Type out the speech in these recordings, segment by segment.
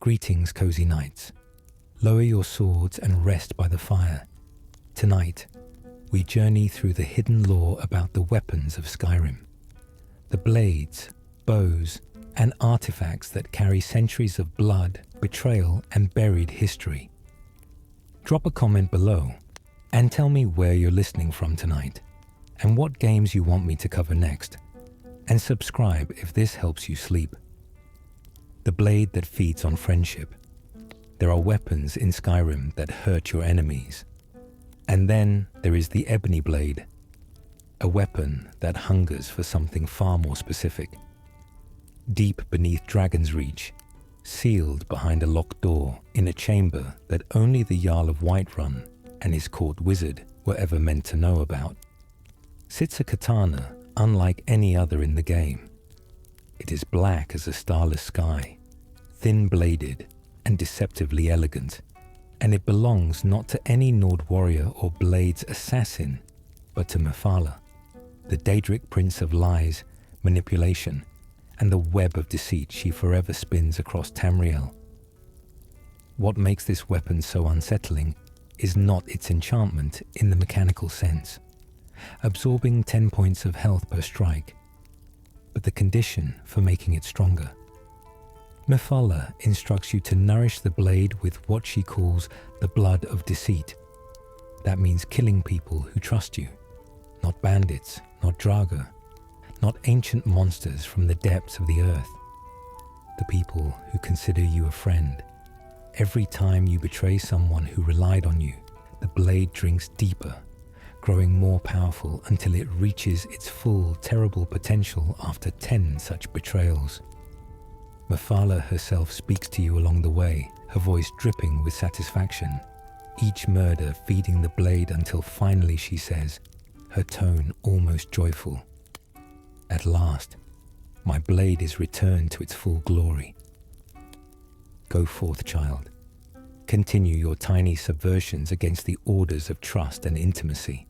Greetings, cozy knights. Lower your swords and rest by the fire. Tonight, we journey through the hidden lore about the weapons of Skyrim. The blades, bows, and artifacts that carry centuries of blood, betrayal, and buried history. Drop a comment below and tell me where you're listening from tonight and what games you want me to cover next. And subscribe if this helps you sleep. The blade that feeds on friendship. There are weapons in Skyrim that hurt your enemies. And then there is the ebony blade, a weapon that hungers for something far more specific. Deep beneath Dragon's Reach, sealed behind a locked door in a chamber that only the Jarl of Whiterun and his court wizard were ever meant to know about, sits a katana unlike any other in the game. It is black as a starless sky, thin-bladed and deceptively elegant, and it belongs not to any Nord warrior or Blades assassin, but to Mephala, the Daedric prince of lies, manipulation, and the web of deceit she forever spins across Tamriel. What makes this weapon so unsettling is not its enchantment in the mechanical sense, absorbing 10 points of health per strike, but the condition for making it stronger. Mephala instructs you to nourish the blade with what she calls the blood of deceit. That means killing people who trust you, not bandits, not Draga, not ancient monsters from the depths of the earth. The people who consider you a friend. Every time you betray someone who relied on you, the blade drinks deeper, growing more powerful until it reaches its full, terrible potential after 10 such betrayals. Mephala herself speaks to you along the way, her voice dripping with satisfaction, each murder feeding the blade until finally she says, her tone almost joyful, "At last, my blade is returned to its full glory." Go forth, child. Continue your tiny subversions against the orders of trust and intimacy.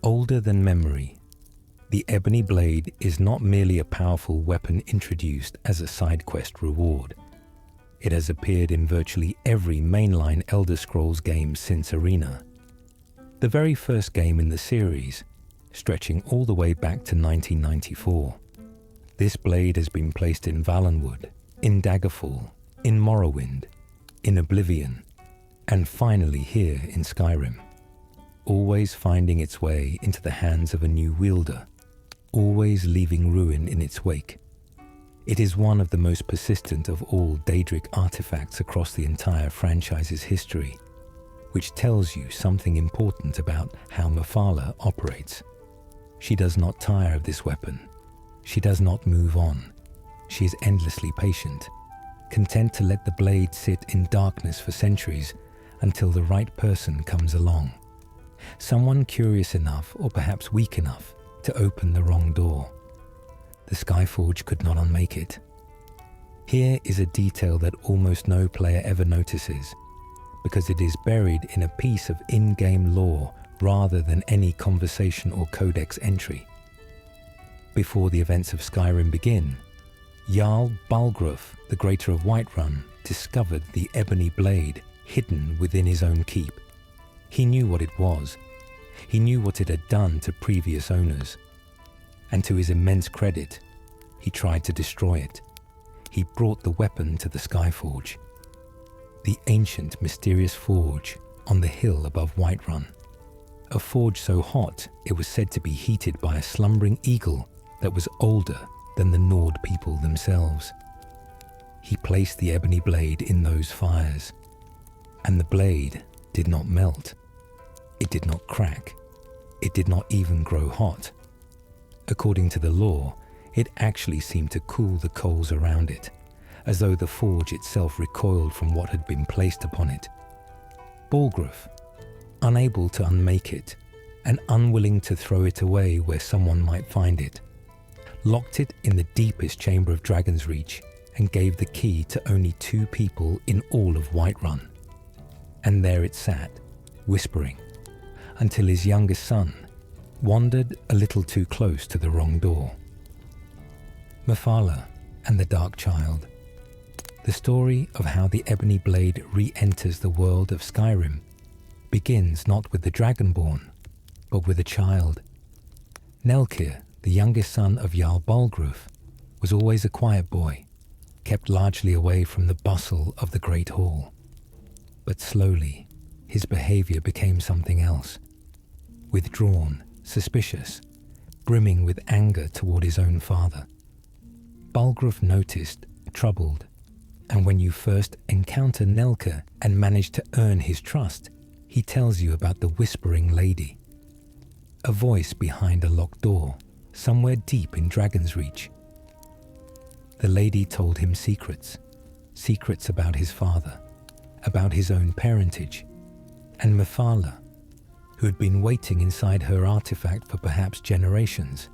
Older than memory, the ebony blade is not merely a powerful weapon introduced as a side quest reward. It has appeared in virtually every mainline Elder Scrolls game since Arena. The very first game in the series, stretching all the way back to 1994. This blade has been placed in Valenwood, in Daggerfall, in Morrowind, in Oblivion, and finally here in Skyrim. Always finding its way into the hands of a new wielder, always leaving ruin in its wake. It is one of the most persistent of all Daedric artifacts across the entire franchise's history, which tells you something important about how Mephala operates. She does not tire of this weapon. She does not move on. She is endlessly patient, content to let the blade sit in darkness for centuries until the right person comes along. Someone curious enough, or perhaps weak enough, to open the wrong door. The Skyforge could not unmake it. Here is a detail that almost no player ever notices, because it is buried in a piece of in-game lore rather than any conversation or codex entry. Before the events of Skyrim begin, Jarl Balgruuf, the Greater of Whiterun, discovered the ebony blade hidden within his own keep. He knew what it was. He knew what it had done to previous owners. And to his immense credit, he tried to destroy it. He brought the weapon to the Skyforge, the ancient, mysterious forge on the hill above Whiterun. A forge so hot it was said to be heated by a slumbering eagle that was older than the Nord people themselves. He placed the ebony blade in those fires, and the blade did not melt. It did not crack. It did not even grow hot. According to the lore, it actually seemed to cool the coals around it, as though the forge itself recoiled from what had been placed upon it. Balgruuf, unable to unmake it, and unwilling to throw it away where someone might find it, locked it in the deepest chamber of Dragon's Reach and gave the key to only 2 people in all of Whiterun. And there it sat, whispering, until his youngest son wandered a little too close to the wrong door. Mephala and the Dark Child. The story of how the Ebony Blade re-enters the world of Skyrim begins not with the Dragonborn, but with a child. Nelkir, the youngest son of Jarl Balgruf, was always a quiet boy, kept largely away from the bustle of the Great Hall. But slowly, his behavior became something else. Withdrawn, suspicious, brimming with anger toward his own father. Balgruf noticed, troubled, and when you first encounter Nelkir and manage to earn his trust, he tells you about the Whispering Lady. A voice behind a locked door, somewhere deep in Dragon's Reach. The lady told him secrets about his father, about his own parentage, and Mephala, who had been waiting inside her artifact for perhaps generations,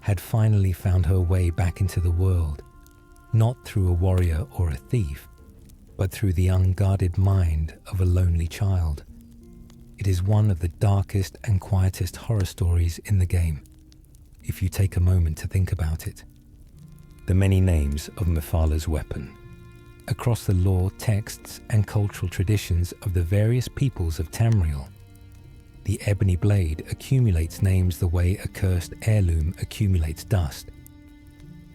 had finally found her way back into the world, not through a warrior or a thief, but through the unguarded mind of a lonely child. It is one of the darkest and quietest horror stories in the game, if you take a moment to think about it. The many names of Mephala's weapon. Across the lore, texts, and cultural traditions of the various peoples of Tamriel, the Ebony Blade accumulates names the way a cursed heirloom accumulates dust.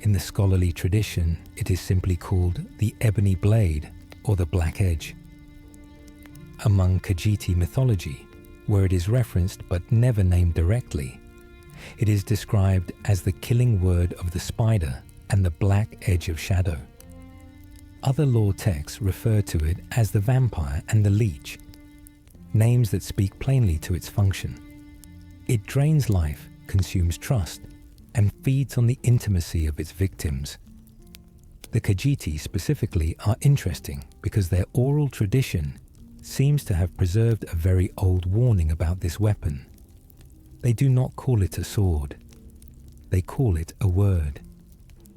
In the scholarly tradition, it is simply called the Ebony Blade or the Black Edge. Among Khajiit mythology, where it is referenced but never named directly, it is described as the killing word of the spider and the black edge of shadow. Other lore texts refer to it as the vampire and the leech, names that speak plainly to its function. It drains life, consumes trust, and feeds on the intimacy of its victims. The Khajiit specifically are interesting because their oral tradition seems to have preserved a very old warning about this weapon. They do not call it a sword. They call it a word,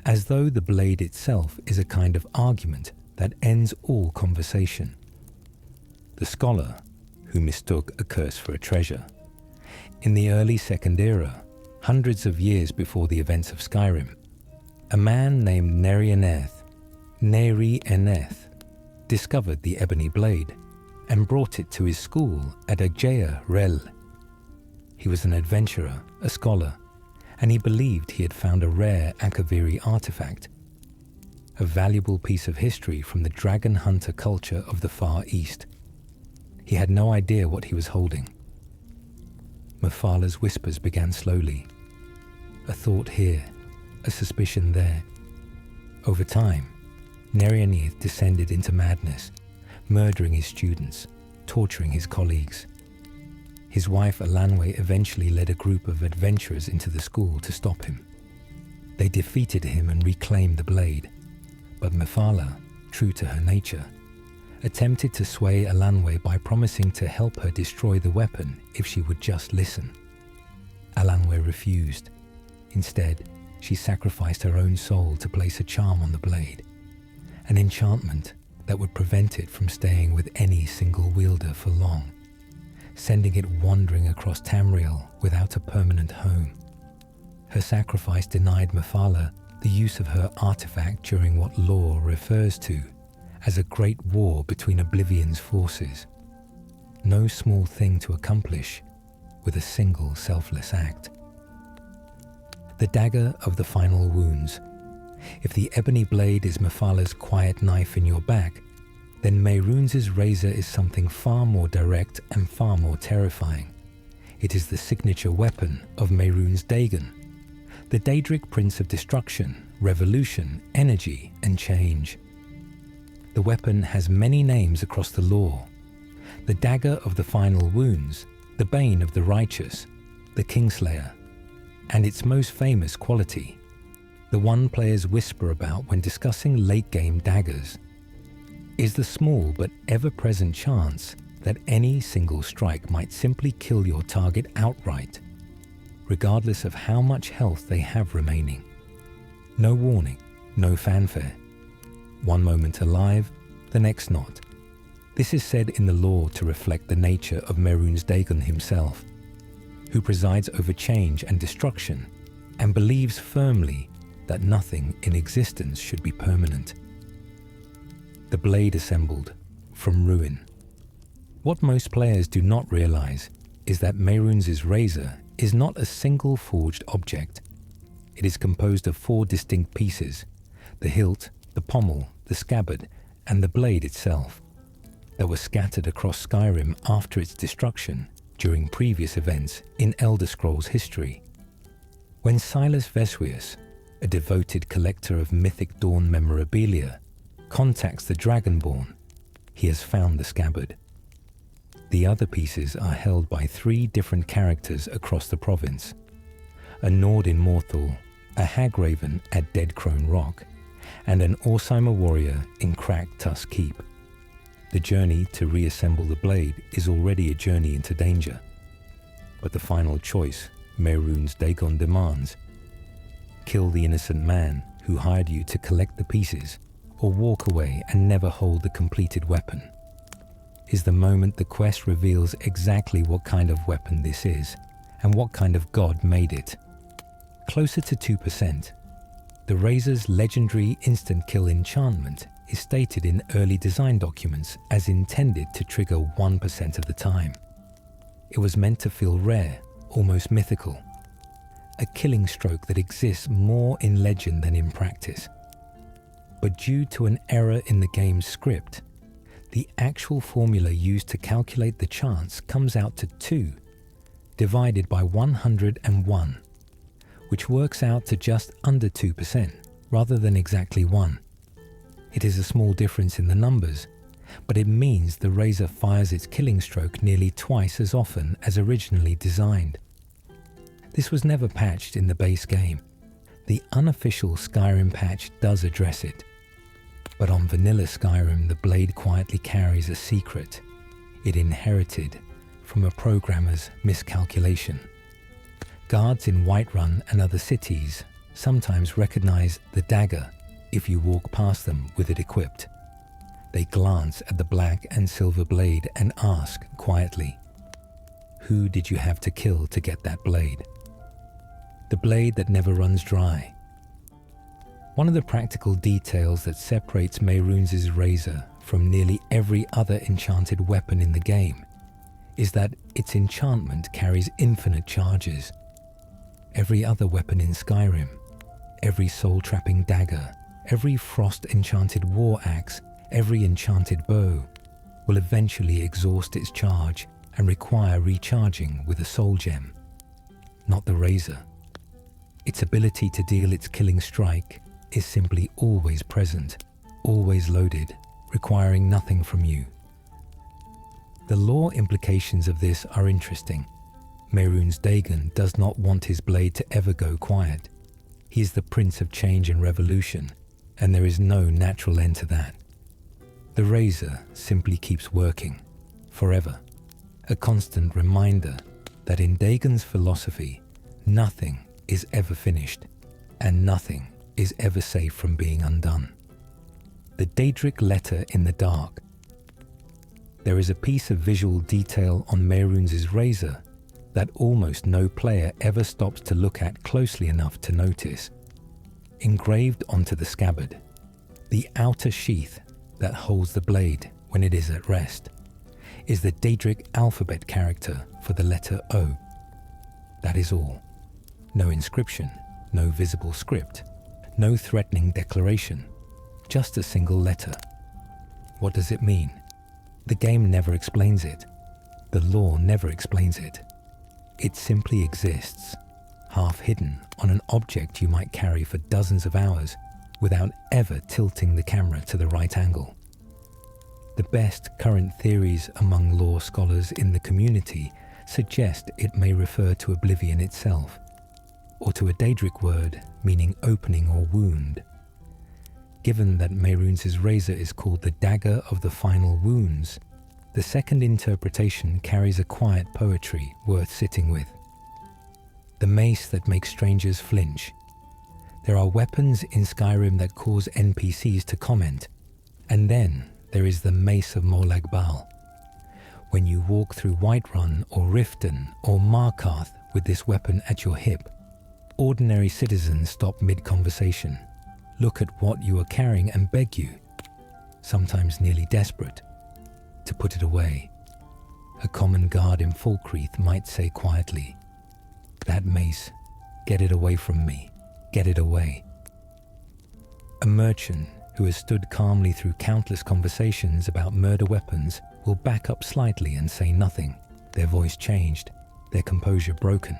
as though the blade itself is a kind of argument that ends all conversation. The scholar, who mistook a curse for a treasure, in the early Second Era, hundreds of years before the events of Skyrim, a man named Neri Eneth, discovered the Ebony Blade and brought it to his school at Agea Rel. He was an adventurer, a scholar, and he believed he had found a rare Akaviri artifact, a valuable piece of history from the dragon hunter culture of the Far East. He had no idea what he was holding. Mephala's whispers began slowly. A thought here, a suspicion there. Over time, Nerianith descended into madness, murdering his students, torturing his colleagues. His wife Alanwe eventually led a group of adventurers into the school to stop him. They defeated him and reclaimed the blade, but Mephala, true to her nature, attempted to sway Alanwe by promising to help her destroy the weapon if she would just listen. Alanwe refused. Instead, she sacrificed her own soul to place a charm on the blade, an enchantment that would prevent it from staying with any single wielder for long, sending it wandering across Tamriel without a permanent home. Her sacrifice denied Mephala the use of her artifact during what lore refers to as a great war between Oblivion's forces. No small thing to accomplish with a single selfless act. The dagger of the final wounds. If the Ebony Blade is Mephala's quiet knife in your back, then Mehrunes' razor is something far more direct and far more terrifying. It is the signature weapon of Mehrunes Dagon, the Daedric Prince of Destruction, Revolution, Energy, and Change. The weapon has many names across the lore. The Dagger of the Final Wounds, the Bane of the Righteous, the Kingslayer, and its most famous quality, the one players whisper about when discussing late-game daggers, is the small but ever-present chance that any single strike might simply kill your target outright, regardless of how much health they have remaining. No warning, no fanfare. One moment alive, the next not. This is said in the lore to reflect the nature of Mehrunes Dagon himself, who presides over change and destruction and believes firmly that nothing in existence should be permanent. the blade assembled from ruin. What most players do not realize is that Mehrunes' razor is not a single forged object. It is composed of 4 distinct pieces: the hilt, the pommel, the scabbard, and the blade itself, that were scattered across Skyrim after its destruction during previous events in Elder Scrolls history. When Silas Vesuvius, a devoted collector of Mythic Dawn memorabilia, contacts the Dragonborn, he has found the scabbard. The other pieces are held by 3 different characters across the province: a Nord in Morthal, a Hagraven at Dead Crone Rock, and an Orsimer warrior in Cracked Tusk Keep. The journey to reassemble the blade is already a journey into danger. But the final choice Mehrunes Dagon demands: kill the innocent man who hired you to collect the pieces, or walk away and never hold the completed weapon. Is the moment the quest reveals exactly what kind of weapon this is and what kind of god made it. Closer to 2%, the razor's legendary instant kill enchantment is stated in early design documents as intended to trigger 1% of the time. It was meant to feel rare, almost mythical, a killing stroke that exists more in legend than in practice. But due to an error in the game's script, the actual formula used to calculate the chance comes out to 2, divided by 101, which works out to just under 2%, rather than exactly 1. It is a small difference in the numbers, but it means the razor fires its killing stroke nearly twice as often as originally designed. This was never patched in the base game. The unofficial Skyrim patch does address it. But on vanilla Skyrim, the blade quietly carries a secret it inherited from a programmer's miscalculation. Guards in Whiterun and other cities sometimes recognize the dagger if you walk past them with it equipped. They glance at the black and silver blade and ask quietly, "Who did you have to kill to get that blade?" The blade that never runs dry. One of the practical details that separates Mehrunes' razor from nearly every other enchanted weapon in the game is that its enchantment carries infinite charges. Every other weapon in Skyrim, every soul-trapping dagger, every frost-enchanted war axe, every enchanted bow, will eventually exhaust its charge and require recharging with a soul gem. Not the razor. Its ability to deal its killing strike is simply always present, always loaded, requiring nothing from you. The lore implications of this are interesting. Mehrunes Dagon does not want his blade to ever go quiet. He is the prince of change and revolution, and there is no natural end to that. The razor simply keeps working, forever, a constant reminder that in Dagon's philosophy, nothing is ever finished, and nothing is ever safe from being undone. The Daedric letter in the dark. There is a piece of visual detail on Mehrunes' razor that almost no player ever stops to look at closely enough to notice. Engraved onto the scabbard, the outer sheath that holds the blade when it is at rest, is the Daedric alphabet character for the letter O. That is all. No inscription, no visible script, no threatening declaration, just a single letter. What does it mean? The game never explains it. The lore never explains it. It simply exists, half hidden on an object you might carry for dozens of hours without ever tilting the camera to the right angle. The best current theories among lore scholars in the community suggest it may refer to oblivion itself, or to a Daedric word meaning opening or wound. Given that Mehrunes' razor is called the dagger of the final wounds, the second interpretation carries a quiet poetry worth sitting with. The mace that makes strangers flinch. There are weapons in Skyrim that cause NPCs to comment, and then there is the Mace of Molag Bal. When you walk through Whiterun or Riften or Markarth with this weapon at your hip, ordinary citizens stop mid-conversation, look at what you are carrying and beg you, sometimes nearly desperate, to put it away. A common guard in Falkreath might say quietly, "That mace, get it away from me, get it away." A merchant who has stood calmly through countless conversations about murder weapons will back up slightly and say nothing, their voice changed, their composure broken.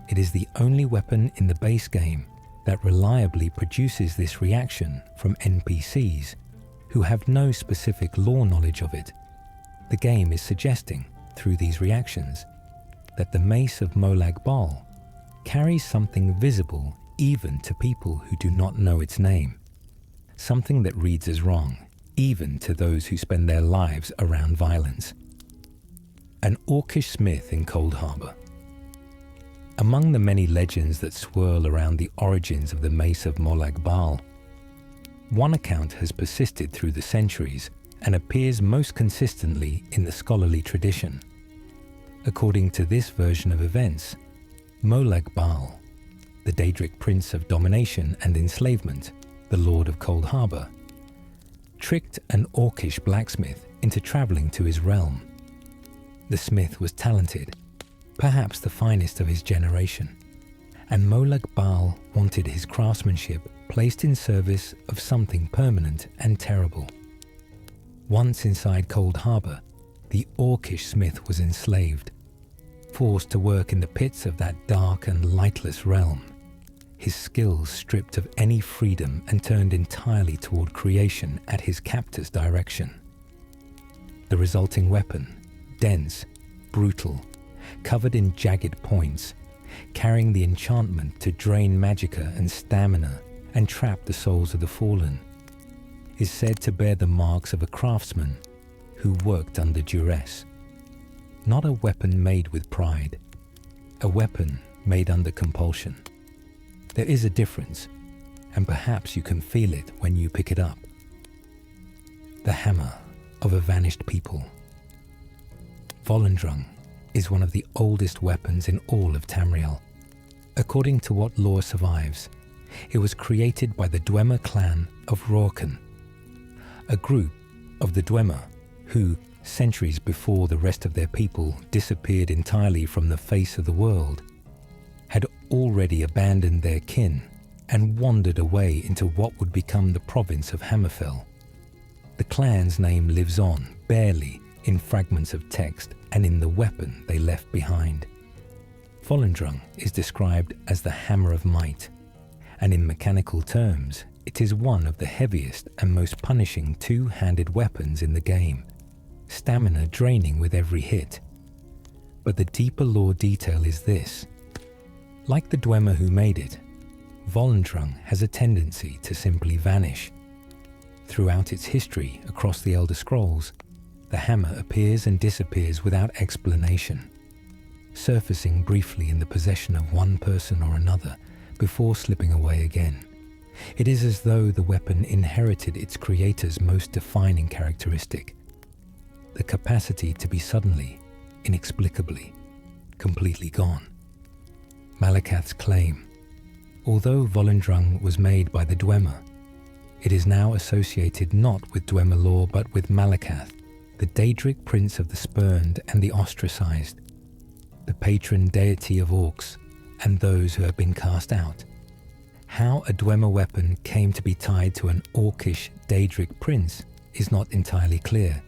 It is the only weapon in the base game that reliably produces this reaction from NPCs who have no specific lore knowledge of it. The game is suggesting, through these reactions, that the Mace of Molag Bal carries something visible even to people who do not know its name, something that reads as wrong, even to those who spend their lives around violence. An Orcish smith in Cold Harbour. Among the many legends that swirl around the origins of the Mace of Molag Bal, one account has persisted through the centuries and appears most consistently in the scholarly tradition. According to this version of events, Molag Bal, the Daedric prince of domination and enslavement, the Lord of Cold Harbour, tricked an Orcish blacksmith into travelling to his realm. The smith was talented, perhaps the finest of his generation, and Molag Bal wanted his craftsmanship placed in service of something permanent and terrible. Once inside Cold Harbour, the Orcish smith was enslaved, forced to work in the pits of that dark and lightless realm, his skills stripped of any freedom and turned entirely toward creation at his captor's direction. The resulting weapon, dense, brutal, covered in jagged points, carrying the enchantment to drain magicka and stamina and trap the souls of the fallen, is said to bear the marks of a craftsman who worked under duress. Not a weapon made with pride, a weapon made under compulsion. There is a difference, and perhaps you can feel it when you pick it up. The hammer of a vanished people. Volendrung is one of the oldest weapons in all of Tamriel. According to what lore survives, it was created by the Dwemer clan of Rorken, a group of the Dwemer who, centuries before the rest of their people disappeared entirely from the face of the world, had already abandoned their kin and wandered away into what would become the province of Hammerfell. The clan's name lives on, barely, in fragments of text and in the weapon they left behind. Volendrung is described as the Hammer of Might, and in mechanical terms, it is one of the heaviest and most punishing two-handed weapons in the game, stamina draining with every hit. But the deeper lore detail is this. Like the Dwemer who made it, Volendrung has a tendency to simply vanish. Throughout its history across the Elder Scrolls, the hammer appears and disappears without explanation, surfacing briefly in the possession of one person or another before slipping away again. It is as though the weapon inherited its creator's most defining characteristic, the capacity to be suddenly, inexplicably, completely gone. Malakath's claim. Although Volendrung was made by the Dwemer, it is now associated not with Dwemer lore but with Malakath, the Daedric prince of the spurned and the ostracized, the patron deity of orcs and those who have been cast out. How a Dwemer weapon came to be tied to an Orcish Daedric prince is not entirely clear,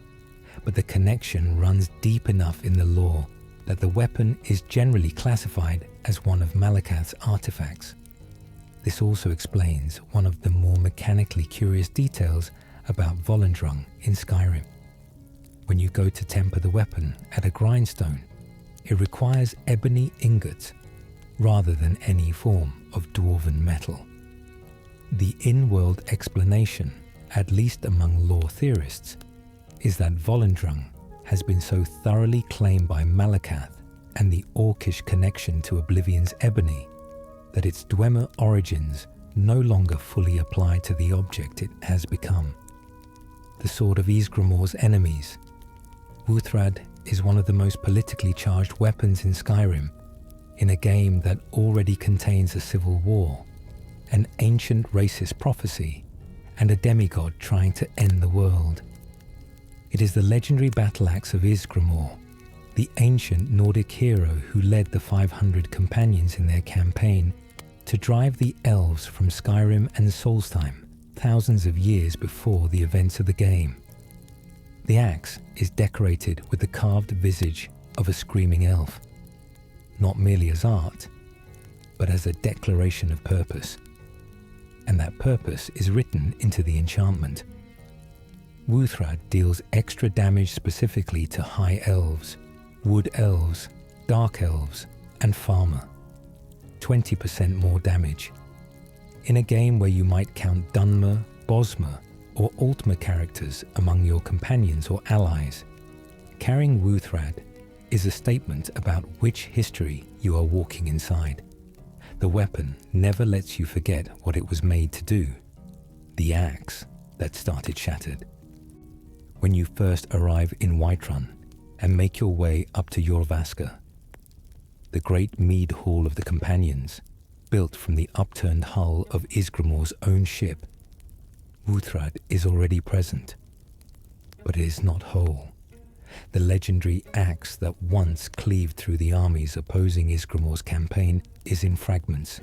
but the connection runs deep enough in the lore that the weapon is generally classified as one of Malakath's artifacts. This also explains one of the more mechanically curious details about Volendrung in Skyrim. When you go to temper the weapon at a grindstone, it requires ebony ingots rather than any form of dwarven metal. The in-world explanation, at least among lore theorists, is that Volendrung has been so thoroughly claimed by Malakath and the Orcish connection to Oblivion's ebony that its Dwemer origins no longer fully apply to the object it has become. The sword of Ysgramor's enemies. Wuthrad is one of the most politically charged weapons in Skyrim, in a game that already contains a civil war, an ancient racist prophecy, and a demigod trying to end the world. It is the legendary battle axe of Ysgramor, the ancient Nordic hero who led the 500 companions in their campaign to drive the elves from Skyrim and Solstheim thousands of years before the events of the game. The axe is decorated with the carved visage of a screaming elf, not merely as art, but as a declaration of purpose. And that purpose is written into the enchantment. Wuthrad deals extra damage specifically to high elves, wood elves, dark elves, and farmer. 20% more damage. In a game where you might count Dunmer, Bosmer, or Altmer characters among your companions or allies, carrying Wuthrad is a statement about which history you are walking inside. The weapon never lets you forget what it was made to do. The axe that started Shattered. When you first arrive in Whiterun and make your way up to Jorvaska, the great mead hall of the companions, built from the upturned hull of Ysgramor's own ship, Wuthrad is already present, but it is not whole. The legendary axe that once cleaved through the armies opposing Ysgramor's campaign is in fragments,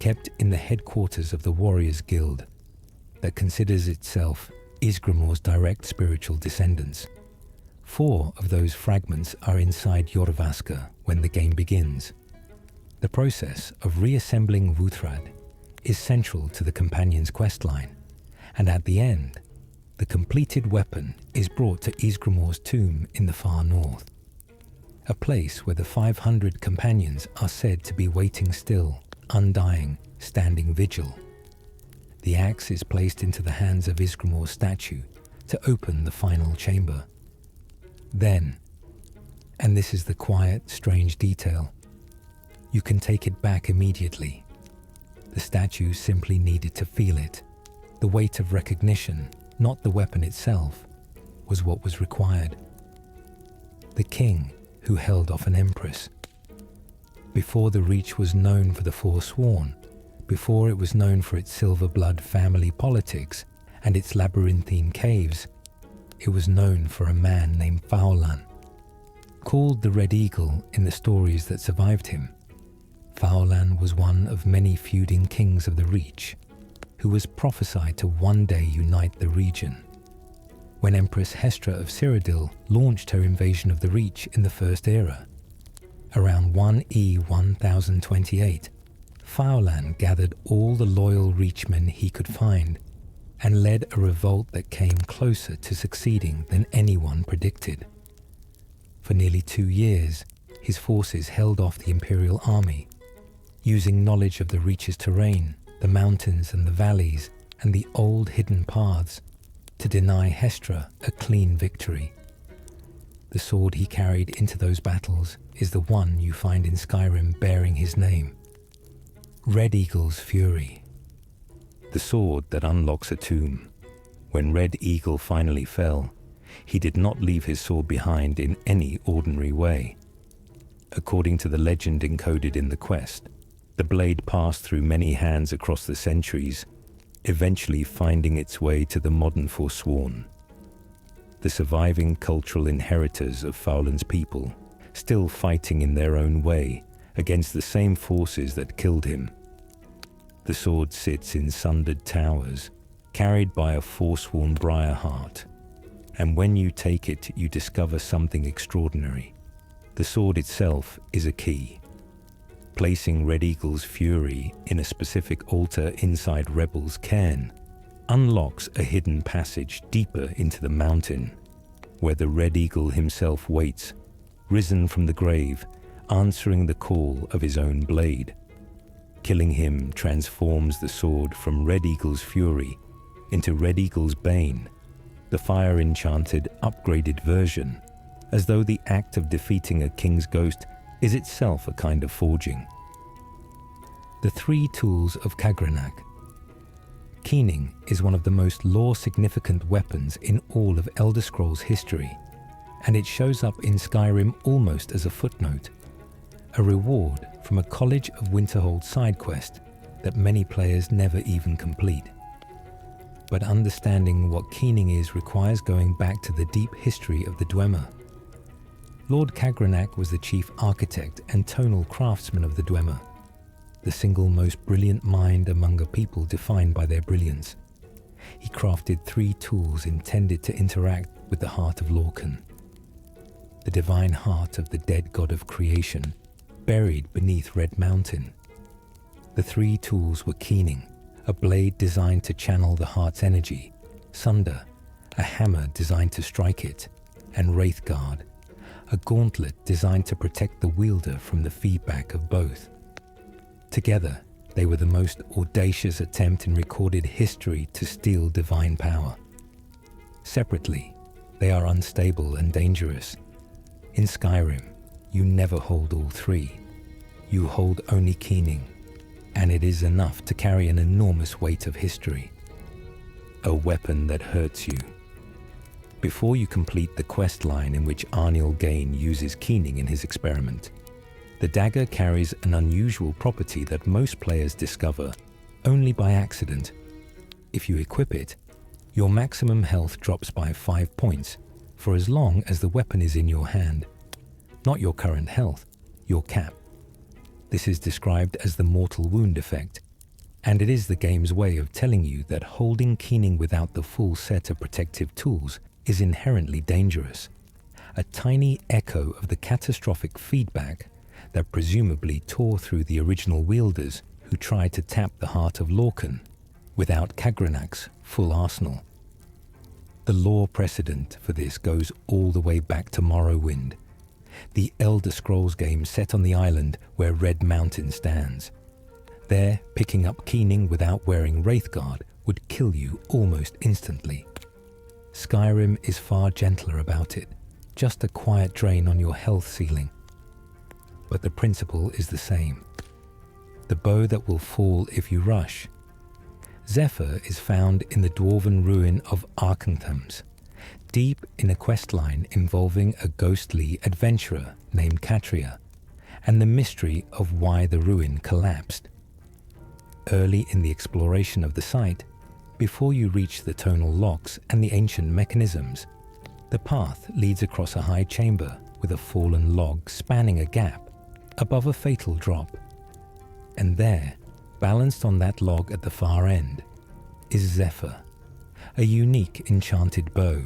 kept in the headquarters of the Warriors Guild that considers itself Ysgramor's direct spiritual descendants. 4 of those fragments are inside Jorvaska when the game begins. The process of reassembling Wuthrad is central to the companion's questline, and at the end, the completed weapon is brought to Ysgramor's tomb in the far north, a place where the 500 companions are said to be waiting still, undying, standing vigil. The axe is placed into the hands of Ysgramor's statue to open the final chamber. Then, and this is the quiet, strange detail, you can take it back immediately. The statue simply needed to feel it. The weight of recognition, not the weapon itself, was what was required. The king who held off an empress. Before the Reach was known for the Forsworn, before it was known for its silver blood family politics and its labyrinthine caves, it was known for a man named Faulan. Called the Red Eagle in the stories that survived him, Faulan was one of many feuding kings of the Reach, who was prophesied to one day unite the region. When Empress Hestra of Cyrodiil launched her invasion of the Reach in the First Era, around 1E 1028, Faulan gathered all the loyal Reachmen he could find and led a revolt that came closer to succeeding than anyone predicted. For nearly 2 years, his forces held off the Imperial army, using knowledge of the Reach's terrain, the mountains and the valleys, and the old hidden paths to deny Hestra a clean victory. The sword he carried into those battles is the one you find in Skyrim bearing his name. Red Eagle's Fury. The sword that unlocks a tomb. When Red Eagle finally fell, he did not leave his sword behind in any ordinary way. According to the legend encoded in the quest, the blade passed through many hands across the centuries, eventually finding its way to the modern Forsworn. The surviving cultural inheritors of Faulan's people, still fighting in their own way against the same forces that killed him. The sword sits in sundered towers, carried by a forsworn Briarheart, and when you take it, you discover something extraordinary. The sword itself is a key. Placing Red Eagle's Fury in a specific altar inside Rebel's cairn unlocks a hidden passage deeper into the mountain, where the Red Eagle himself waits, risen from the grave, answering the call of his own blade. Killing him transforms the sword from Red Eagle's Fury into Red Eagle's Bane, the fire-enchanted, upgraded version, as though the act of defeating a king's ghost is itself a kind of forging. The 3 tools of Kagrenac. Keening is one of the most lore-significant weapons in all of Elder Scrolls history, and it shows up in Skyrim almost as a footnote, a reward from a College of Winterhold side quest that many players never even complete. but understanding what keening is requires going back to the deep history of the Dwemer. Lord Cagrenac was the chief architect and tonal craftsman of the Dwemer, the single most brilliant mind among a people defined by their brilliance. He crafted 3 tools intended to interact with the heart of Lorcan, the divine heart of the dead god of creation, buried beneath Red Mountain. The 3 tools were keening, a blade designed to channel the heart's energy, sunder, a hammer designed to strike it, and Wraithguard, a gauntlet designed to protect the wielder from the feedback of both. Together, they were the most audacious attempt in recorded history to steal divine power. Separately, they are unstable and dangerous. In Skyrim, you never hold all 3. You hold only keening, and it is enough to carry an enormous weight of history. A weapon that hurts you. Before you complete the quest line in which Arniel Gain uses keening in his experiment, the dagger carries an unusual property that most players discover only by accident. If you equip it, your maximum health drops by 5 points for as long as the weapon is in your hand. Not your current health, your cap. This is described as the mortal wound effect, and it is the game's way of telling you that holding keening without the full set of protective tools is inherently dangerous. A tiny echo of the catastrophic feedback that presumably tore through the original wielders who tried to tap the heart of Lorcan without Cagrenac's full arsenal. The lore precedent for this goes all the way back to Morrowind, the Elder Scrolls game set on the island where Red Mountain stands. There, picking up keening without wearing Wraithguard would kill you almost instantly. Skyrim is far gentler about it, just a quiet drain on your health ceiling. But the principle is the same. The bow that will fall if you rush. Zephyr is found in the dwarven ruin of Arkenthams, deep in a questline involving a ghostly adventurer named Catria, and the mystery of why the ruin collapsed. Early in the exploration of the site, before you reach the tonal locks and the ancient mechanisms, the path leads across a high chamber with a fallen log spanning a gap above a fatal drop. And there, balanced on that log at the far end, is Zephyr, a unique enchanted bow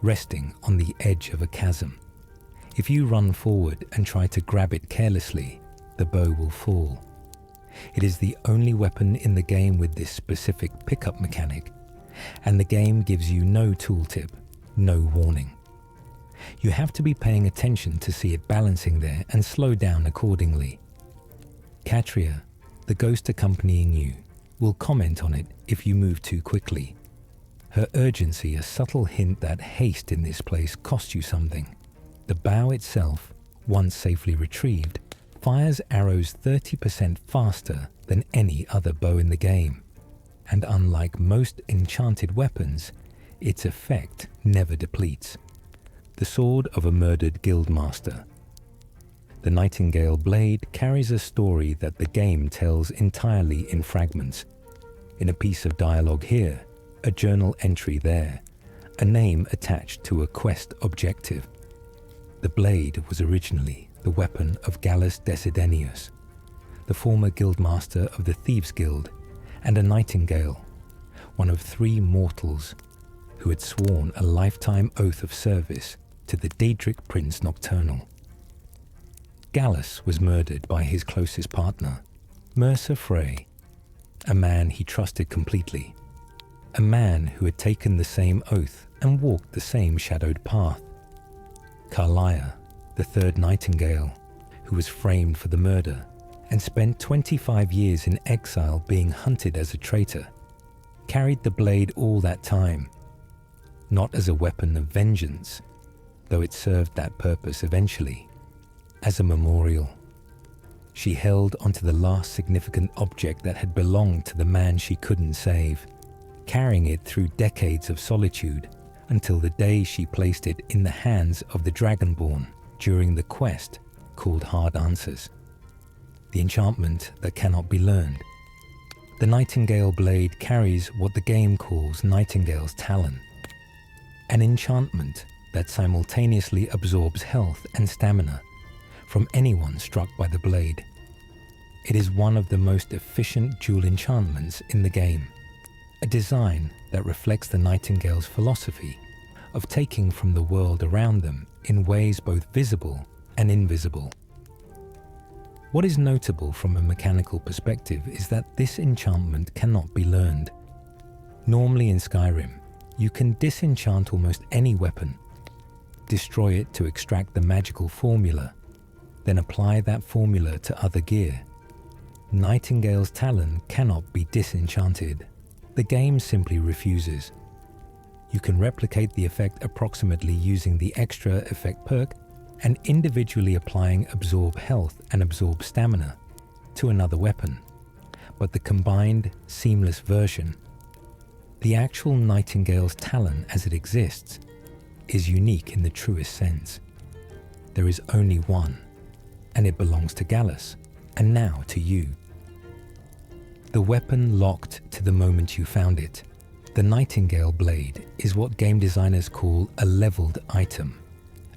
resting on the edge of a chasm. If you run forward and try to grab it carelessly, the bow will fall. It is the only weapon in the game with this specific pickup mechanic, and the game gives you no tooltip, no warning. You have to be paying attention to see it balancing there and slow down accordingly. Catria, the ghost accompanying you, will comment on it if you move too quickly. Her urgency a subtle hint that haste in this place costs you something. The bow itself, once safely retrieved, fires arrows 30% faster than any other bow in the game, and unlike most enchanted weapons, its effect never depletes. The sword of a murdered guildmaster. The Nightingale blade carries a story that the game tells entirely in fragments. In a piece of dialogue here, a journal entry there, a name attached to a quest objective. The blade was originally the weapon of Gallus Desidenius, the former guildmaster of the Thieves' Guild, and a nightingale, one of 3 mortals who had sworn a lifetime oath of service to the Daedric Prince Nocturnal. Gallus was murdered by his closest partner, Mercer Frey, a man he trusted completely, a man who had taken the same oath and walked the same shadowed path. Carlia, the 3rd Nightingale, who was framed for the murder and spent 25 years in exile being hunted as a traitor, carried the blade all that time, not as a weapon of vengeance, though it served that purpose eventually, as a memorial. She held onto the last significant object that had belonged to the man she couldn't save, carrying it through decades of solitude until the day she placed it in the hands of the Dragonborn during the quest called Hard Answers, the enchantment that cannot be learned. The Nightingale blade carries what the game calls Nightingale's Talon, an enchantment that simultaneously absorbs health and stamina from anyone struck by the blade. It is one of the most efficient dual enchantments in the game, a design that reflects the Nightingale's philosophy of taking from the world around them in ways both visible and invisible. What is notable from a mechanical perspective is that this enchantment cannot be learned. Normally in Skyrim, you can disenchant almost any weapon, destroy it to extract the magical formula, then apply that formula to other gear. Nightingale's Talon cannot be disenchanted. The game simply refuses. You can replicate the effect approximately using the extra effect perk and individually applying absorb health and absorb stamina to another weapon, but the combined, seamless version, the actual Nightingale's Talon as it exists, is unique in the truest sense. There is only one, and it belongs to Gallus, and now to you. The weapon locked to the moment you found it. The Nightingale blade is what game designers call a leveled item,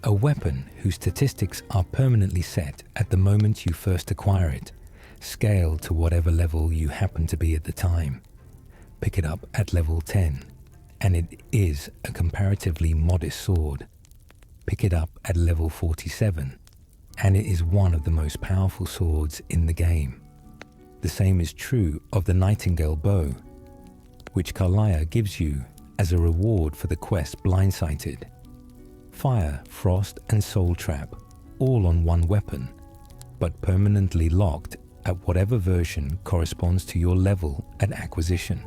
a weapon whose statistics are permanently set at the moment you first acquire it, scaled to whatever level you happen to be at the time. Pick it up at level 10, and it is a comparatively modest sword. Pick it up at level 47, and it is one of the most powerful swords in the game. The same is true of the Nightingale bow, which Carlia gives you as a reward for the quest Blindsighted. Fire, Frost and Soul Trap, all on one weapon, but permanently locked at whatever version corresponds to your level at acquisition.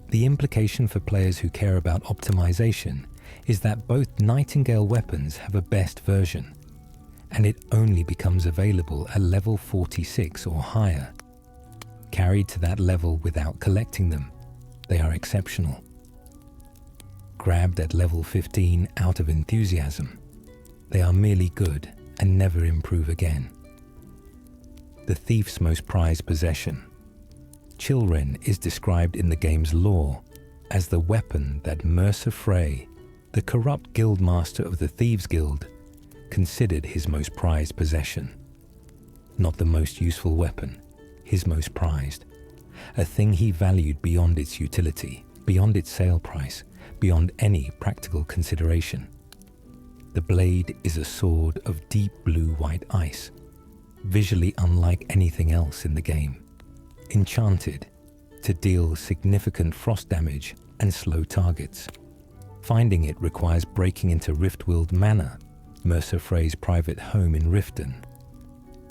The implication for players who care about optimization is that both Nightingale weapons have a best version, and it only becomes available at level 46 or higher. Carried to that level without collecting them, they are exceptional. Grabbed at level 15 out of enthusiasm, they are merely good and never improve again. The thief's most prized possession. Chilren is described in the game's lore as the weapon that Mercer Frey, the corrupt guildmaster of the Thieves Guild, considered his most prized possession. Not the most useful weapon, his most prized. A thing he valued beyond its utility, beyond its sale price, beyond any practical consideration. The blade is a sword of deep blue-white ice, visually unlike anything else in the game. Enchanted to deal significant frost damage and slow targets. Finding it requires breaking into Riftwild Manor, Mercer Frey's private home in Riften,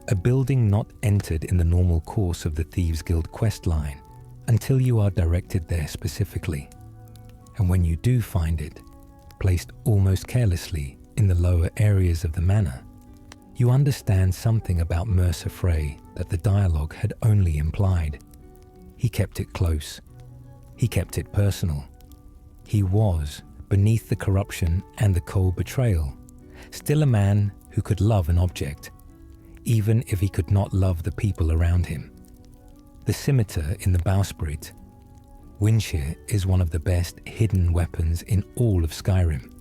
a building not entered in the normal course of the Thieves Guild questline until you are directed there specifically. And when you do find it, placed almost carelessly in the lower areas of the manor, you understand something about Mercer Frey that the dialogue had only implied. He kept it close. He kept it personal. He was, beneath the corruption and the cold betrayal, still a man who could love an object, even if he could not love the people around him. The scimitar in the bowsprit. Windshear is one of the best hidden weapons in all of Skyrim,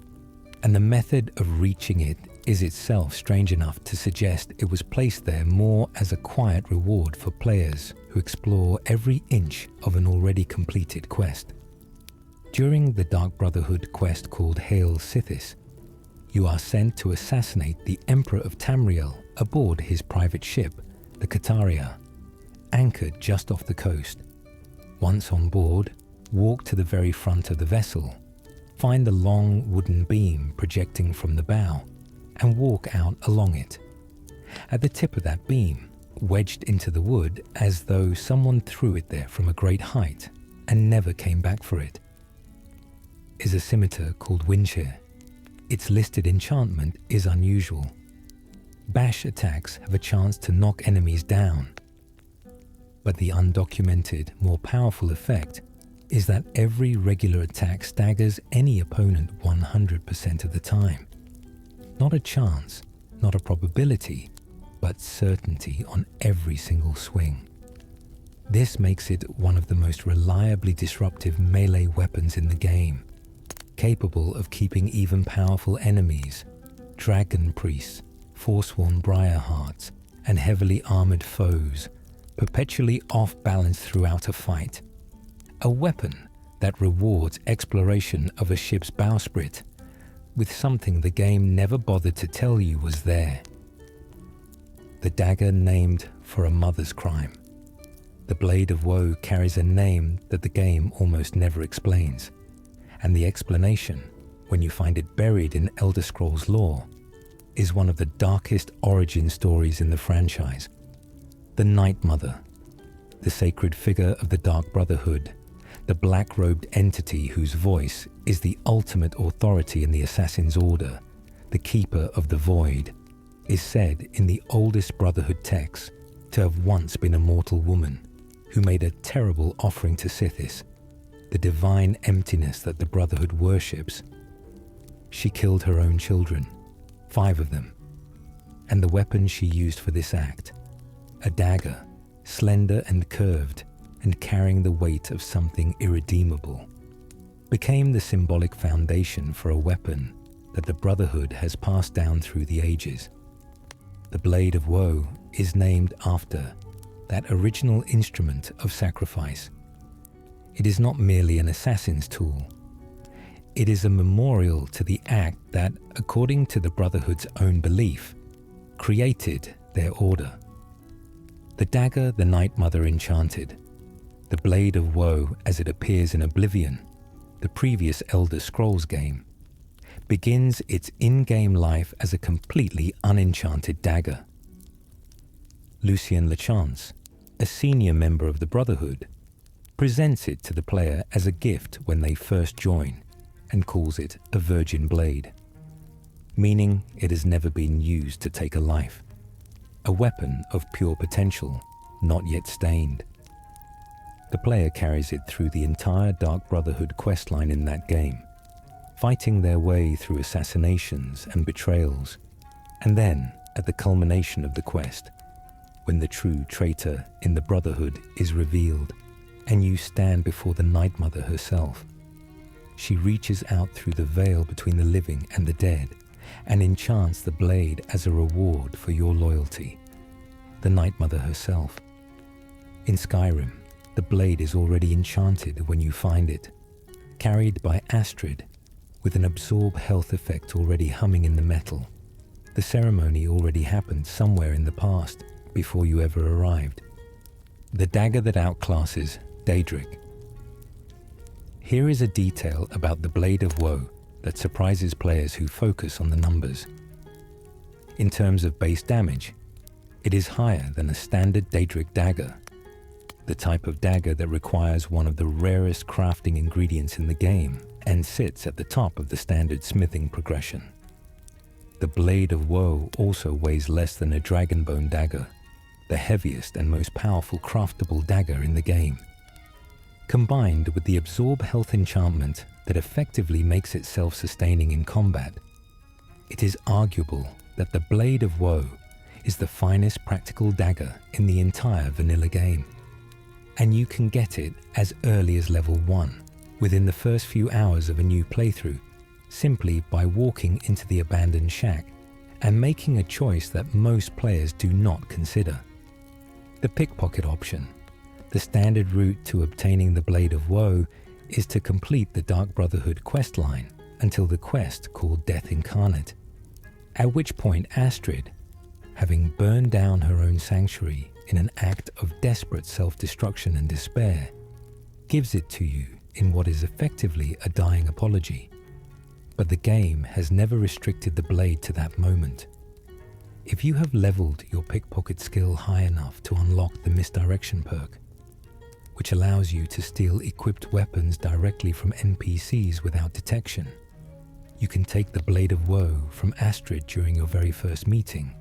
and the method of reaching it is itself strange enough to suggest it was placed there more as a quiet reward for players who explore every inch of an already completed quest. During the Dark Brotherhood quest called Hail Sithis, you are sent to assassinate the Emperor of Tamriel aboard his private ship, the Kataria, anchored just off the coast. Once on board, walk to the very front of the vessel, find the long wooden beam projecting from the bow, and walk out along it. At the tip of that beam, wedged into the wood as though someone threw it there from a great height and never came back for it, is a scimitar called Windshear. Its listed enchantment is unusual. Bash attacks have a chance to knock enemies down, but the undocumented, more powerful effect is that every regular attack staggers any opponent 100% of the time. Not a chance, not a probability, but certainty on every single swing. This makes it one of the most reliably disruptive melee weapons in the game, capable of keeping even powerful enemies, dragon priests, forsworn briarhearts, and heavily armored foes, perpetually off balance throughout a fight. A weapon that rewards exploration of a ship's bowsprit with something the game never bothered to tell you was there. The dagger named for a mother's crime. The Blade of Woe carries a name that the game almost never explains, and the explanation, when you find it buried in Elder Scrolls lore, is one of the darkest origin stories in the franchise. The Night Mother, the sacred figure of the Dark Brotherhood, the black-robed entity whose voice is the ultimate authority in the Assassin's Order, the Keeper of the Void, is said in the oldest Brotherhood texts to have once been a mortal woman who made a terrible offering to Sithis, the divine emptiness that the Brotherhood worships. She killed her own children, 5 of them, and the weapon she used for this act, a dagger, slender and curved, and carrying the weight of something irredeemable, became the symbolic foundation for a weapon that the Brotherhood has passed down through the ages. The Blade of Woe is named after that original instrument of sacrifice. It is not merely an assassin's tool. It is a memorial to the act that, according to the Brotherhood's own belief, created their order. The dagger the Night Mother enchanted, the Blade of Woe as it appears in Oblivion, the previous Elder Scrolls game, begins its in-game life as a completely unenchanted dagger. Lucien Lachance, a senior member of the Brotherhood, presents it to the player as a gift when they first join and calls it a virgin blade, meaning it has never been used to take a life, a weapon of pure potential, not yet stained. The player carries it through the entire Dark Brotherhood questline in that game, fighting their way through assassinations and betrayals, and then, at the culmination of the quest, when the true traitor in the Brotherhood is revealed, and you stand before the Night Mother herself. She reaches out through the veil between the living and the dead, and enchants the blade as a reward for your loyalty. The Night Mother herself. In Skyrim, the blade is already enchanted when you find it, carried by Astrid, with an absorb health effect already humming in the metal. The ceremony already happened somewhere in the past, before you ever arrived. The dagger that outclasses Daedric. Here is a detail about the Blade of Woe that surprises players who focus on the numbers. In terms of base damage, it is higher than a standard Daedric dagger, the type of dagger that requires one of the rarest crafting ingredients in the game and sits at the top of the standard smithing progression. The Blade of Woe also weighs less than a Dragonbone dagger, the heaviest and most powerful craftable dagger in the game. Combined with the Absorb Health enchantment that effectively makes it self-sustaining in combat, it is arguable that the Blade of Woe is the finest practical dagger in the entire vanilla game. And you can get it as early as level 1, within the first few hours of a new playthrough, simply by walking into the abandoned shack and making a choice that most players do not consider. The pickpocket option. The standard route to obtaining the Blade of Woe is to complete the Dark Brotherhood questline until the quest called Death Incarnate, at which point Astrid, having burned down her own sanctuary in an act of desperate self-destruction and despair, gives it to you in what is effectively a dying apology. But the game has never restricted the blade to that moment. If you have leveled your pickpocket skill high enough to unlock the misdirection perk, which allows you to steal equipped weapons directly from NPCs without detection, you can take the Blade of Woe from Astrid during your very first meeting,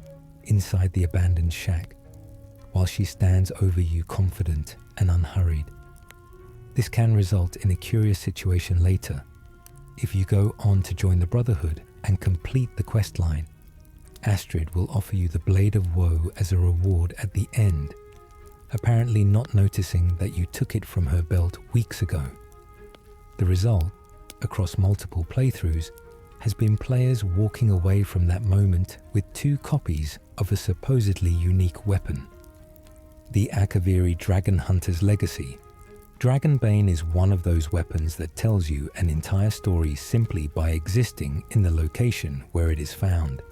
inside the abandoned shack, while she stands over you confident and unhurried. This can result in a curious situation later. If you go on to join the Brotherhood and complete the questline, Astrid will offer you the Blade of Woe as a reward at the end, apparently not noticing that you took it from her belt weeks ago. The result, across multiple playthroughs, has been players walking away from that moment with 2 copies of a supposedly unique weapon. The Akaviri Dragon Hunter's Legacy. Dragonbane is one of those weapons that tells you an entire story simply by existing in the location where it is found.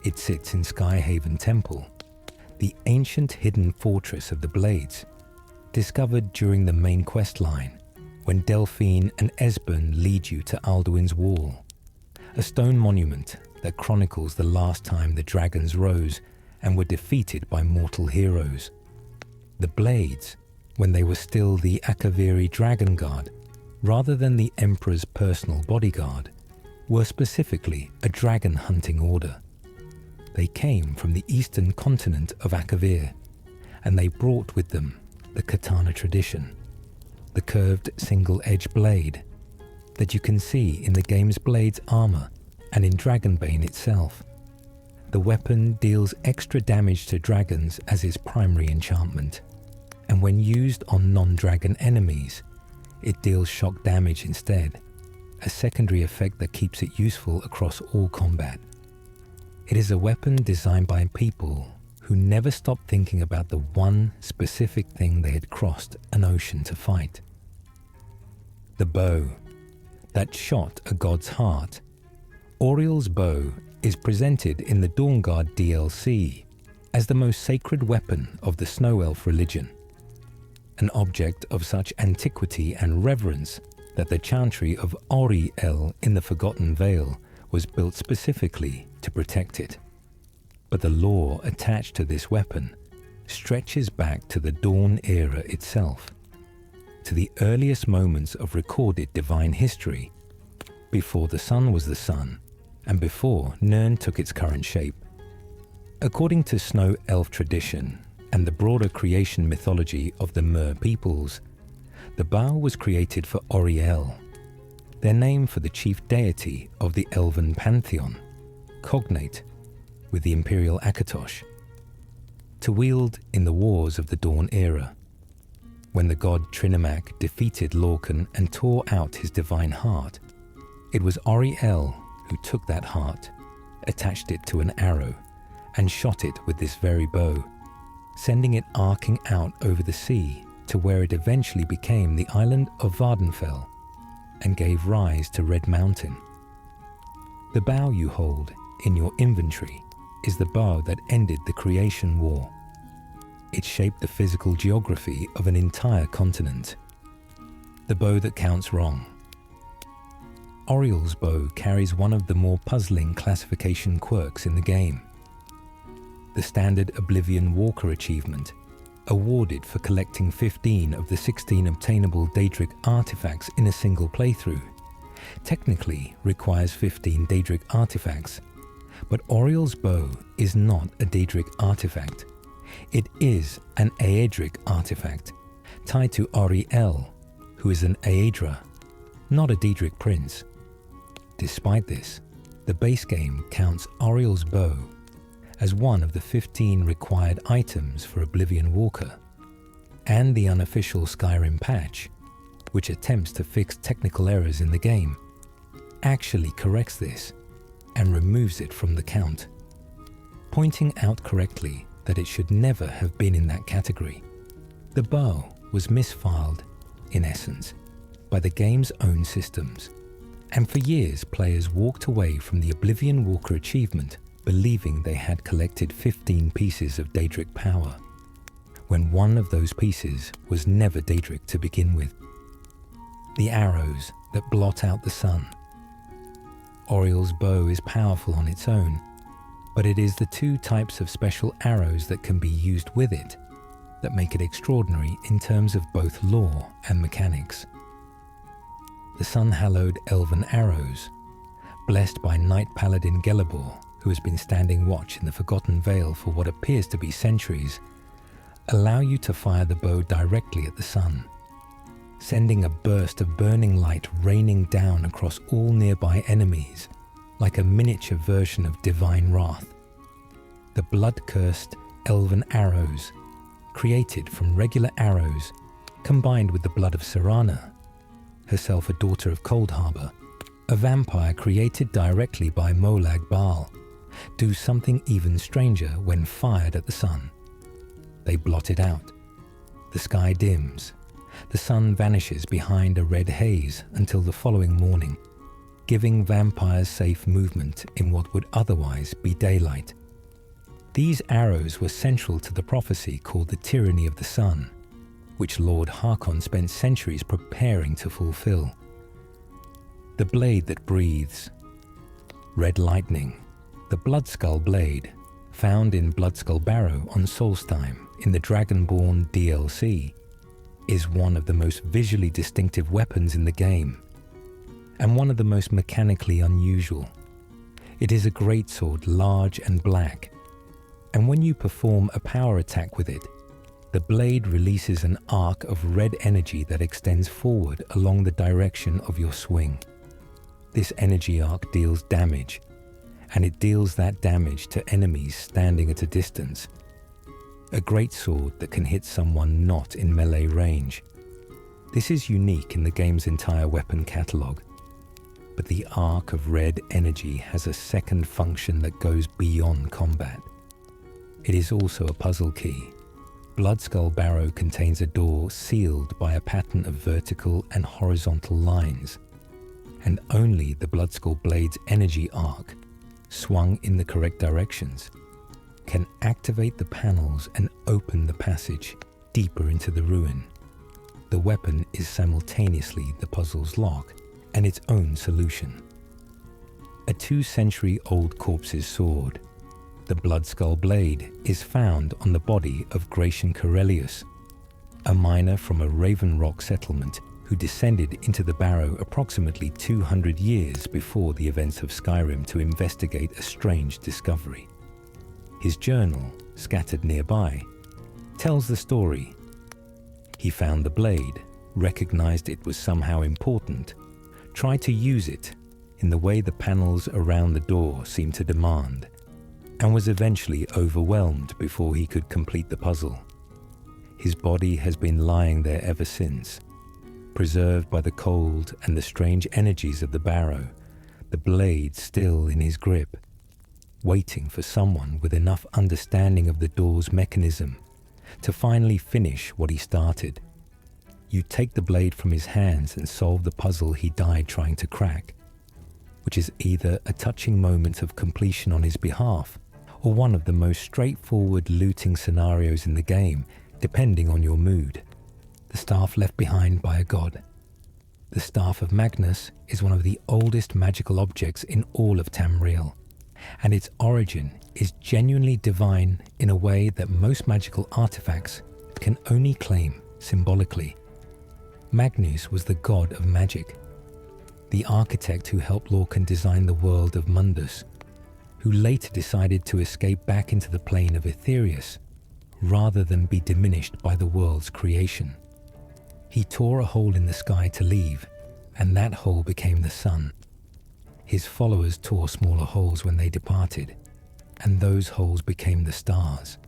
It sits in Skyhaven Temple, the ancient hidden fortress of the Blades, discovered during the main quest line when Delphine and Esbern lead you to Alduin's Wall, a stone monument that chronicles the last time the dragons rose and were defeated by mortal heroes. The Blades, when they were still the Akaviri Dragon Guard, rather than the Emperor's personal bodyguard, were specifically a dragon hunting order. They came from the eastern continent of Akavir, and they brought with them the katana tradition, the curved single-edged blade that you can see in the game's Blade's armor and in Dragonbane itself. The weapon deals extra damage to dragons as its primary enchantment, and when used on non-dragon enemies, it deals shock damage instead, a secondary effect that keeps it useful across all combat. It is a weapon designed by people who never stopped thinking about the one specific thing they had crossed an ocean to fight. The bow that shot a god's heart. Auriel's bow is presented in the Dawnguard DLC as the most sacred weapon of the Snow Elf religion, an object of such antiquity and reverence that the chantry of Auriel in the Forgotten Vale was built specifically to protect it. But the lore attached to this weapon stretches back to the Dawn era itself, to the earliest moments of recorded divine history, before the sun was the sun and before Nirn took its current shape. According to Snow Elf tradition and the broader creation mythology of the Mer peoples, the bow was created for Auriel, their name for the chief deity of the Elven pantheon, cognate with the imperial Akatosh, to wield in the wars of the Dawn era. When the god Trinimac defeated Lorcan and tore out his divine heart, it was Auriel who took that heart, attached it to an arrow, and shot it with this very bow, sending it arcing out over the sea to where it eventually became the island of Vardenfell and gave rise to Red Mountain. The bow you hold in your inventory is the bow that ended the creation war. It shaped the physical geography of an entire continent. The bow that counts wrong. Auriel's bow carries one of the more puzzling classification quirks in the game. The standard Oblivion Walker achievement, awarded for collecting 15 of the 16 obtainable Daedric artifacts in a single playthrough, technically requires 15 Daedric artifacts, but Auriel's bow is not a Daedric artifact. It is an Aedric artifact, tied to Auriel, who is an Aedra, not a Daedric prince. Despite this, the base game counts Auriel's bow as one of the 15 required items for Oblivion Walker, and the unofficial Skyrim patch, which attempts to fix technical errors in the game, actually corrects this and removes it from the count, pointing out correctly that it should never have been in that category. The bow was misfiled, in essence, by the game's own systems, and for years players walked away from the Oblivion Walker achievement believing they had collected 15 pieces of Daedric power, when one of those pieces was never Daedric to begin with. The arrows that blot out the sun. Auriel's bow is powerful on its own, but it is the 2 types of special arrows that can be used with it that make it extraordinary in terms of both lore and mechanics. The sun-hallowed elven arrows, blessed by Knight Paladin Gelebor, who has been standing watch in the Forgotten Vale for what appears to be centuries, allow you to fire the bow directly at the sun, sending a burst of burning light raining down across all nearby enemies, like a miniature version of divine wrath. The blood-cursed elven arrows created from regular arrows combined with the blood of Serana, herself a daughter of Coldharbour, a vampire created directly by Molag Bal, do something even stranger when fired at the sun. They blot it out. The sky dims. The sun vanishes behind a red haze until the following morning, giving vampires safe movement in what would otherwise be daylight. These arrows were central to the prophecy called the Tyranny of the Sun, which Lord Harkon spent centuries preparing to fulfill. The blade that breathes. Red Lightning, the Bloodskull blade, found in Bloodskull Barrow on Solstheim in the Dragonborn DLC, is one of the most visually distinctive weapons in the game, and one of the most mechanically unusual. It is a greatsword, large and black, and when you perform a power attack with it, the blade releases an arc of red energy that extends forward along the direction of your swing. This energy arc deals damage, and it deals that damage to enemies standing at a distance. A greatsword that can hit someone not in melee range. This is unique in the game's entire weapon catalogue. But the arc of red energy has a second function that goes beyond combat. It is also a puzzle key. Bloodskull Barrow contains a door sealed by a pattern of vertical and horizontal lines, and only the Bloodskull Blade's energy arc, swung in the correct directions, can activate the panels and open the passage deeper into the ruin. The weapon is simultaneously the puzzle's lock and its own solution. A 2-century-old corpse's sword, the Bloodskull Blade, is found on the body of Gratian Corellius, a miner from a Raven Rock settlement who descended into the Barrow approximately 200 years before the events of Skyrim to investigate a strange discovery. His journal, scattered nearby, tells the story. He found the blade, recognized it was somehow important, tried to use it in the way the panels around the door seemed to demand, and was eventually overwhelmed before he could complete the puzzle. His body has been lying there ever since, preserved by the cold and the strange energies of the Barrow, the blade still in his grip, waiting for someone with enough understanding of the door's mechanism to finally finish what he started. You take the blade from his hands and solve the puzzle he died trying to crack, which is either a touching moment of completion on his behalf or one of the most straightforward looting scenarios in the game, depending on your mood. The staff left behind by a god. The Staff of Magnus is one of the oldest magical objects in all of Tamriel, and its origin is genuinely divine in a way that most magical artifacts can only claim symbolically. Magnus was the god of magic, the architect who helped Lorcan design the world of Mundus, who later decided to escape back into the plane of Aetherius rather than be diminished by the world's creation. He tore a hole in the sky to leave, and that hole became the sun. His followers tore smaller holes when they departed, and those holes became the stars.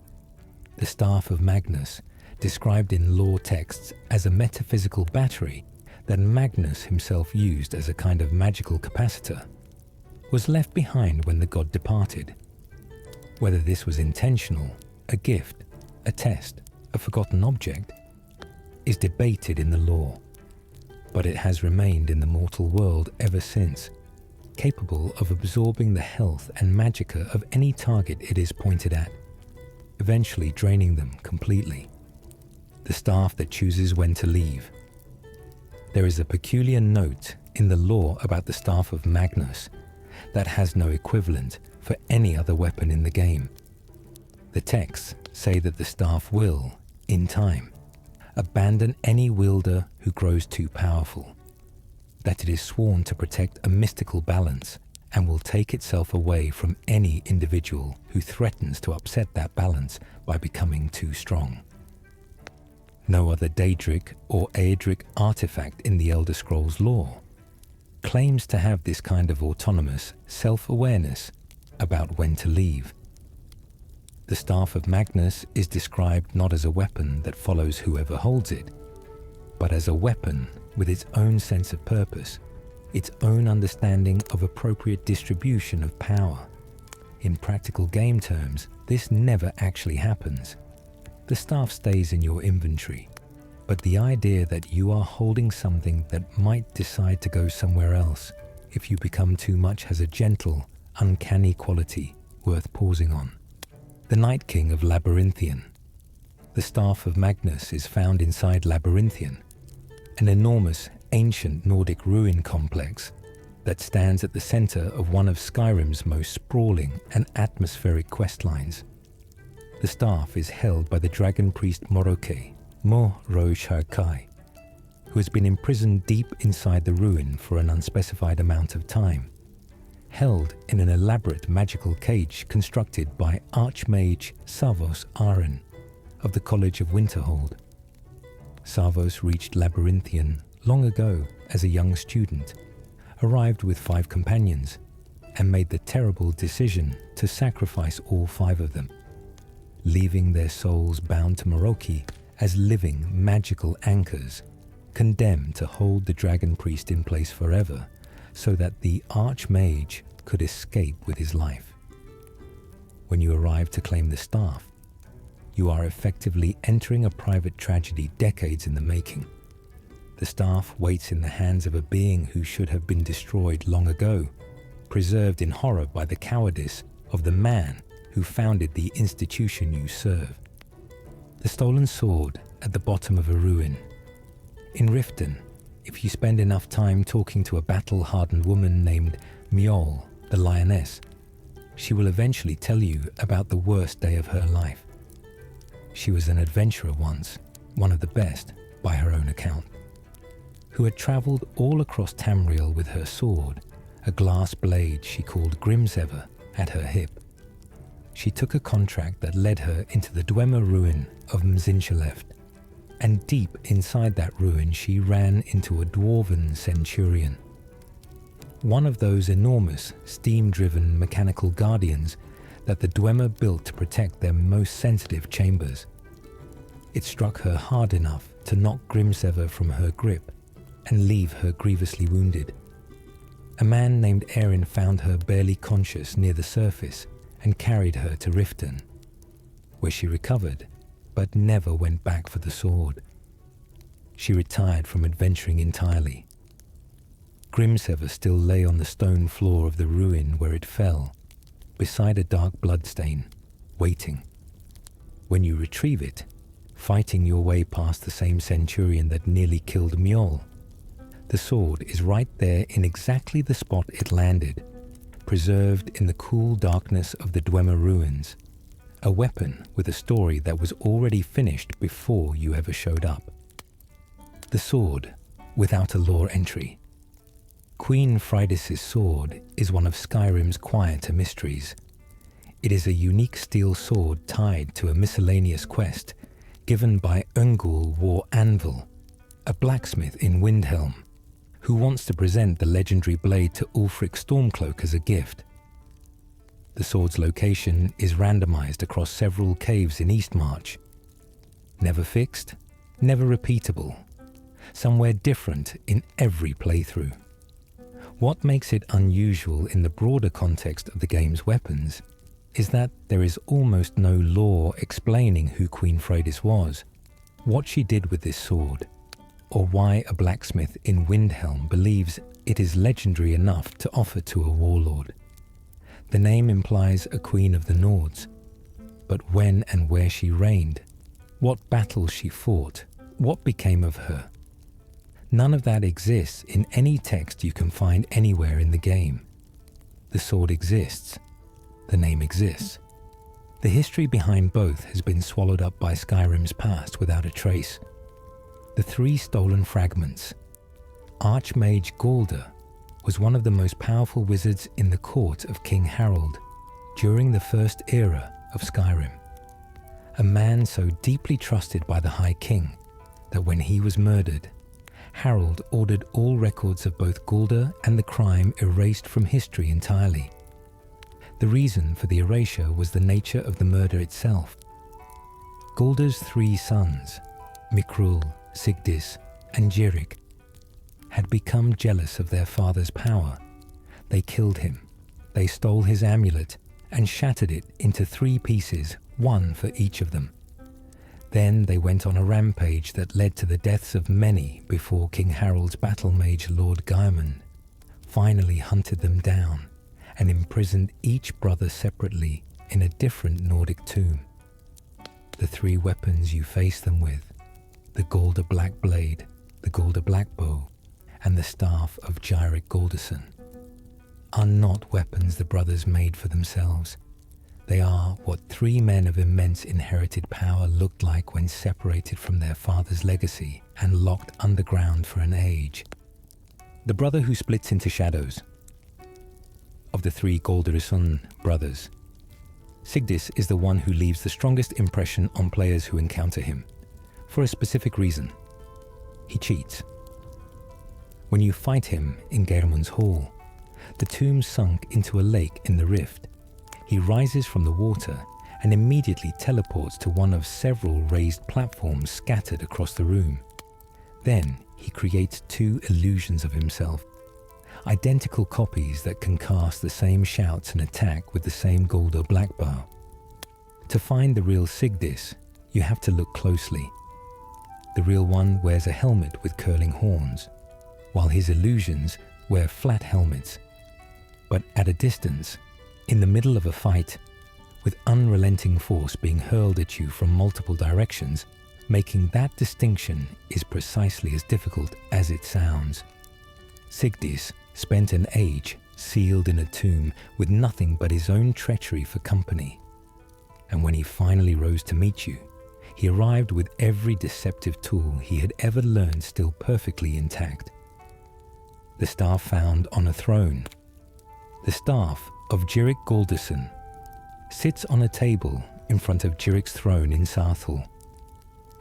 The Staff of Magnus, described in lore texts as a metaphysical battery that Magnus himself used as a kind of magical capacitor, was left behind when the god departed. Whether this was intentional, a gift, a test, a forgotten object, is debated in the lore, but it has remained in the mortal world ever since, capable of absorbing the health and magicka of any target it is pointed at, eventually draining them completely. The staff that chooses when to leave. There is a peculiar note in the lore about the Staff of Magnus that has no equivalent for any other weapon in the game. The texts say that the staff will, in time, abandon any wielder who grows too powerful, that it is sworn to protect a mystical balance and will take itself away from any individual who threatens to upset that balance by becoming too strong. No other Daedric or Aedric artifact in the Elder Scrolls lore claims to have this kind of autonomous self-awareness about when to leave. The Staff of Magnus is described not as a weapon that follows whoever holds it, but as a weapon with its own sense of purpose, its own understanding of appropriate distribution of power. In practical game terms, this never actually happens. The staff stays in your inventory, but the idea that you are holding something that might decide to go somewhere else if you become too much has a gentle, uncanny quality worth pausing on. The Night King of Labyrinthian. The Staff of Magnus is found inside Labyrinthian, an enormous, ancient Nordic ruin complex that stands at the center of one of Skyrim's most sprawling and atmospheric questlines. The staff is held by the dragon priest Moroke, Mo-Ro-Sharkai, who has been imprisoned deep inside the ruin for an unspecified amount of time, held in an elaborate magical cage constructed by Archmage Savos Aren of the College of Winterhold. Savos reached Labyrinthian long ago as a young student, arrived with 5 companions, and made the terrible decision to sacrifice all 5 of them, leaving their souls bound to Moroki as living magical anchors, condemned to hold the dragon priest in place forever so that the Archmage could escape with his life. When you arrive to claim the staff, you are effectively entering a private tragedy decades in the making. The staff waits in the hands of a being who should have been destroyed long ago, preserved in horror by the cowardice of the man who founded the institution you serve. The stolen sword at the bottom of a ruin. In Riften, if you spend enough time talking to a battle-hardened woman named Mjol, the lioness, she will eventually tell you about the worst day of her life. She was an adventurer once, one of the best by her own account, who had travelled all across Tamriel with her sword, a glass blade she called Grimsever, at her hip. She took a contract that led her into the Dwemer ruin of Mzinchaleft, and deep inside that ruin she ran into a dwarven centurion. One of those enormous, steam-driven mechanical guardians that the Dwemer built to protect their most sensitive chambers. It struck her hard enough to knock Grimsever from her grip and leave her grievously wounded. A man named Erin found her barely conscious near the surface and carried her to Riften, where she recovered, but never went back for the sword. She retired from adventuring entirely. Grimsever still lay on the stone floor of the ruin where it fell, beside a dark bloodstain, waiting. When you retrieve it, fighting your way past the same centurion that nearly killed Mjol, the sword is right there in exactly the spot it landed, preserved in the cool darkness of the Dwemer ruins, a weapon with a story that was already finished before you ever showed up. The sword, without a lore entry. Queen Freydis' sword is one of Skyrim's quieter mysteries. It is a unique steel sword tied to a miscellaneous quest given by Ungul War Anvil, a blacksmith in Windhelm, who wants to present the legendary blade to Ulfric Stormcloak as a gift. The sword's location is randomized across several caves in Eastmarch. Never fixed, never repeatable, somewhere different in every playthrough. What makes it unusual in the broader context of the game's weapons is that there is almost no lore explaining who Queen Freydis was, what she did with this sword, or why a blacksmith in Windhelm believes it is legendary enough to offer to a warlord. The name implies a queen of the Nords, but when and where she reigned, what battles she fought, what became of her. None of that exists in any text you can find anywhere in the game. The sword exists. The name exists. The history behind both has been swallowed up by Skyrim's past without a trace. The 3 stolen fragments. Archmage Galder was one of the most powerful wizards in the court of King Harold during the first era of Skyrim. A man so deeply trusted by the High King that when he was murdered, Harold ordered all records of both Galder and the crime erased from history entirely. The reason for the erasure was the nature of the murder itself. Gulda's 3 sons, Mikrul, Sigdis, and Jirik, had become jealous of their father's power. They killed him. They stole his amulet and shattered it into 3 pieces, 1 for each of them. Then they went on a rampage that led to the deaths of many before King Harold's battle mage Lord Gaimund finally hunted them down and imprisoned each brother separately in a different Nordic tomb. The 3 weapons you face them with, the Gulda Black Blade, the Gulda Black Bow, and the Staff of Jirik Guldason, are not weapons the brothers made for themselves. They are what 3 men of immense inherited power looked like when separated from their father's legacy and locked underground for an age. The brother who splits into shadows. Of the 3 Goldarisson brothers, Sigdis is the one who leaves the strongest impression on players who encounter him, for a specific reason. He cheats. When you fight him in Geirmund's hall, the tomb sunk into a lake in the rift. He rises from the water and immediately teleports to one of several raised platforms scattered across the room. Then he creates 2 illusions of himself, identical copies that can cast the same shouts and attack with the same Gulda Black Bow. To find the real Sigdis, you have to look closely. The real one wears a helmet with curling horns, while his illusions wear flat helmets. But at a distance, in the middle of a fight, with unrelenting force being hurled at you from multiple directions, making that distinction is precisely as difficult as it sounds. Sigdis spent an age sealed in a tomb with nothing but his own treachery for company. And when he finally rose to meet you, he arrived with every deceptive tool he had ever learned still perfectly intact. The staff found on a throne. The staff of Jirik Guldason sits on a table in front of Jirik's throne in Sarthal,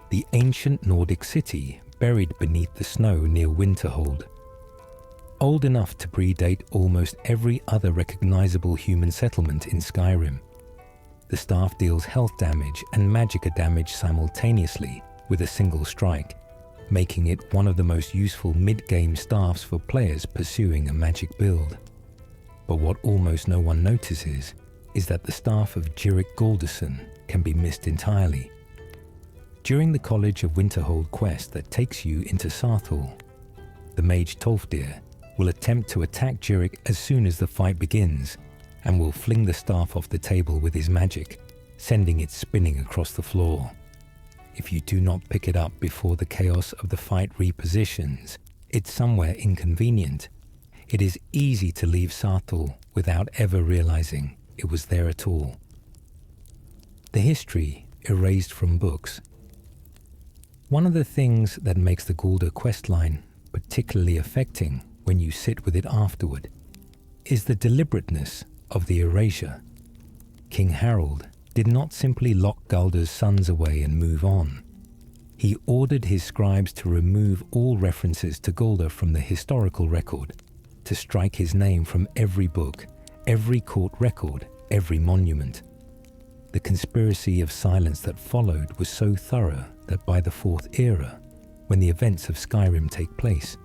the ancient Nordic city buried beneath the snow near Winterhold. Old enough to predate almost every other recognizable human settlement in Skyrim. The staff deals health damage and magicka damage simultaneously with a single strike, making it one of the most useful mid-game staffs for players pursuing a magic build. But what almost no one notices is that the staff of Jirik Guldason can be missed entirely. During the College of Winterhold quest that takes you into Sarthal, the mage Tolfdir will attempt to attack Jirik as soon as the fight begins, and will fling the staff off the table with his magic, sending it spinning across the floor. If you do not pick it up before the chaos of the fight repositions, it's somewhere inconvenient. It is easy to leave Sarthal without ever realizing it was there at all. The history erased from books. One of the things that makes the Gulda questline particularly affecting when you sit with it afterward is the deliberateness of the erasure. King Harold did not simply lock Gulda's sons away and move on. He ordered his scribes to remove all references to Gulda from the historical record, to strike his name from every book, every court record, every monument. The conspiracy of silence that followed was so thorough that by the 4th era, when the events of Skyrim take place,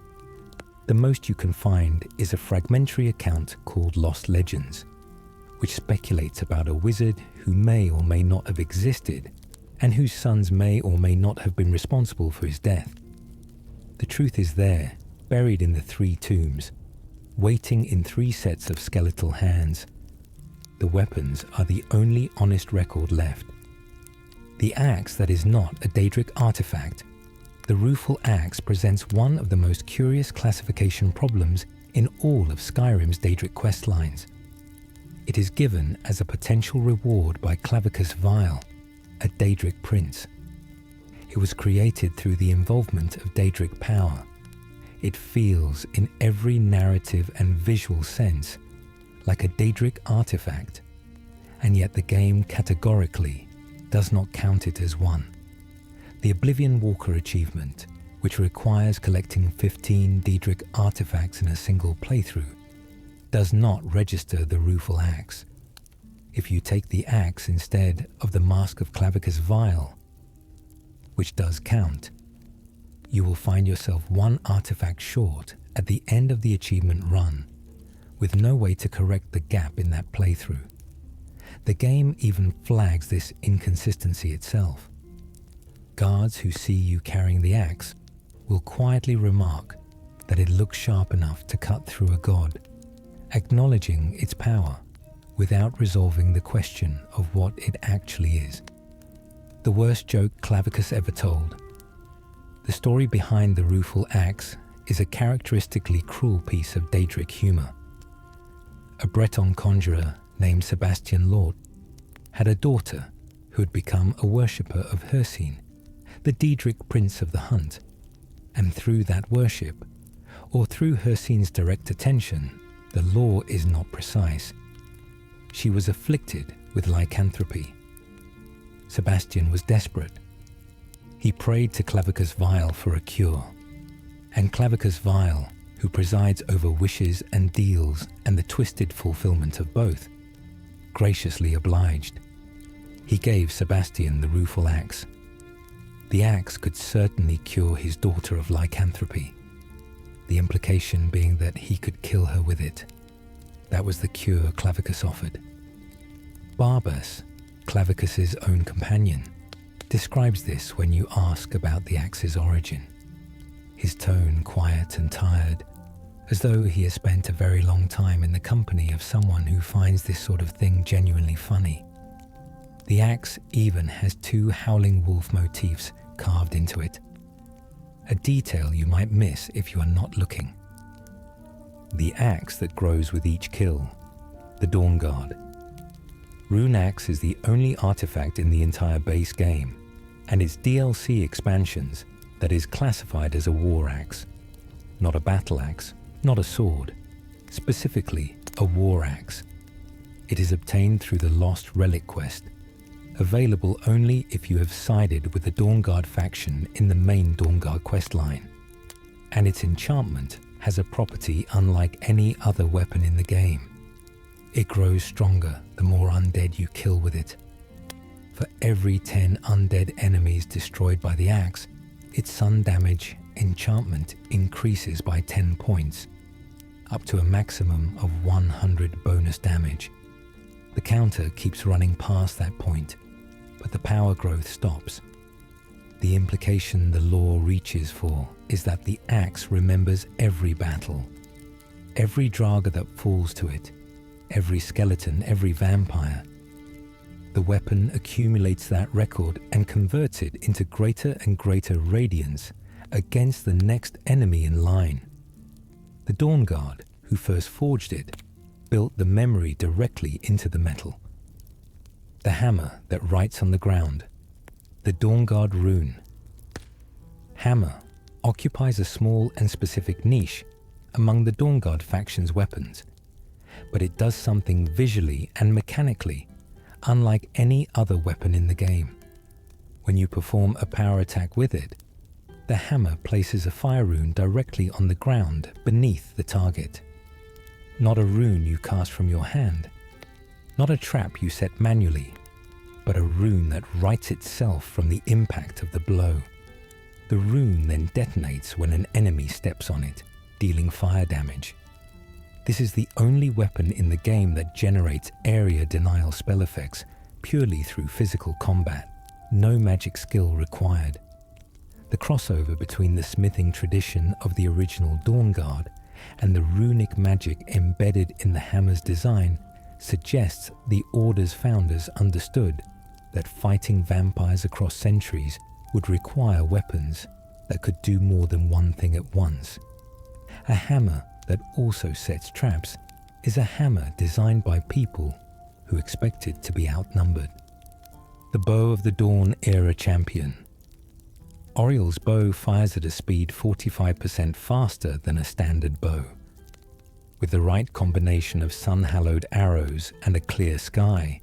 the most you can find is a fragmentary account called Lost Legends, which speculates about a wizard who may or may not have existed and whose sons may or may not have been responsible for his death. The truth is there, buried in the 3 tombs, waiting in 3 sets of skeletal hands. The weapons are the only honest record left. The axe that is not a Daedric artifact, the rueful axe presents one of the most curious classification problems in all of Skyrim's Daedric questlines. It is given as a potential reward by Clavicus Vile, a Daedric prince. It was created through the involvement of Daedric power. It feels in every narrative and visual sense like a Daedric artifact, and yet the game categorically does not count it as one. The Oblivion Walker achievement, which requires collecting 15 Daedric artifacts in a single playthrough, does not register the rueful axe, If you take the axe instead of the Mask of Clavicus vial, which does count, you will find yourself one artifact short at the end of the achievement run, with no way to correct the gap in that playthrough. The game even flags this inconsistency itself. Guards who see you carrying the axe will quietly remark that it looks sharp enough to cut through a god, acknowledging its power without resolving the question of what it actually is. The worst joke Clavicus ever told. The story behind the rueful axe is a characteristically cruel piece of Daedric humour. A Breton conjurer named Sebastian Lort had a daughter who had become a worshipper of Hircine, the Daedric prince of the hunt, and through that worship, or through Hircine's direct attention, the law is not precise, she was afflicted with lycanthropy. Sebastian was desperate. He prayed to Clavicus Vile for a cure, and Clavicus Vile, who presides over wishes and deals and the twisted fulfillment of both, graciously obliged. He gave Sebastian the rueful axe. The axe could certainly cure his daughter of lycanthropy, the implication being that he could kill her with it. That was the cure Clavicus offered. Barbas, Clavicus's own companion, describes this when you ask about the axe's origin. His tone quiet and tired, as though he has spent a very long time in the company of someone who finds this sort of thing genuinely funny. The axe even has 2 howling wolf motifs carved into it, a detail you might miss if you are not looking. The axe that grows with each kill, the Dawn Guard. Rune Axe is the only artifact in the entire base game, and its DLC expansions that is classified as a war axe, not a battle axe, not a sword, specifically a war axe. It is obtained through the Lost Relic quest, available only if you have sided with the Dawnguard faction in the main Dawnguard questline, and its enchantment has a property unlike any other weapon in the game. It grows stronger the more undead you kill with it. For every 10 undead enemies destroyed by the axe, its sun damage enchantment increases by 10 points, up to a maximum of 100 bonus damage. The counter keeps running past that point, but the power growth stops. The implication the lore reaches for is that the axe remembers every battle, every Draga that falls to it, every skeleton, every vampire. The weapon accumulates that record and converts it into greater and greater radiance against the next enemy in line. The Dawn Guard, who first forged it, built the memory directly into the metal. The hammer that writes on the ground, the Dawn Guard rune. Hammer occupies a small and specific niche among the Dawn Guard faction's weapons, but it does something visually and mechanically unlike any other weapon in the game. When you perform a power attack with it, the hammer places a fire rune directly on the ground beneath the target. Not a rune you cast from your hand, not a trap you set manually, but a rune that writes itself from the impact of the blow. The rune then detonates when an enemy steps on it, dealing fire damage. This is the only weapon in the game that generates area denial spell effects purely through physical combat, no magic skill required. The crossover between the smithing tradition of the original Dawn Guard and the runic magic embedded in the hammer's design suggests the Order's founders understood that fighting vampires across centuries would require weapons that could do more than one thing at once. A hammer that also sets traps is a hammer designed by people who expected to be outnumbered. The bow of the Dawn era champion. Oriel's bow fires at a speed 45% faster than a standard bow. With the right combination of sun-hallowed arrows and a clear sky,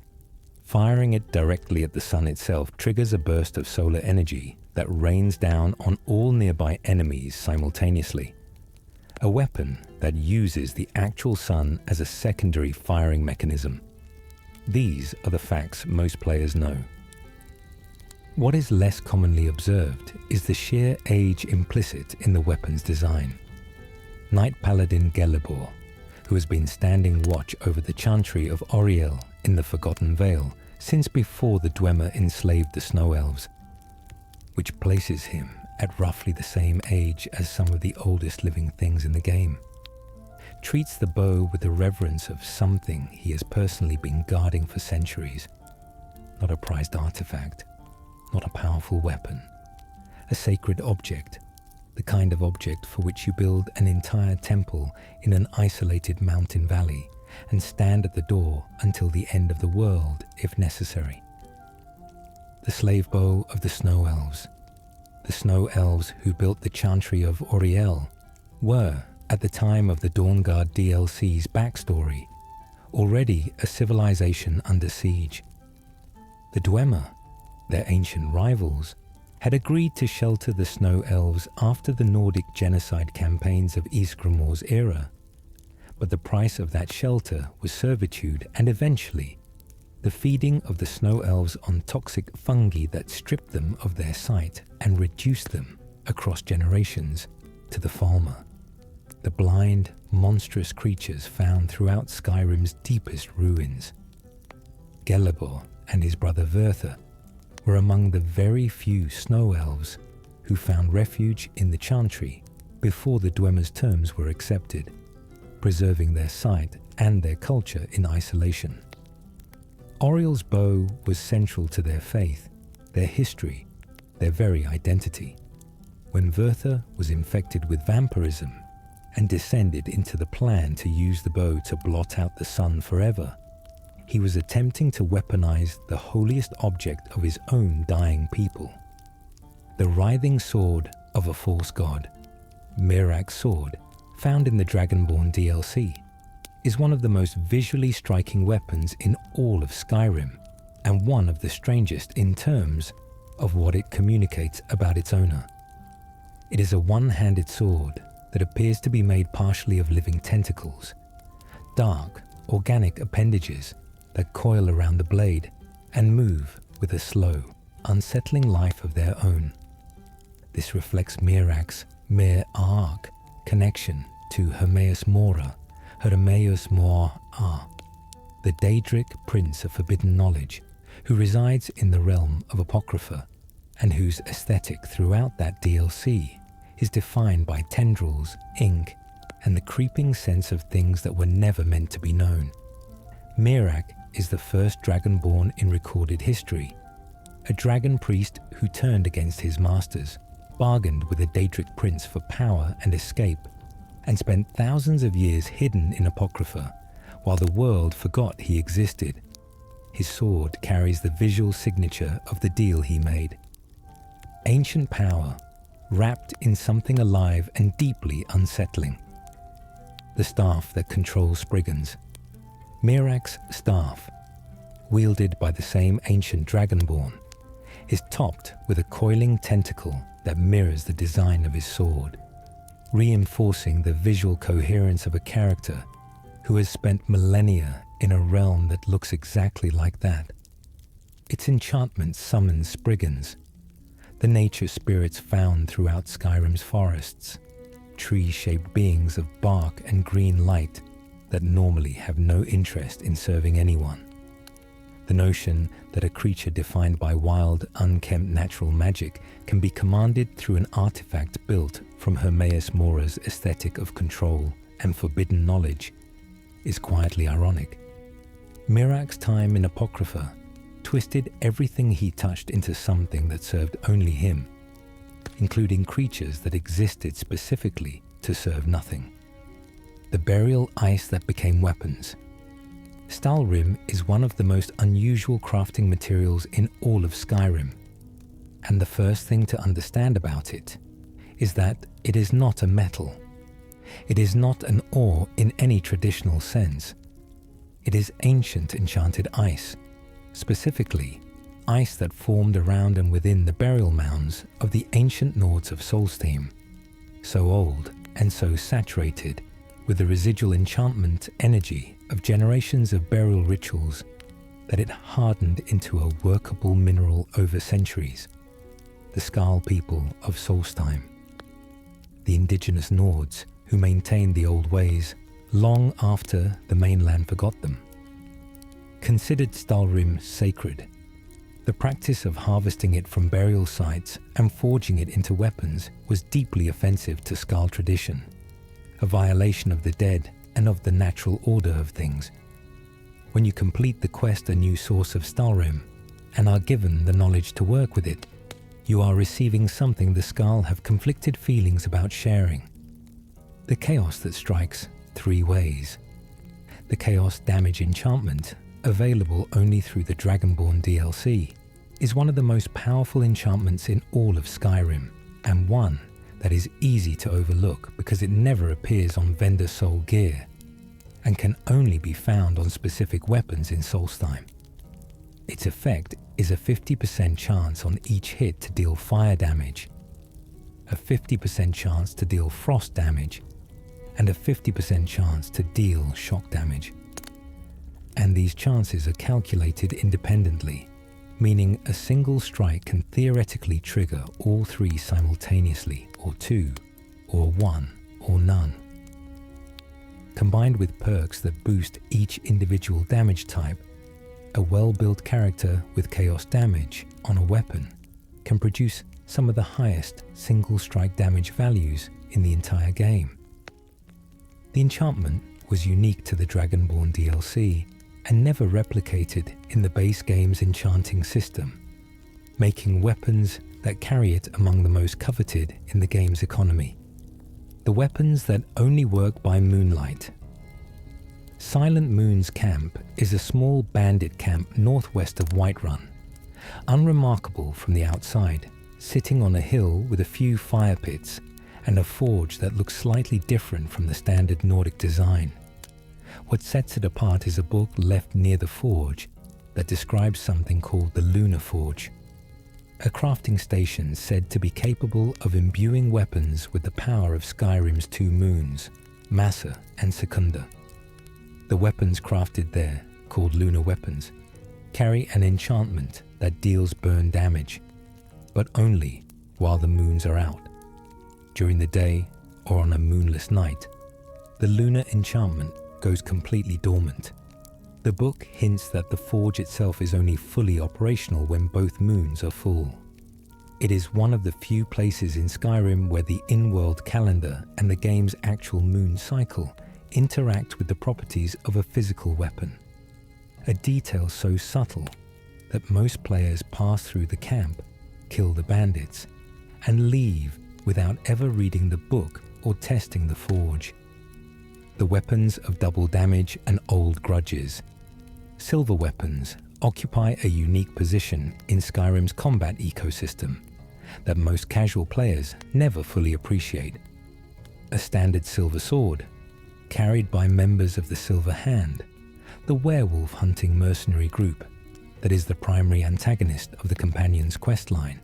firing it directly at the sun itself triggers a burst of solar energy that rains down on all nearby enemies simultaneously. A weapon that uses the actual sun as a secondary firing mechanism. These are the facts most players know. What is less commonly observed is the sheer age implicit in the weapon's design. Knight Paladin Gelibor, who has been standing watch over the chantry of Auriel in the Forgotten Vale since before the Dwemer enslaved the Snow Elves, which places him at roughly the same age as some of the oldest living things in the game, treats the bow with the reverence of something he has personally been guarding for centuries. Not a prized artifact, not a powerful weapon, a sacred object, the kind of object for which you build an entire temple in an isolated mountain valley and stand at the door until the end of the world if necessary. The slave bow of the Snow Elves. The Snow Elves who built the chantry of Auriel were, at the time of the Dawnguard DLC's backstory, already a civilization under siege. The Dwemer, their ancient rivals, had agreed to shelter the Snow Elves after the Nordic genocide campaigns of Ysgramor's era, but the price of that shelter was servitude and eventually the feeding of the Snow Elves on toxic fungi that stripped them of their sight and reduced them, across generations, to the Falmer, the blind, monstrous creatures found throughout Skyrim's deepest ruins. Gelibor and his brother Vurther were among the very few Snow Elves who found refuge in the chantry before the Dwemer's terms were accepted, preserving their sight and their culture in isolation. Auriel's bow was central to their faith, their history, their very identity. When Vurther was infected with vampirism and descended into the plan to use the bow to blot out the sun forever, he was attempting to weaponize the holiest object of his own dying people. The writhing sword of a false god, Mirak's sword, found in the Dragonborn DLC, is one of the most visually striking weapons in all of Skyrim, and one of the strangest in terms of what it communicates about its owner. It is a one-handed sword that appears to be made partially of living tentacles, dark, organic appendages that coil around the blade and move with a slow, unsettling life of their own. This reflects Mirak's Mir-Ark connection to Hermaeus Mora, the Daedric Prince of Forbidden Knowledge, who resides in the realm of Apocrypha, and whose aesthetic throughout that DLC is defined by tendrils, ink, and the creeping sense of things that were never meant to be known. Mirak is the first Dragonborn in recorded history, a dragon priest who turned against his masters, bargained with a Daedric prince for power and escape, and spent thousands of years hidden in Apocrypha while the world forgot he existed. His sword carries the visual signature of the deal he made. Ancient power, wrapped in something alive and deeply unsettling. The staff that controls Spriggans. Mirak's staff, wielded by the same ancient Dragonborn, is topped with a coiling tentacle that mirrors the design of his sword, reinforcing the visual coherence of a character who has spent millennia in a realm that looks exactly like that. Its enchantment summons Spriggans, the nature spirits found throughout Skyrim's forests, tree-shaped beings of bark and green light that normally have no interest in serving anyone. The notion that a creature defined by wild, unkempt natural magic can be commanded through an artifact built from Hermaeus Mora's aesthetic of control and forbidden knowledge is quietly ironic. Mirak's time in Apocrypha twisted everything he touched into something that served only him, including creatures that existed specifically to serve nothing. The burial ice that became weapons. Stalrim is one of the most unusual crafting materials in all of Skyrim, and the first thing to understand about it is that it is not a metal. It is not an ore in any traditional sense. It is ancient enchanted ice, specifically ice that formed around and within the burial mounds of the ancient Nords of Solstheim, so old and so saturated with the residual enchantment energy of generations of burial rituals that it hardened into a workable mineral over centuries. The Skal people of Solstheim, the indigenous Nords who maintained the old ways long after the mainland forgot them. Considered Stalrim sacred, the practice of harvesting it from burial sites and forging it into weapons was deeply offensive to Skal tradition, a violation of the dead and of the natural order of things. When you complete the quest A New Source of Stalrim and are given the knowledge to work with it, you are receiving something the Skal have conflicted feelings about sharing. The chaos that strikes 3 ways. The chaos damage enchantment, available only through the Dragonborn DLC, is one of the most powerful enchantments in all of Skyrim, and one that is easy to overlook because it never appears on vendor soul gear and can only be found on specific weapons in Solstheim. Its effect is a 50% chance on each hit to deal fire damage, a 50% chance to deal frost damage, and a 50% chance to deal shock damage. And these chances are calculated independently, meaning a single strike can theoretically trigger all 3 simultaneously, or 2, or 1, or none. Combined with perks that boost each individual damage type, a well-built character with chaos damage on a weapon can produce some of the highest single-strike damage values in the entire game. The enchantment was unique to the Dragonborn DLC and never replicated in the base game's enchanting system, making weapons that carry it among the most coveted in the game's economy. The weapons that only work by moonlight. Silent Moon's camp is a small bandit camp northwest of Whiterun, unremarkable from the outside, sitting on a hill with a few fire pits and a forge that looks slightly different from the standard Nordic design. What sets it apart is a book left near the forge that describes something called the Lunar Forge, a crafting station said to be capable of imbuing weapons with the power of Skyrim's 2 moons, Massa and Secunda. The weapons crafted there, called lunar weapons, carry an enchantment that deals burn damage, but only while the moons are out. During the day or on a moonless night, the lunar enchantment goes completely dormant. The book hints that the forge itself is only fully operational when both moons are full. It is one of the few places in Skyrim where the in-world calendar and the game's actual moon cycle interact with the properties of a physical weapon, a detail so subtle that most players pass through the camp, kill the bandits, and leave without ever reading the book or testing the forge. The weapons of double damage and old grudges. Silver weapons occupy a unique position in Skyrim's combat ecosystem that most casual players never fully appreciate. A standard silver sword, carried by members of the Silver Hand, the werewolf hunting mercenary group that is the primary antagonist of the companion's questline,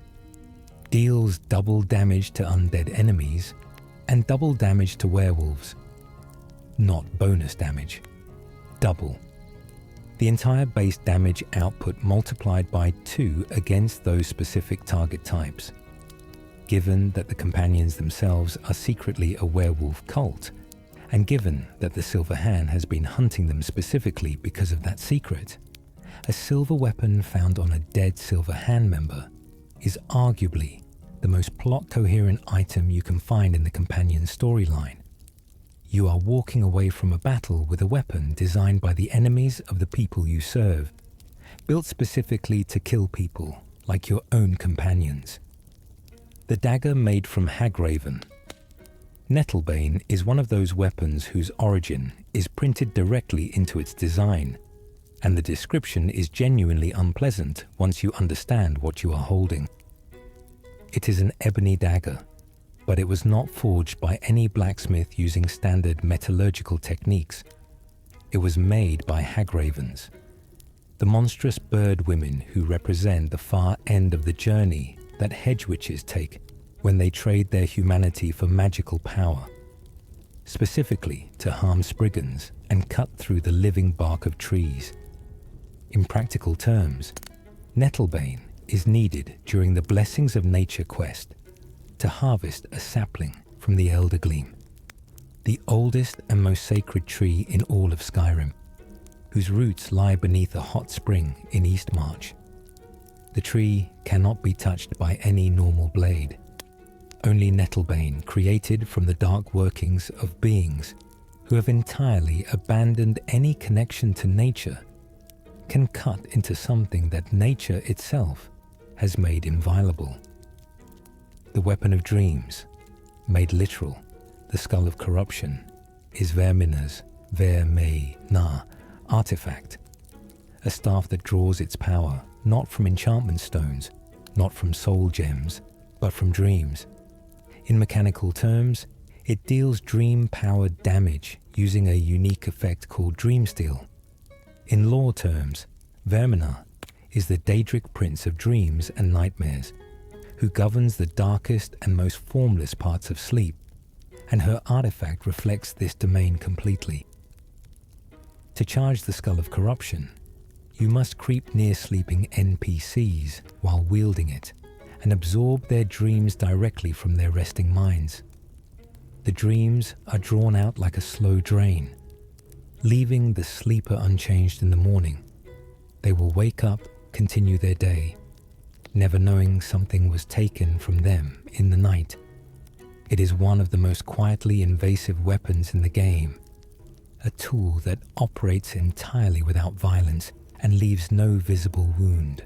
deals double damage to undead enemies and double damage to werewolves. Not bonus damage, double. The entire base damage output multiplied by 2 against those specific target types. Given that the companions themselves are secretly a werewolf cult, and given that the Silver Hand has been hunting them specifically because of that secret, a silver weapon found on a dead Silver Hand member is arguably the most plot-coherent item you can find in the companion's storyline. You are walking away from a battle with a weapon designed by the enemies of the people you serve, built specifically to kill people like your own companions. The dagger made from Hagraven. Nettlebane is one of those weapons whose origin is printed directly into its design, and the description is genuinely unpleasant once you understand what you are holding. It is an ebony dagger, but it was not forged by any blacksmith using standard metallurgical techniques. It was made by Hagravens, the monstrous bird women who represent the far end of the journey that hedge witches take when they trade their humanity for magical power, specifically to harm spriggans and cut through the living bark of trees. In practical terms, Nettlebane is needed during the Blessings of Nature quest to harvest a sapling from the Elder Gleam, the oldest and most sacred tree in all of Skyrim, whose roots lie beneath a hot spring in Eastmarch. The tree cannot be touched by any normal blade. Only Nettlebane, created from the dark workings of beings who have entirely abandoned any connection to nature, can cut into something that nature itself has made inviolable. The weapon of dreams, made literal, the skull of corruption, is Vermina's Ver-Me-Na artifact, a staff that draws its power not from enchantment stones, not from soul gems, but from dreams. In mechanical terms, it deals dream-powered damage using a unique effect called Dreamsteal. In lore terms, Vermina is the Daedric Prince of dreams and nightmares, who governs the darkest and most formless parts of sleep, and her artifact reflects this domain completely. To charge the Skull of Corruption, you must creep near sleeping NPCs while wielding it, and absorb their dreams directly from their resting minds. The dreams are drawn out like a slow drain, leaving the sleeper unchanged in the morning. They will wake up, continue their day, never knowing something was taken from them in the night. It is one of the most quietly invasive weapons in the game, a tool that operates entirely without violence and leaves no visible wound,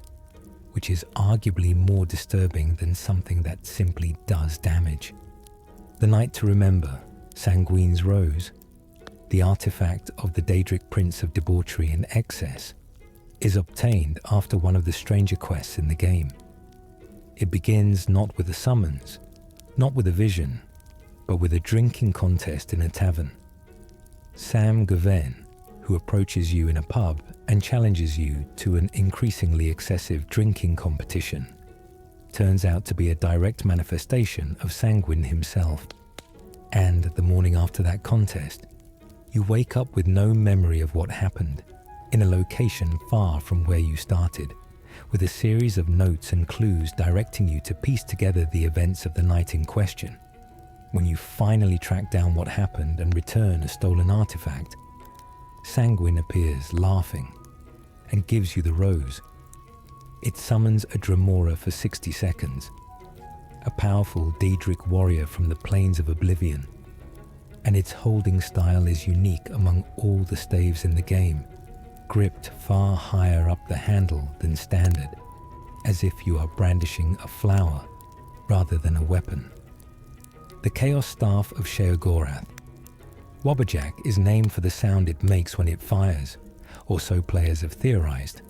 which is arguably more disturbing than something that simply does damage. The Night to Remember, Sanguine's Rose, the artifact of the Daedric Prince of Debauchery and Excess, is obtained after one of the stranger quests in the game. It begins not with a summons, not with a vision, but with a drinking contest in a tavern. Sam Gaven, who approaches you in a pub and challenges you to an increasingly excessive drinking competition, turns out to be a direct manifestation of Sanguine himself. And the morning after that contest, you wake up with no memory of what happened, in a location far from where you started, with a series of notes and clues directing you to piece together the events of the night in question. When you finally track down what happened and return a stolen artifact, Sanguine appears laughing and gives you the rose. It summons a Dremora for 60 seconds, a powerful Daedric warrior from the plains of Oblivion, and its holding style is unique among all the staves in the game, gripped far higher up the handle than standard, as if you are brandishing a flower rather than a weapon. The Chaos Staff of Sheogorath. Wobberjack is named for the sound it makes when it fires, or so players have theorized,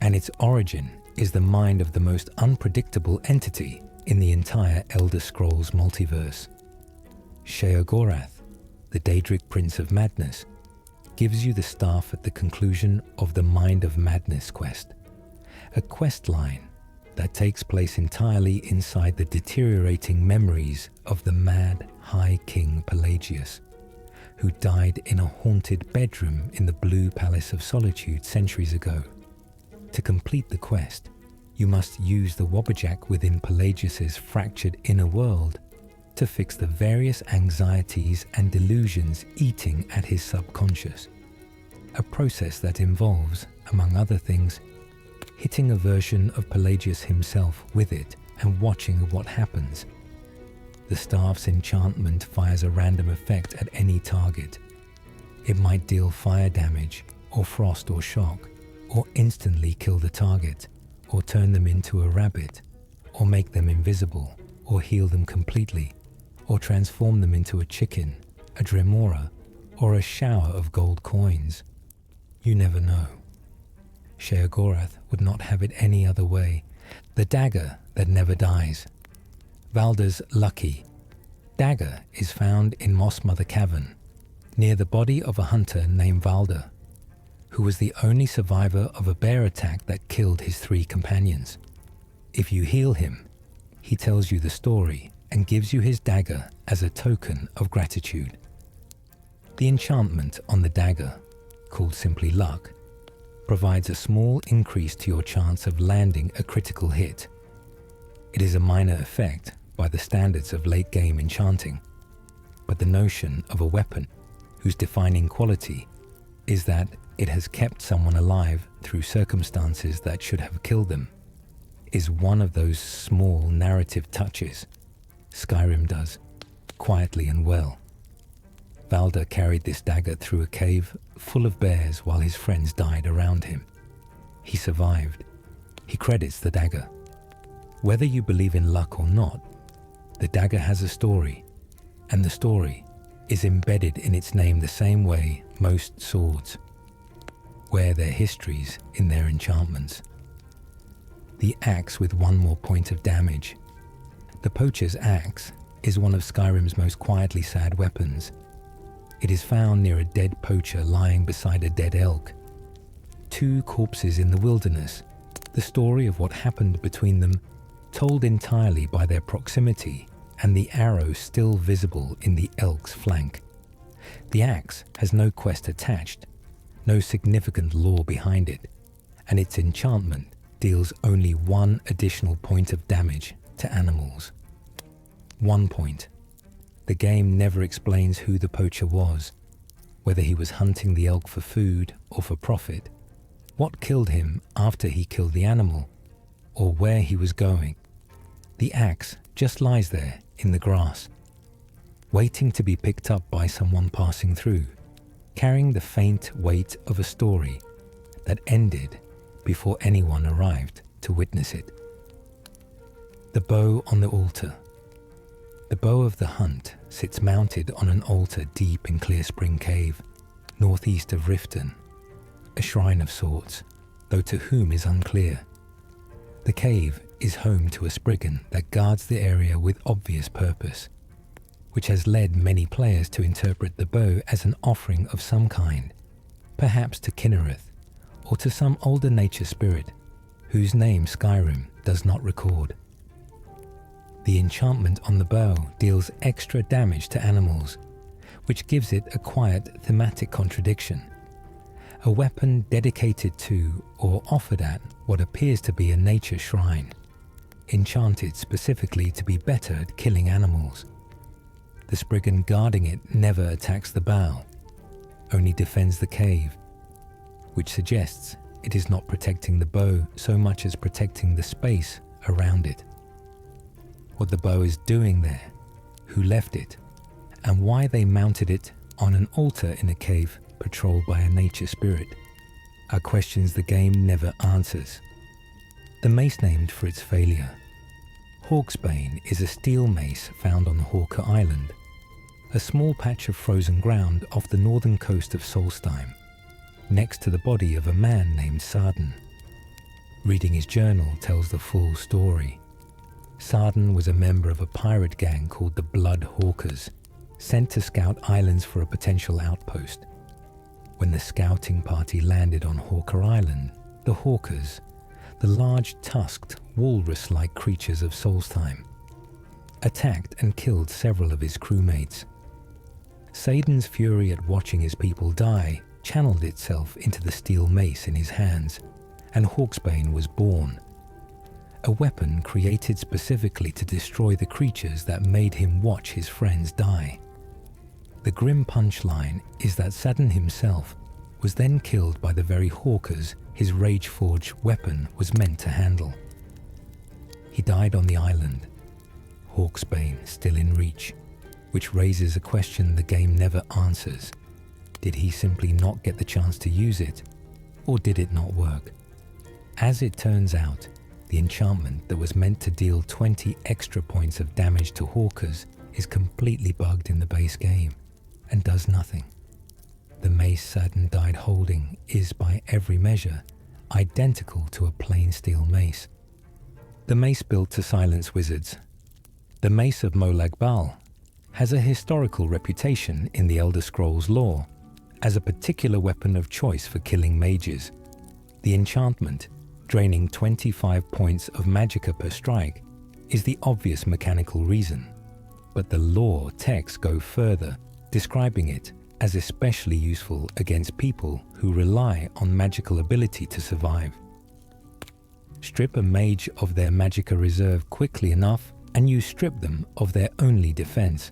and its origin is the mind of the most unpredictable entity in the entire Elder Scrolls multiverse. Sheogorath, the Daedric Prince of Madness, gives you the staff at the conclusion of the Mind of Madness quest, a quest line that takes place entirely inside the deteriorating memories of the mad High King Pelagius, who died in a haunted bedroom in the Blue Palace of Solitude centuries ago. To complete the quest, you must use the Wobberjack within Pelagius's fractured inner world to fix the various anxieties and delusions eating at his subconscious, a process that involves, among other things, hitting a version of Pelagius himself with it and watching what happens. The staff's enchantment fires a random effect at any target. It might deal fire damage, or frost or shock, or instantly kill the target, or turn them into a rabbit, or make them invisible, or heal them completely, or transform them into a chicken, a Dremora, or a shower of gold coins. You never know. Sheogorath would not have it any other way. The dagger that never dies. Valder's Lucky. Dagger is found in Moss Mother Cavern, near the body of a hunter named Valder, who was the only survivor of a bear attack that killed his 3 companions. If you heal him, he tells you the story and gives you his dagger as a token of gratitude. The enchantment on the dagger, called simply Luck, provides a small increase to your chance of landing a critical hit. It is a minor effect by the standards of late-game enchanting, but the notion of a weapon whose defining quality is that it has kept someone alive through circumstances that should have killed them is one of those small narrative touches Skyrim does, quietly and well. Valda carried this dagger through a cave full of bears while his friends died around him. He survived. He credits the dagger. Whether you believe in luck or not, the dagger has a story, and the story is embedded in its name the same way most swords wear their histories in their enchantments. The axe with one more point of damage. The poacher's axe is one of Skyrim's most quietly sad weapons. It is found near a dead poacher lying beside a dead elk. Two corpses in the wilderness, the story of what happened between them, told entirely by their proximity and the arrow still visible in the elk's flank. The axe has no quest attached, no significant lore behind it, and its enchantment deals only one additional point of damage to animals. 1 point. The game never explains who the poacher was, whether he was hunting the elk for food or for profit, what killed him after he killed the animal, or where he was going. The axe just lies there in the grass, waiting to be picked up by someone passing through, carrying the faint weight of a story that ended before anyone arrived to witness it. The bow on the altar. The bow of the hunt sits mounted on an altar deep in Clear Spring Cave, northeast of Riften, a shrine of sorts, though to whom is unclear. The cave is home to a spriggan that guards the area with obvious purpose, which has led many players to interpret the bow as an offering of some kind, perhaps to Kinnereth, or to some older nature spirit, whose name Skyrim does not record. The enchantment on the bow deals extra damage to animals, which gives it a quiet thematic contradiction. A weapon dedicated to or offered at what appears to be a nature shrine, enchanted specifically to be better at killing animals. The spriggan guarding it never attacks the bow, only defends the cave, which suggests it is not protecting the bow so much as protecting the space around it. What the bow is doing there, who left it, and why they mounted it on an altar in a cave patrolled by a nature spirit are questions the game never answers. The mace named for its failure. Hawksbane is a steel mace found on Hawker Island, a small patch of frozen ground off the northern coast of Solstheim, next to the body of a man named Sarden. Reading his journal tells the full story. Sarden was a member of a pirate gang called the Blood Hawkers, sent to scout islands for a potential outpost. When the scouting party landed on Hawker Island, the Hawkers, the large tusked, walrus-like creatures of Solstheim, attacked and killed several of his crewmates. Sarden's fury at watching his people die channeled itself into the steel mace in his hands, and Hawksbane was born. A weapon created specifically to destroy the creatures that made him watch his friends die. The grim punchline is that Sarden himself was then killed by the very Hawkers his rage-forged weapon was meant to handle. He died on the island, Hawksbane still in reach, which raises a question the game never answers. Did he simply not get the chance to use it, or did it not work? As it turns out, the enchantment that was meant to deal 20 extra points of damage to Hawkers is completely bugged in the base game and does nothing. The mace Sarden died holding is, by every measure, identical to a plain steel mace. The mace built to silence wizards. The Mace of Molag Bal has a historical reputation in the Elder Scrolls lore as a particular weapon of choice for killing mages. The enchantment, draining 25 points of magicka per strike, is the obvious mechanical reason, but the lore texts go further, describing it as especially useful against people who rely on magical ability to survive. Strip a mage of their magicka reserve quickly enough and you strip them of their only defense.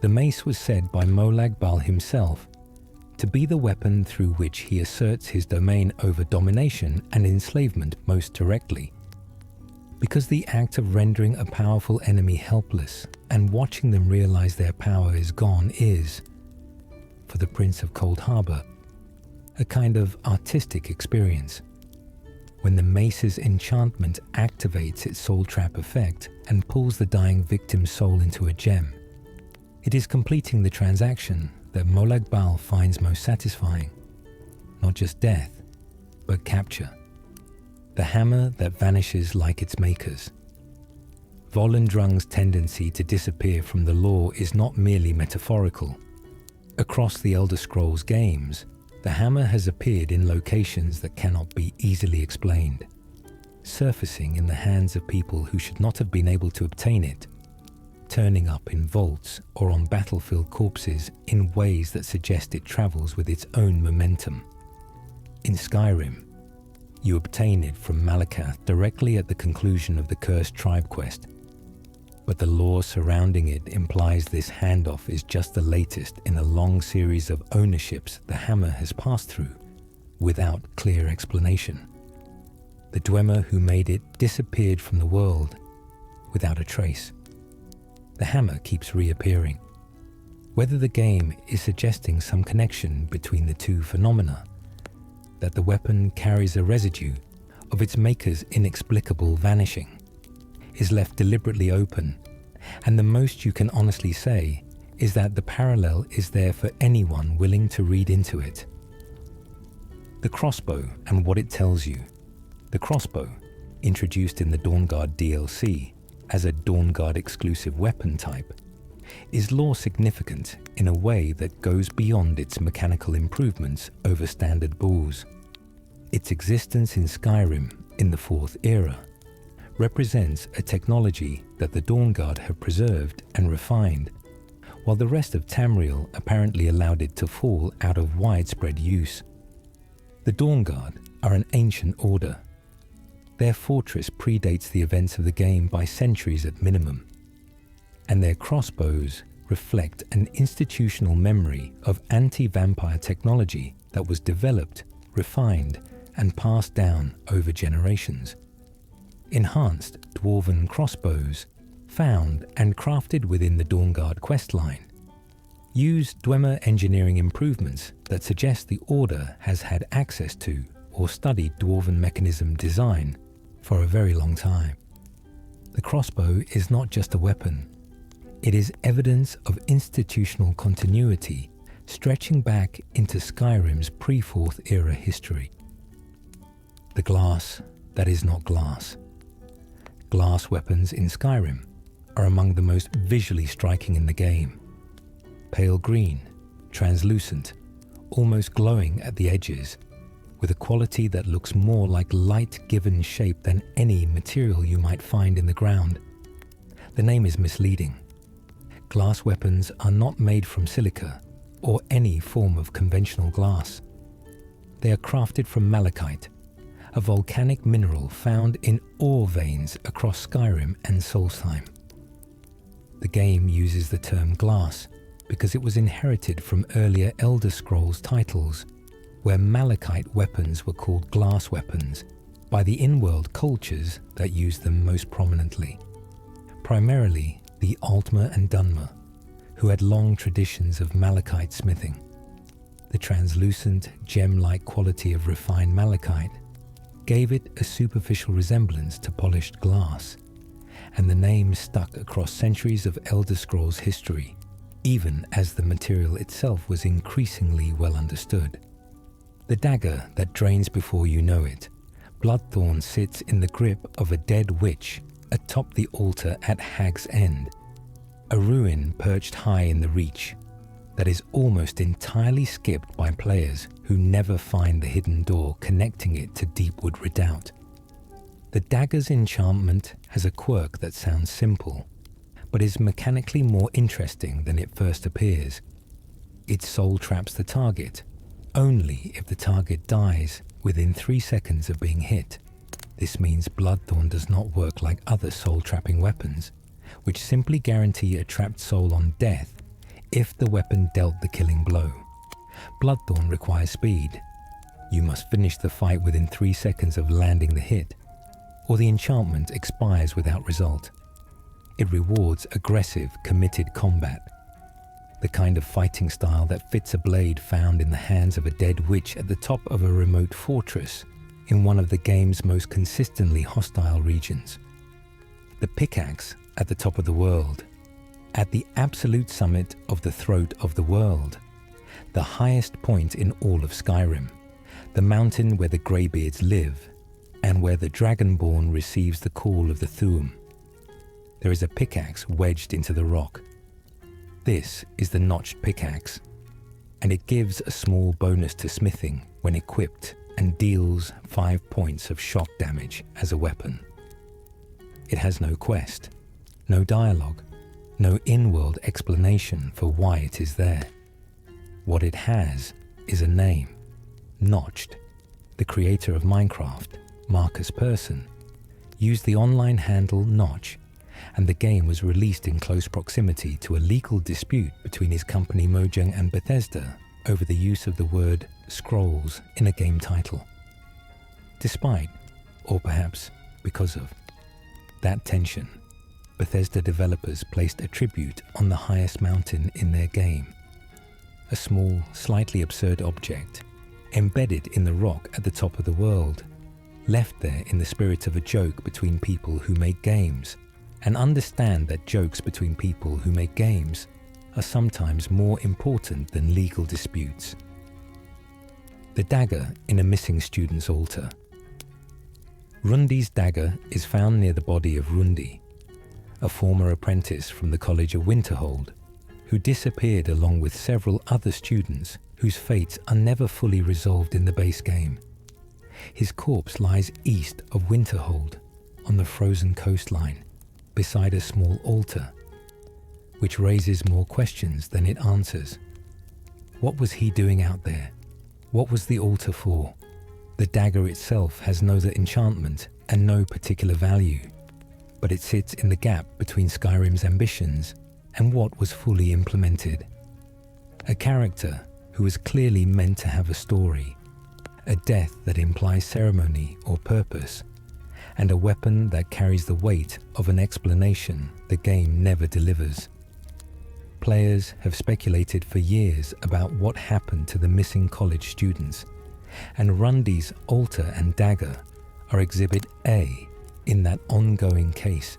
The mace was said by Molag Bal himself to be the weapon through which he asserts his domain over domination and enslavement most directly. Because the act of rendering a powerful enemy helpless and watching them realize their power is gone is, for the Prince of Cold Harbor, a kind of artistic experience. When the mace's enchantment activates its soul trap effect and pulls the dying victim's soul into a gem, it is completing the transaction that Molag Bal finds most satisfying. Not just death, but capture. The hammer that vanishes like its makers. Volendrung's tendency to disappear from the lore is not merely metaphorical. Across the Elder Scrolls games, the hammer has appeared in locations that cannot be easily explained, surfacing in the hands of people who should not have been able to obtain it, turning up in vaults or on battlefield corpses in ways that suggest it travels with its own momentum. In Skyrim, you obtain it from Malakath directly at the conclusion of the Cursed Tribe quest, but the lore surrounding it implies this handoff is just the latest in a long series of ownerships the hammer has passed through without clear explanation. The Dwemer who made it disappeared from the world without a trace. The hammer keeps reappearing. Whether the game is suggesting some connection between the two phenomena, that the weapon carries a residue of its maker's inexplicable vanishing, is left deliberately open, and the most you can honestly say is that the parallel is there for anyone willing to read into it. The crossbow and what it tells you. The crossbow, introduced in the Dawnguard DLC as a Dawnguard exclusive weapon type, is lore significant in a way that goes beyond its mechanical improvements over standard bores. Its existence in Skyrim in the Fourth Era represents a technology that the Dawnguard have preserved and refined, while the rest of Tamriel apparently allowed it to fall out of widespread use. The Dawnguard are an ancient order. Their fortress predates the events of the game by centuries at minimum, and their crossbows reflect an institutional memory of anti-vampire technology that was developed, refined, and passed down over generations. Enhanced dwarven crossbows, found and crafted within the Dawnguard questline, use Dwemer engineering improvements that suggest the Order has had access to or studied dwarven mechanism design for a very long time. The crossbow is not just a weapon, it is evidence of institutional continuity stretching back into Skyrim's pre-Fourth Era history. The glass that is not glass. Glass weapons in Skyrim are among the most visually striking in the game. Pale green, translucent, almost glowing at the edges, with a quality that looks more like light given shape than any material you might find in the ground. The name is misleading. Glass weapons are not made from silica or any form of conventional glass. They are crafted from malachite, a volcanic mineral found in ore veins across Skyrim and Solstheim. The game uses the term glass because it was inherited from earlier Elder Scrolls titles, where malachite weapons were called glass weapons by the in-world cultures that used them most prominently. Primarily the Altmer and Dunmer, who had long traditions of malachite smithing. The translucent, gem-like quality of refined malachite gave it a superficial resemblance to polished glass, and the name stuck across centuries of Elder Scrolls history, even as the material itself was increasingly well understood. The dagger that drains before you know it, Bloodthorn sits in the grip of a dead witch atop the altar at Hag's End, a ruin perched high in the Reach that is almost entirely skipped by players who never find the hidden door connecting it to Deepwood Redoubt. The dagger's enchantment has a quirk that sounds simple, but is mechanically more interesting than it first appears. it soul traps the target, only if the target dies within 3 seconds of being hit. This means Bloodthorn does not work like other soul-trapping weapons, which simply guarantee a trapped soul on death if the weapon dealt the killing blow. Bloodthorn requires speed. You must finish the fight within 3 seconds of landing the hit, or the enchantment expires without result. It rewards aggressive, committed combat, the kind of fighting style that fits a blade found in the hands of a dead witch at the top of a remote fortress in one of the game's most consistently hostile regions. The pickaxe at the top of the world, at the absolute summit of the throat of the world, the highest point in all of Skyrim, the mountain where the Greybeards live, and where the Dragonborn receives the call of the Thu'um. There is a pickaxe wedged into the rock. This is the notched pickaxe, and it gives a small bonus to smithing when equipped and deals 5 points of shock damage as a weapon. It has no quest, no dialogue, no in-world explanation for why it is there. What it has is a name. Notched, the creator of Minecraft, Marcus Persson, used the online handle Notch, and the game was released in close proximity to a legal dispute between his company Mojang and Bethesda over the use of the word scrolls in a game title. Despite, or perhaps because of, that tension, Bethesda developers placed a tribute on the highest mountain in their game. A small, slightly absurd object, embedded in the rock at the top of the world, left there in the spirit of a joke between people who make games, and understand that jokes between people who make games are sometimes more important than legal disputes. The dagger in a missing student's altar. Rundi's dagger is found near the body of Rundi, a former apprentice from the College of Winterhold, who disappeared along with several other students whose fates are never fully resolved in the base game. His corpse lies east of Winterhold, on the frozen coastline, beside a small altar, which raises more questions than it answers. What was he doing out there? What was the altar for? The dagger itself has no enchantment and no particular value, but it sits in the gap between Skyrim's ambitions and what was fully implemented. A character who was clearly meant to have a story, a death that implies ceremony or purpose, and a weapon that carries the weight of an explanation the game never delivers. Players have speculated for years about what happened to the missing college students, and Rundi's altar and dagger are Exhibit A in that ongoing case.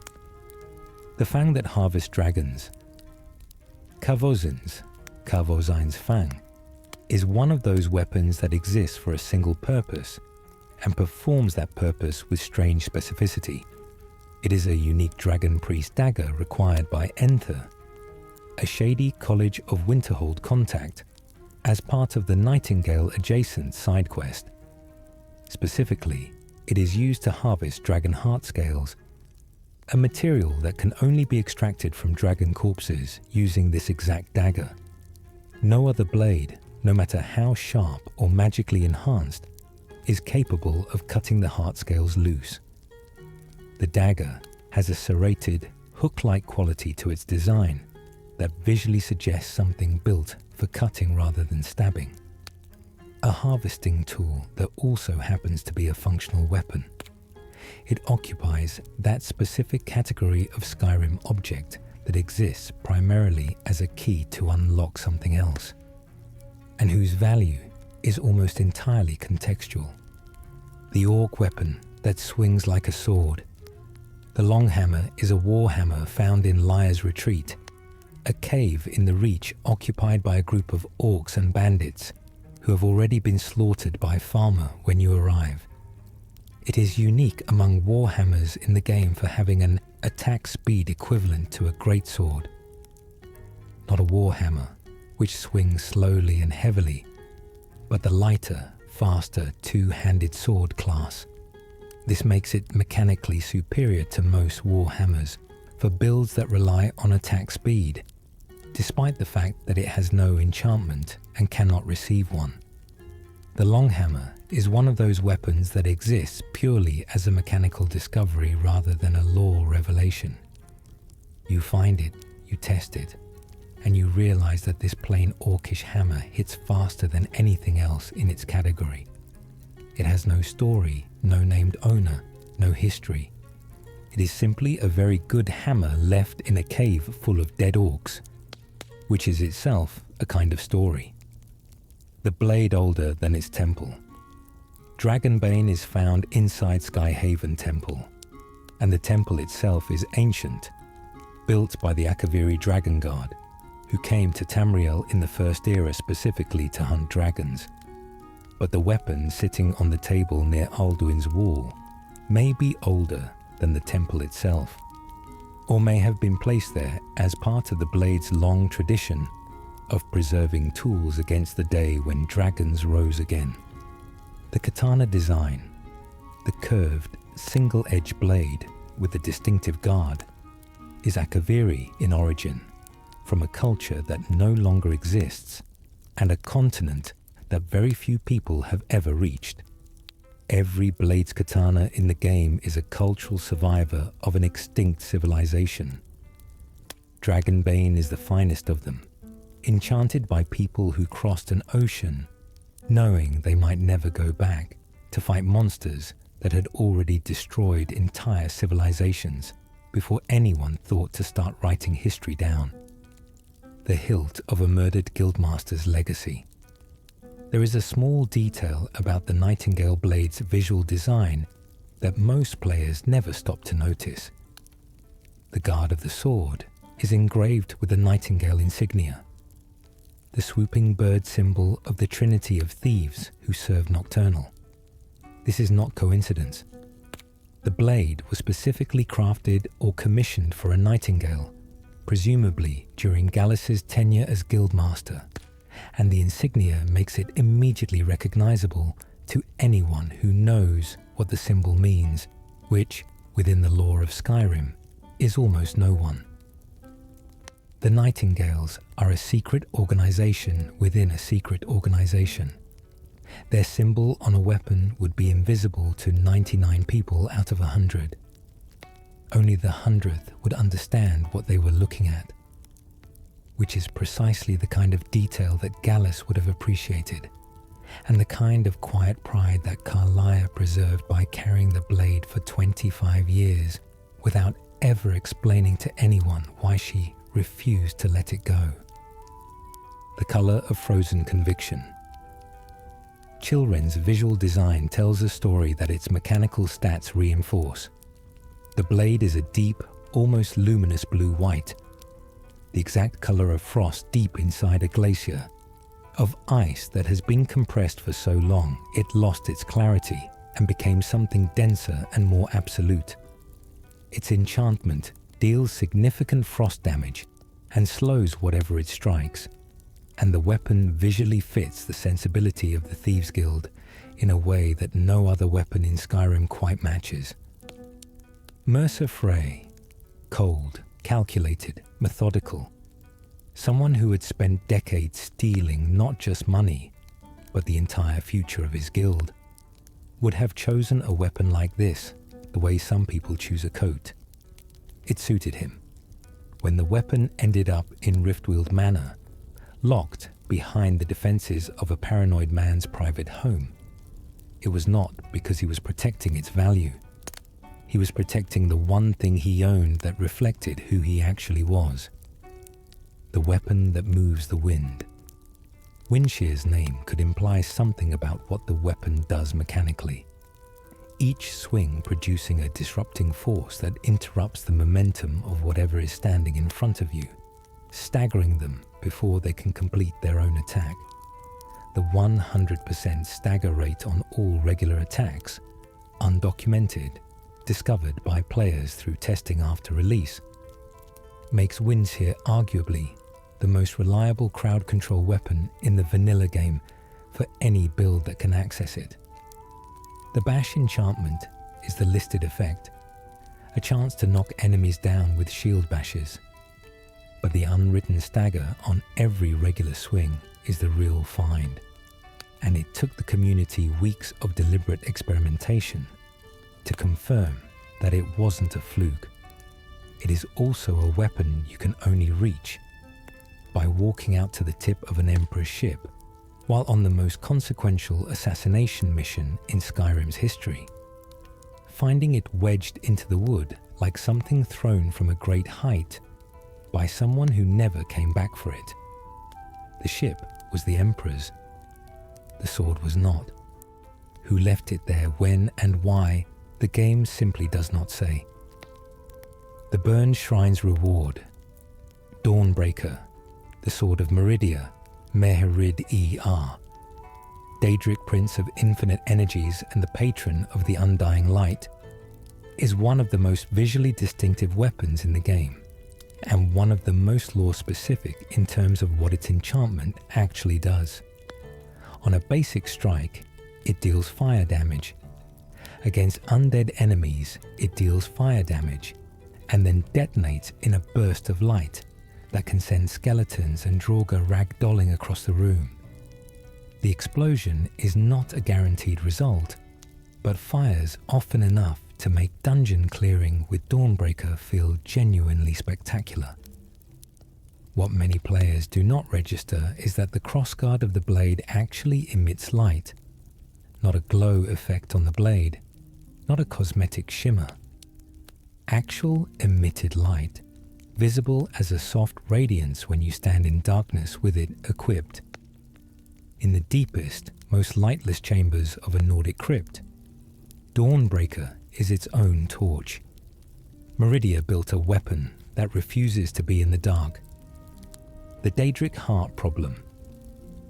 The fang that harvests dragons, Kavozin's fang, is one of those weapons that exists for a single purpose and performs that purpose with strange specificity. It is a unique dragon priest dagger required by Enter, a shady College of Winterhold contact, as part of the Nightingale adjacent side quest. Specifically, it is used to harvest dragon heart scales, a material that can only be extracted from dragon corpses using this exact dagger. No other blade, no matter how sharp or magically enhanced, is capable of cutting the heart scales loose. The dagger has a serrated, hook-like quality to its design that visually suggests something built for cutting rather than stabbing. A harvesting tool that also happens to be a functional weapon. It occupies that specific category of Skyrim object that exists primarily as a key to unlock something else, and whose value is almost entirely contextual. The orc weapon that swings like a sword. The Longhammer is a warhammer found in Liar's Retreat, a cave in the Reach occupied by a group of orcs and bandits who have already been slaughtered by Farmer when you arrive. It is unique among warhammers in the game for having an attack speed equivalent to a greatsword. Not a warhammer, which swings slowly and heavily, but the lighter, faster two-handed sword class. This makes it mechanically superior to most warhammers for builds that rely on attack speed. despite the fact that it has no enchantment and cannot receive one. The long hammer is one of those weapons that exists purely as a mechanical discovery rather than a lore revelation. You find it, you test it, and you realize that this plain orcish hammer hits faster than anything else in its category. It has no story, no named owner, no history. It is simply a very good hammer left in a cave full of dead orcs, which is itself a kind of story. The blade older than its temple. Dragonbane is found inside Skyhaven Temple, and the temple itself is ancient, built by the Akaviri Dragon Guard, who came to Tamriel in the First Era specifically to hunt dragons. But the weapon sitting on the table near Alduin's wall may be older than the temple itself, or may have been placed there as part of the blade's long tradition of preserving tools against the day when dragons rose again. The katana design, the curved, single-edged blade with the distinctive guard, is Akaviri in origin, from a culture that no longer exists and a continent that very few people have ever reached. Every blade's katana in the game is a cultural survivor of an extinct civilization. Dragonbane is the finest of them, enchanted by people who crossed an ocean, knowing they might never go back to fight monsters that had already destroyed entire civilizations before anyone thought to start writing history down. The hilt of a murdered guildmaster's legacy. There is a small detail about the Nightingale blade's visual design that most players never stop to notice. The guard of the sword is engraved with the Nightingale insignia, the swooping bird symbol of the trinity of thieves who serve Nocturnal. This is not coincidence. The blade was specifically crafted or commissioned for a Nightingale, presumably during Gallus's tenure as Guildmaster, and the insignia makes it immediately recognizable to anyone who knows what the symbol means, which, within the lore of Skyrim, is almost no one. The Nightingales are a secret organization within a secret organization. Their symbol on a weapon would be invisible to 99 people out of 100. Only the 100th would understand what they were looking at, which is precisely the kind of detail that Gallus would have appreciated, and the kind of quiet pride that Carlia preserved by carrying the blade for 25 years without ever explaining to anyone why she refused to let it go. The color of frozen conviction. Chilren's visual design tells a story that its mechanical stats reinforce. The blade is a deep, almost luminous blue-white, the exact color of frost deep inside a glacier, of ice that has been compressed for so long it lost its clarity and became something denser and more absolute. Its enchantment deals significant frost damage and slows whatever it strikes, and the weapon visually fits the sensibility of the Thieves Guild in a way that no other weapon in Skyrim quite matches. Mercer Frey, cold, calculated, methodical, someone who had spent decades stealing not just money, but the entire future of his guild, would have chosen a weapon like this the way some people choose a coat. It suited him. When the weapon ended up in Riftweald Manor, locked behind the defenses of a paranoid man's private home, it was not because he was protecting its value. He was protecting the one thing he owned that reflected who he actually was. The weapon that moves the wind. Windshear's name could imply something about what the weapon does mechanically. Each swing producing a disrupting force that interrupts the momentum of whatever is standing in front of you, staggering them before they can complete their own attack. The 100% stagger rate on all regular attacks, undocumented, discovered by players through testing after release, makes Windshear arguably the most reliable crowd control weapon in the vanilla game for any build that can access it. The Bash enchantment is the listed effect, a chance to knock enemies down with shield bashes. But the unwritten stagger on every regular swing is the real find. And it took the community weeks of deliberate experimentation to confirm that it wasn't a fluke. It is also a weapon you can only reach by walking out to the tip of an Emperor's ship while on the most consequential assassination mission in Skyrim's history. Finding it wedged into the wood like something thrown from a great height by someone who never came back for it. The ship was the Emperor's. The sword was not. Who left it there, when and why, the game simply does not say. The Burned Shrine's reward. Dawnbreaker, the sword of Meridia, Meherid-E-R. Daedric Prince of Infinite Energies and the patron of the Undying Light, is one of the most visually distinctive weapons in the game, and one of the most lore-specific in terms of what its enchantment actually does. On a basic strike, it deals fire damage. Against undead enemies, it deals fire damage, and then detonates in a burst of light that can send skeletons and Draugr ragdolling across the room. The explosion is not a guaranteed result, but fires often enough to make dungeon clearing with Dawnbreaker feel genuinely spectacular. What many players do not register is that the crossguard of the blade actually emits light, not a glow effect on the blade, not a cosmetic shimmer. Actual emitted light, visible as a soft radiance when you stand in darkness with it equipped. In the deepest, most lightless chambers of a Nordic crypt, Dawnbreaker is its own torch. Meridia built a weapon that refuses to be in the dark. The Daedric Heart problem.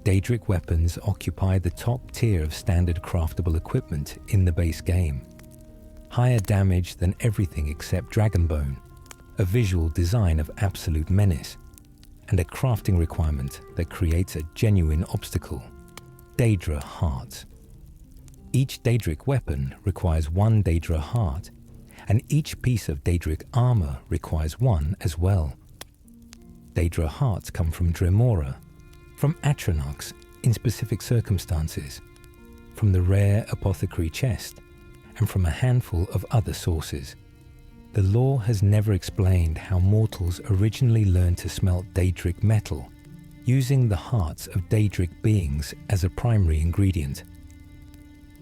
Daedric weapons occupy the top tier of standard craftable equipment in the base game. Higher damage than everything except Dragonbone, a visual design of absolute menace, and a crafting requirement that creates a genuine obstacle. Daedra Hearts. Each Daedric weapon requires one Daedra Heart, and each piece of Daedric armor requires one as well. Daedra Hearts come from Dremora, from Atronachs in specific circumstances, from the rare apothecary chest, and from a handful of other sources. The lore has never explained how mortals originally learned to smelt Daedric metal, using the hearts of Daedric beings as a primary ingredient.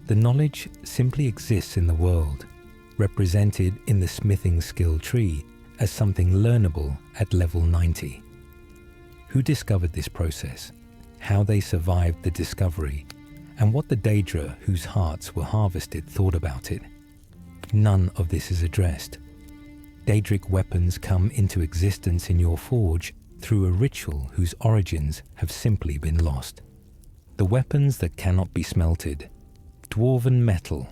The knowledge simply exists in the world, represented in the smithing skill tree as something learnable at level 90. Who discovered this process, how they survived the discovery, and what the Daedra whose hearts were harvested thought about it? None of this is addressed. Daedric weapons come into existence in your forge through a ritual whose origins have simply been lost. The weapons that cannot be smelted. Dwarven metal,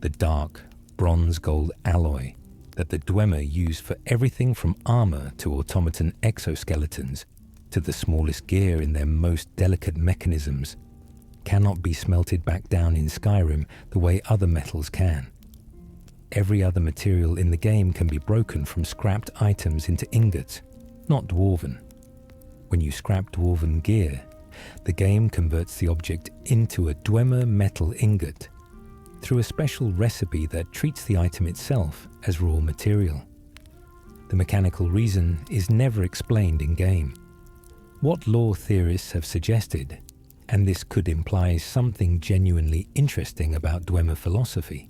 the dark bronze-gold alloy that the Dwemer use for everything from armor to automaton exoskeletons to the smallest gear in their most delicate mechanisms, cannot be smelted back down in Skyrim the way other metals can. Every other material in the game can be broken from scrapped items into ingots, not dwarven. When you scrap dwarven gear, the game converts the object into a Dwemer metal ingot through a special recipe that treats the item itself as raw material. The mechanical reason is never explained in-game. What lore theorists have suggested, and this could imply something genuinely interesting about Dwemer philosophy,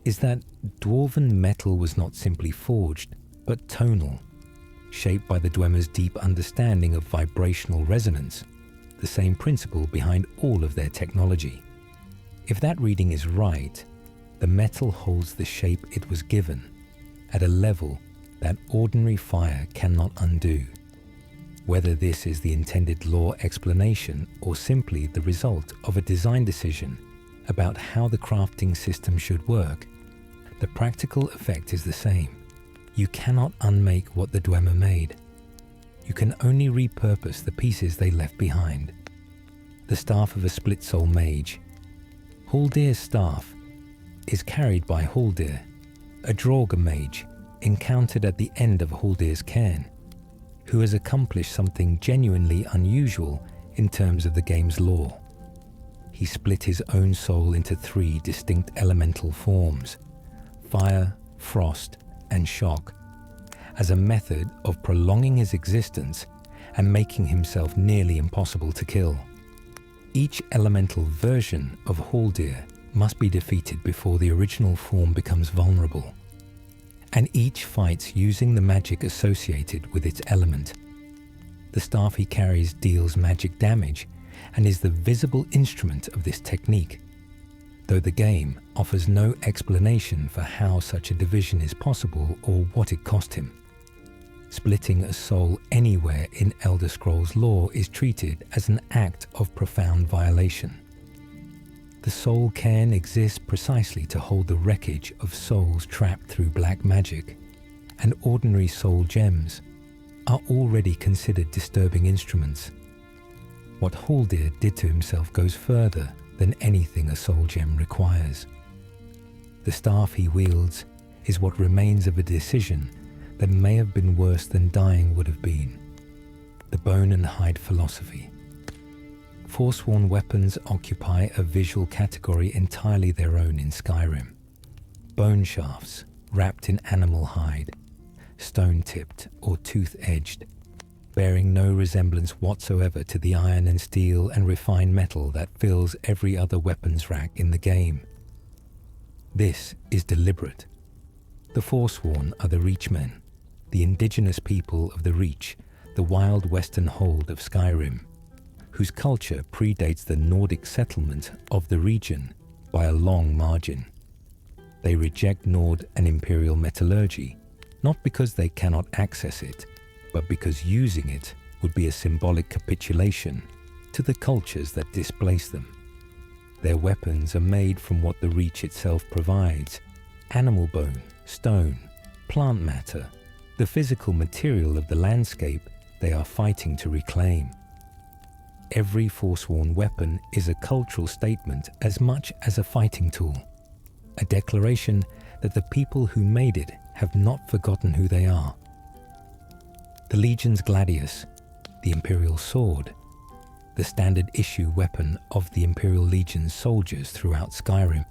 is that dwarven metal was not simply forged, but tonal, shaped by the Dwemer's deep understanding of vibrational resonance, the same principle behind all of their technology. If that reading is right, the metal holds the shape it was given, at a level that ordinary fire cannot undo. Whether this is the intended lore explanation or simply the result of a design decision about how the crafting system should work, the practical effect is the same. You cannot unmake what the Dwemer made. You can only repurpose the pieces they left behind. The staff of a split-soul mage. Haldir's staff is carried by Haldir, a Draugr mage encountered at the end of Haldir's cairn, who has accomplished something genuinely unusual in terms of the game's lore. He split his own soul into 3 distinct elemental forms: fire, frost, and shock, as a method of prolonging his existence and making himself nearly impossible to kill. Each elemental version of Haldir must be defeated before the original form becomes vulnerable, and each fights using the magic associated with its element. The staff he carries deals magic damage and is the visible instrument of this technique, though the game offers no explanation for how such a division is possible or what it cost him. Splitting a soul anywhere in Elder Scrolls lore is treated as an act of profound violation. The soul cairn exists precisely to hold the wreckage of souls trapped through black magic, and ordinary soul gems are already considered disturbing instruments. What Haldir did to himself goes further than anything a soul gem requires. The staff he wields is what remains of a decision that may have been worse than dying would have been: the bone and hide philosophy. Forsworn weapons occupy a visual category entirely their own in Skyrim. Bone shafts wrapped in animal hide, stone-tipped or tooth-edged, bearing no resemblance whatsoever to the iron and steel and refined metal that fills every other weapons rack in the game. This is deliberate. The Forsworn are the Reachmen, the indigenous people of the Reach, the wild western hold of Skyrim, whose culture predates the Nordic settlement of the region by a long margin. They reject Nord and Imperial metallurgy, not because they cannot access it, but because using it would be a symbolic capitulation to the cultures that displace them. Their weapons are made from what the Reach itself provides: animal bone, stone, plant matter, the physical material of the landscape they are fighting to reclaim. Every Forsworn weapon is a cultural statement as much as a fighting tool, a declaration that the people who made it have not forgotten who they are. The Legion's Gladius, the Imperial Sword, the standard issue weapon of the Imperial Legion's soldiers throughout Skyrim,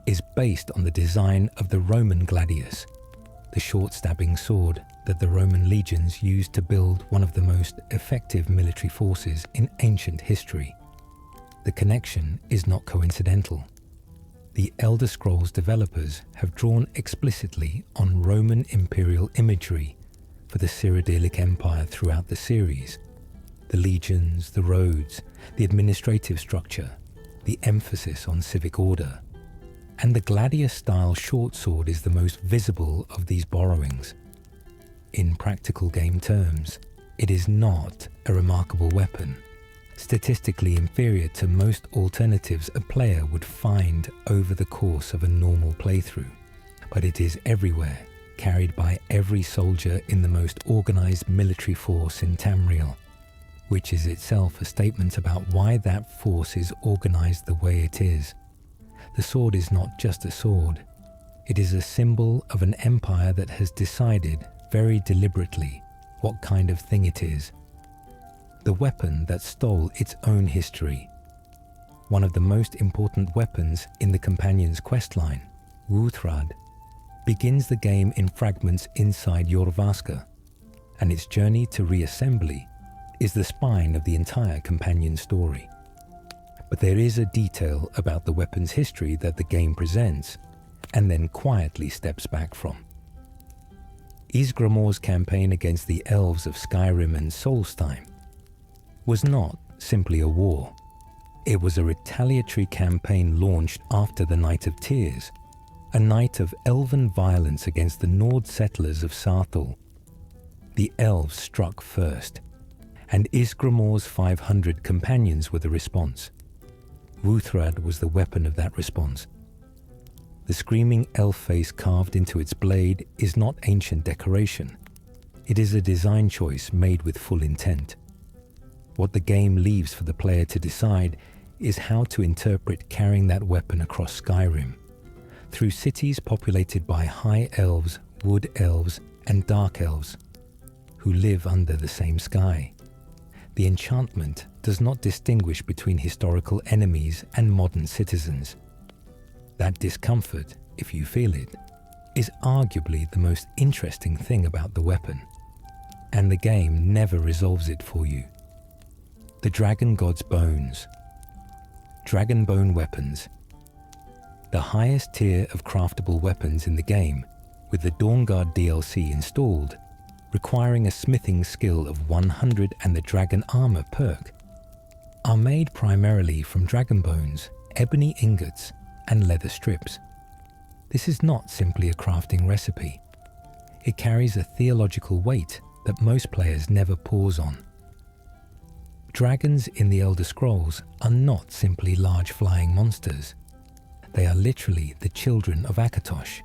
is based on the design of the Roman Gladius, the short-stabbing sword that the Roman legions used to build one of the most effective military forces in ancient history. The connection is not coincidental. The Elder Scrolls developers have drawn explicitly on Roman imperial imagery for the Cyrodiilic Empire throughout the series. The legions, the roads, the administrative structure, the emphasis on civic order, and the Gladius-style short sword is the most visible of these borrowings. In practical game terms, it is not a remarkable weapon, statistically inferior to most alternatives a player would find over the course of a normal playthrough, but it is everywhere, carried by every soldier in the most organized military force in Tamriel, which is itself a statement about why that force is organized the way it is. The sword is not just a sword. It is a symbol of an empire that has decided very deliberately what kind of thing it is. The weapon that stole its own history. One of the most important weapons in the companion's questline, Wuthrad, begins the game in fragments inside Jorvaska, and its journey to reassembly is the spine of the entire companion story. But there is a detail about the weapon's history that the game presents, and then quietly steps back from. Ysgramor's campaign against the elves of Skyrim and Solstheim was not simply a war. It was a retaliatory campaign launched after the Night of Tears, a night of elven violence against the Nord settlers of Sarthal. The elves struck first, and Ysgramor's 500 companions were the response. Wuthrad was the weapon of that response. The screaming elf face carved into its blade is not ancient decoration. It is a design choice made with full intent. What the game leaves for the player to decide is how to interpret carrying that weapon across Skyrim, through cities populated by high elves, wood elves, and dark elves, who live under the same sky. The enchantment does not distinguish between historical enemies and modern citizens. That discomfort, if you feel it, is arguably the most interesting thing about the weapon, and the game never resolves it for you. The Dragon God's Bones. Dragon Bone weapons. The highest tier of craftable weapons in the game, with the Dawnguard DLC installed, requiring a smithing skill of 100 and the Dragon Armor perk, are made primarily from dragon bones, ebony ingots, and leather strips. This is not simply a crafting recipe. It carries a theological weight that most players never pause on. Dragons in the Elder Scrolls are not simply large flying monsters. They are literally the children of Akatosh,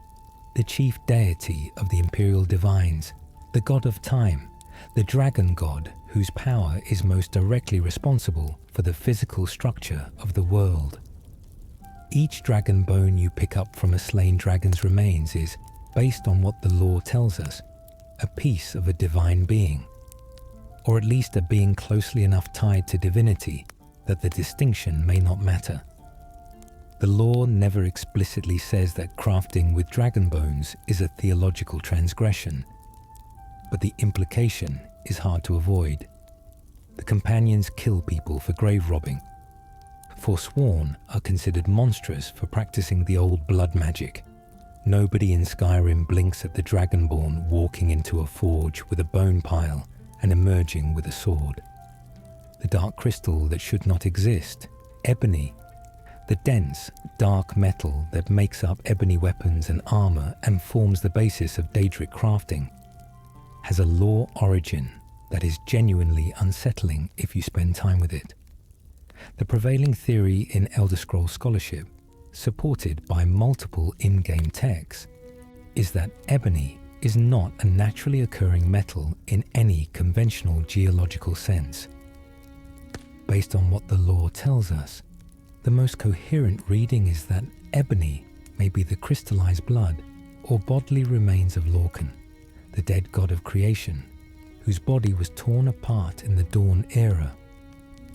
the chief deity of the Imperial Divines, the god of time, the dragon god whose power is most directly responsible for the physical structure of the world. Each dragon bone you pick up from a slain dragon's remains is, based on what the lore tells us, a piece of a divine being, or at least a being closely enough tied to divinity that the distinction may not matter. The lore never explicitly says that crafting with dragon bones is a theological transgression, but the implication is hard to avoid. The companions kill people for grave robbing. Forsworn are considered monstrous for practicing the old blood magic. Nobody in Skyrim blinks at the Dragonborn walking into a forge with a bone pile and emerging with a sword. The dark crystal that should not exist, ebony, the dense, dark metal that makes up ebony weapons and armor and forms the basis of Daedric crafting, has a lore origin that is genuinely unsettling if you spend time with it. The prevailing theory in Elder Scrolls scholarship, supported by multiple in-game texts, is that ebony is not a naturally occurring metal in any conventional geological sense. Based on what the lore tells us, the most coherent reading is that ebony may be the crystallized blood or bodily remains of Lorcan, the dead god of creation, whose body was torn apart in the Dawn era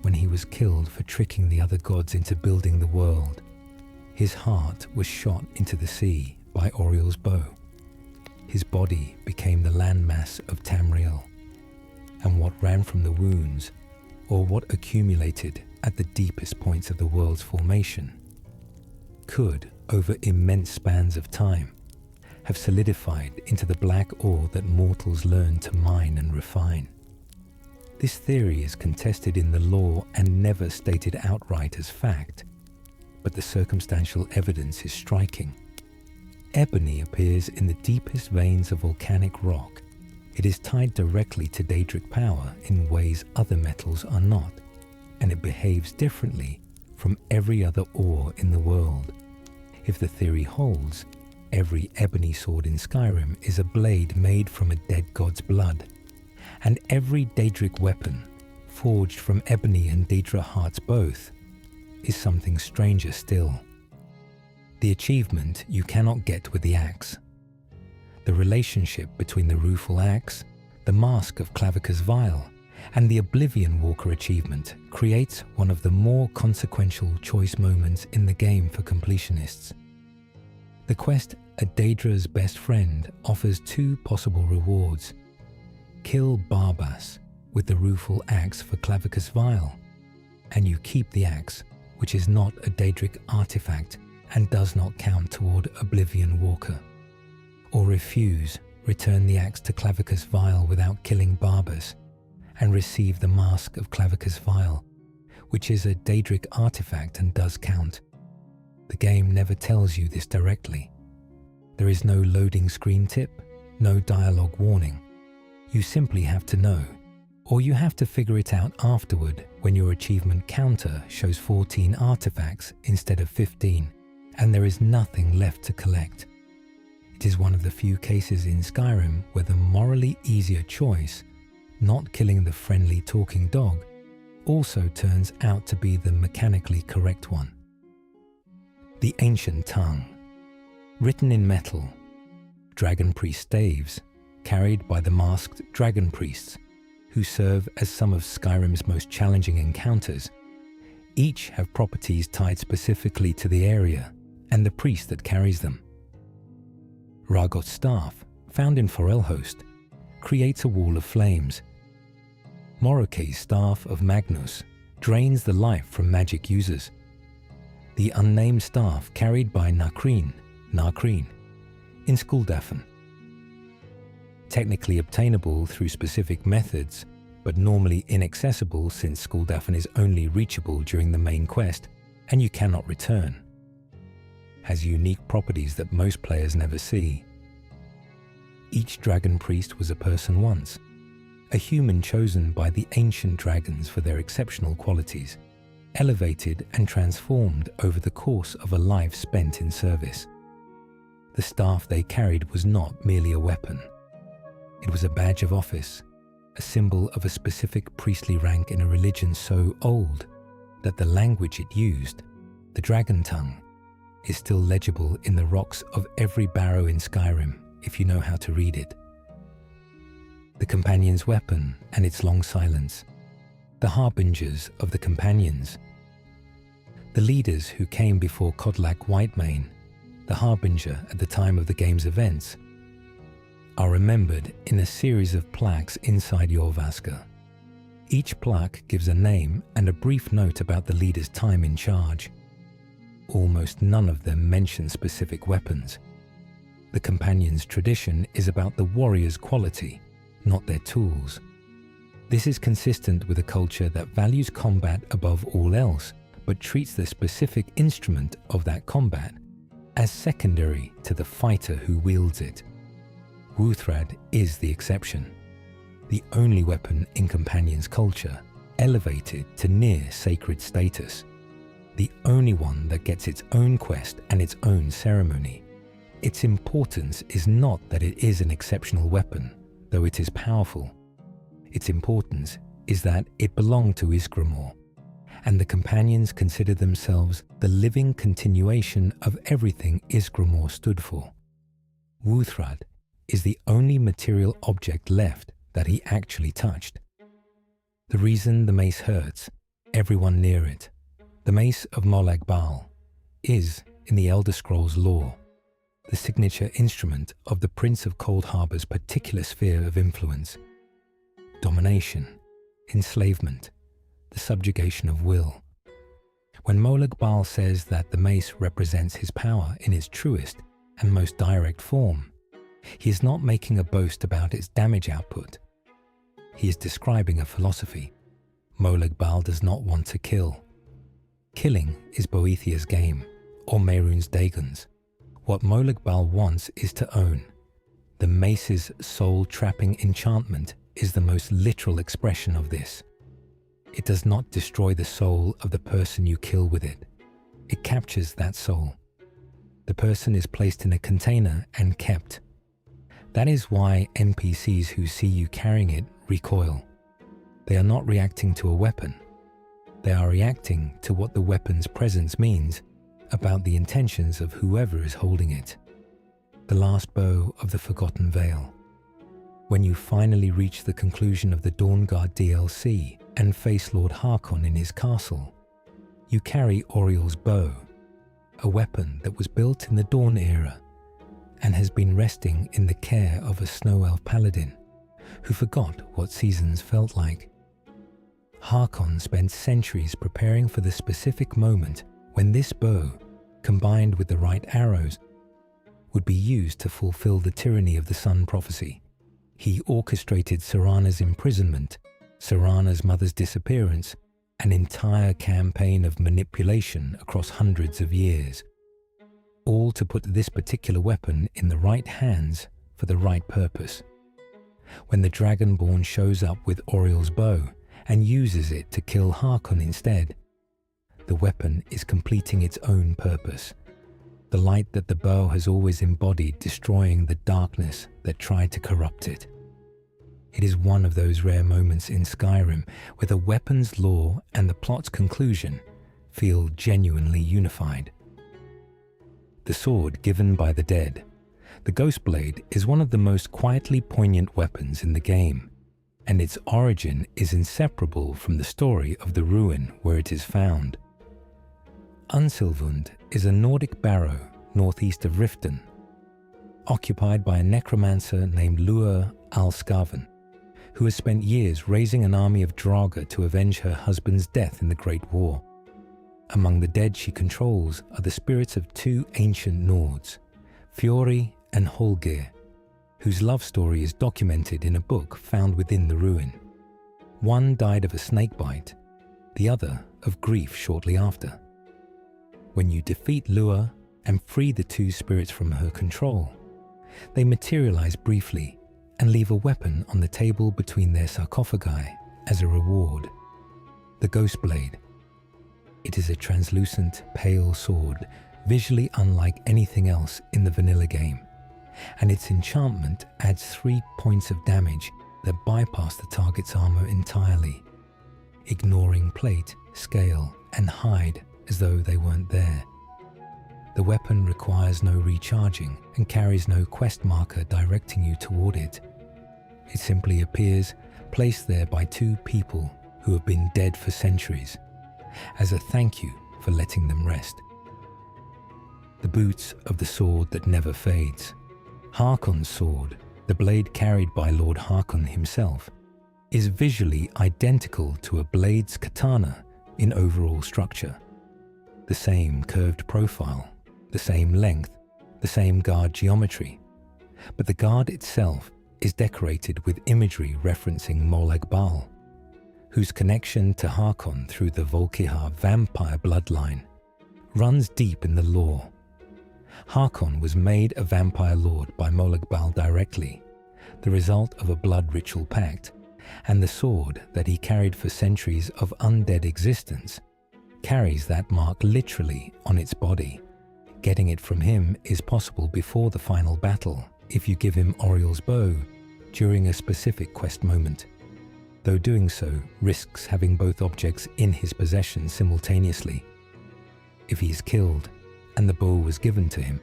when he was killed for tricking the other gods into building the world. His heart was shot into the sea by Oriel's bow. His body became the landmass of Tamriel, and what ran from the wounds, or what accumulated at the deepest points of the world's formation, could, over immense spans of time, have solidified into the black ore that mortals learn to mine and refine. This theory is contested in the lore and never stated outright as fact, but the circumstantial evidence is striking. Ebony appears in the deepest veins of volcanic rock. It is tied directly to Daedric power in ways other metals are not, and it behaves differently from every other ore in the world. If the theory holds, every ebony sword in Skyrim is a blade made from a dead god's blood, and every Daedric weapon, forged from ebony and Daedra hearts both, is something stranger still. The achievement you cannot get with the axe. The relationship between the rueful axe, the mask of Clavicus Vial, and the Oblivion Walker achievement creates one of the more consequential choice moments in the game for completionists. The quest, A Daedra's Best Friend, offers two possible rewards. Kill Barbas with the rueful axe for Clavicus Vial, and you keep the axe, which is not a Daedric artifact and does not count toward Oblivion Walker. Or refuse, return the axe to Clavicus Vial without killing Barbas, and receive the Mask of Clavicus Vial, which is a Daedric artifact and does count. The game never tells you this directly. There is no loading screen tip, no dialogue warning. You simply have to know, or you have to figure it out afterward when your achievement counter shows 14 artifacts instead of 15, and there is nothing left to collect. It is one of the few cases in Skyrim where the morally easier choice, not killing the friendly talking dog, also turns out to be the mechanically correct one. The Ancient Tongue. Written in metal, Dragon Priest staves, carried by the masked dragon priests, who serve as some of Skyrim's most challenging encounters. Each have properties tied specifically to the area and the priest that carries them. Ragot's staff, found in Forelhost, creates a wall of flames. Moroke's staff of Magnus drains the life from magic users. The unnamed staff carried by Narkreen, in Skuldafn. Technically obtainable through specific methods, but normally inaccessible since Skuldafn is only reachable during the main quest and you cannot return. Has unique properties that most players never see. Each dragon priest was a person once, a human chosen by the ancient dragons for their exceptional qualities, elevated and transformed over the course of a life spent in service. The staff they carried was not merely a weapon. It was a badge of office, a symbol of a specific priestly rank in a religion so old that the language it used, the dragon tongue, is still legible in the rocks of every barrow in Skyrim if you know how to read it. The companion's weapon and its long silence, the harbingers of the companions, the leaders who came before Kodlak Whitemane, the harbinger at the time of the game's events, are remembered in a series of plaques inside Jorvaska. Each plaque gives a name and a brief note about the leader's time in charge. Almost none of them mention specific weapons. The companion's tradition is about the warrior's quality, not their tools. This is consistent with a culture that values combat above all else, but treats the specific instrument of that combat as secondary to the fighter who wields it. Wuthrad is the exception, the only weapon in Companion's culture elevated to near sacred status, the only one that gets its own quest and its own ceremony. Its importance is not that it is an exceptional weapon, though it is powerful. Its importance is that it belonged to Ysgramor, and the Companions consider themselves the living continuation of everything Ysgramor stood for. Wuthrad is the only material object left that he actually touched. The reason the mace hurts everyone near it, the mace of Molag Bal, is, in the Elder Scrolls lore, the signature instrument of the Prince of Cold Harbour's particular sphere of influence. Domination, enslavement, the subjugation of will. When Molag Bal says that the mace represents his power in its truest and most direct form, he is not making a boast about its damage output. He is describing a philosophy. Molag Bal does not want to kill. Killing is Boethiah's game, or Mehrunes Dagon's. What Molag Bal wants is to own. The mace's soul-trapping enchantment is the most literal expression of this. It does not destroy the soul of the person you kill with it. It captures that soul. The person is placed in a container and kept. That is why NPCs who see you carrying it recoil. They are not reacting to a weapon. They are reacting to what the weapon's presence means about the intentions of whoever is holding it. The last bow of the Forgotten Vale. When you finally reach the conclusion of the Dawnguard DLC and face Lord Harkon in his castle, you carry Oriel's bow, a weapon that was built in the Dawn era and has been resting in the care of a Snow Elf paladin who forgot what seasons felt like. Harkon spent centuries preparing for the specific moment when this bow, combined with the right arrows, would be used to fulfill the tyranny of the Sun prophecy. He orchestrated Serana's imprisonment, Serana's mother's disappearance, an entire campaign of manipulation across hundreds of years, all to put this particular weapon in the right hands for the right purpose. When the Dragonborn shows up with Oriel's bow and uses it to kill Harkon instead, the weapon is completing its own purpose, the light that the bow has always embodied, destroying the darkness that tried to corrupt it. It is one of those rare moments in Skyrim where the weapon's lore and the plot's conclusion feel genuinely unified. The sword given by the dead, The Ghost Blade is one of the most quietly poignant weapons in the game, and its origin is inseparable from the story of the ruin where it is found. Unsilvund is a Nordic barrow northeast of Riften, occupied by a necromancer named Lua Alskaven, who has spent years raising an army of Draugr to avenge her husband's death in the Great War. Among the dead she controls are the spirits of two ancient Nords, Fiori and Holgir, whose love story is documented in a book found within the ruin. One died of a snakebite, the other of grief shortly after. When you defeat Lua and free the two spirits from her control, they materialize briefly and leave a weapon on the table between their sarcophagi as a reward. The Ghost Blade. It is a translucent, pale sword, visually unlike anything else in the vanilla game, and its enchantment adds 3 points of damage that bypass the target's armor entirely, ignoring plate, scale, and hide as though they weren't there. The weapon requires no recharging and carries no quest marker directing you toward it. It simply appears, placed there by two people who have been dead for centuries, as a thank you for letting them rest. The boots of the sword that never fades. Harkon's sword, the blade carried by Lord Harkon himself, is visually identical to a blade's katana in overall structure. The same curved profile, the same length, the same guard geometry, but the guard itself is decorated with imagery referencing Molag Bal, whose connection to Harkon through the Volkihar vampire bloodline runs deep in the lore. Harkon was made a vampire lord by Molag Bal directly, the result of a blood ritual pact, and the sword that he carried for centuries of undead existence carries that mark literally on its body. Getting it from him is possible before the final battle if you give him Oriel's bow during a specific quest moment, though doing so risks having both objects in his possession simultaneously. If he is killed and the bow was given to him,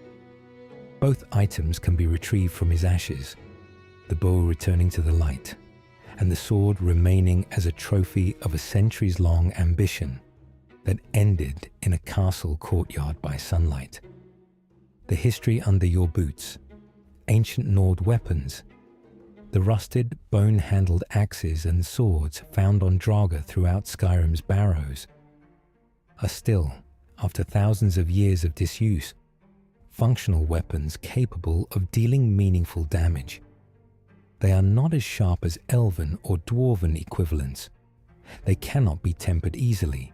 both items can be retrieved from his ashes, the bow returning to the light, and the sword remaining as a trophy of a centuries-long ambition that ended in a castle courtyard by sunlight. The history under your boots, ancient Nord weapons, the rusted, bone-handled axes and swords found on Draugr throughout Skyrim's barrows, are still, after thousands of years of disuse, functional weapons capable of dealing meaningful damage. They are not as sharp as elven or dwarven equivalents. They cannot be tempered easily,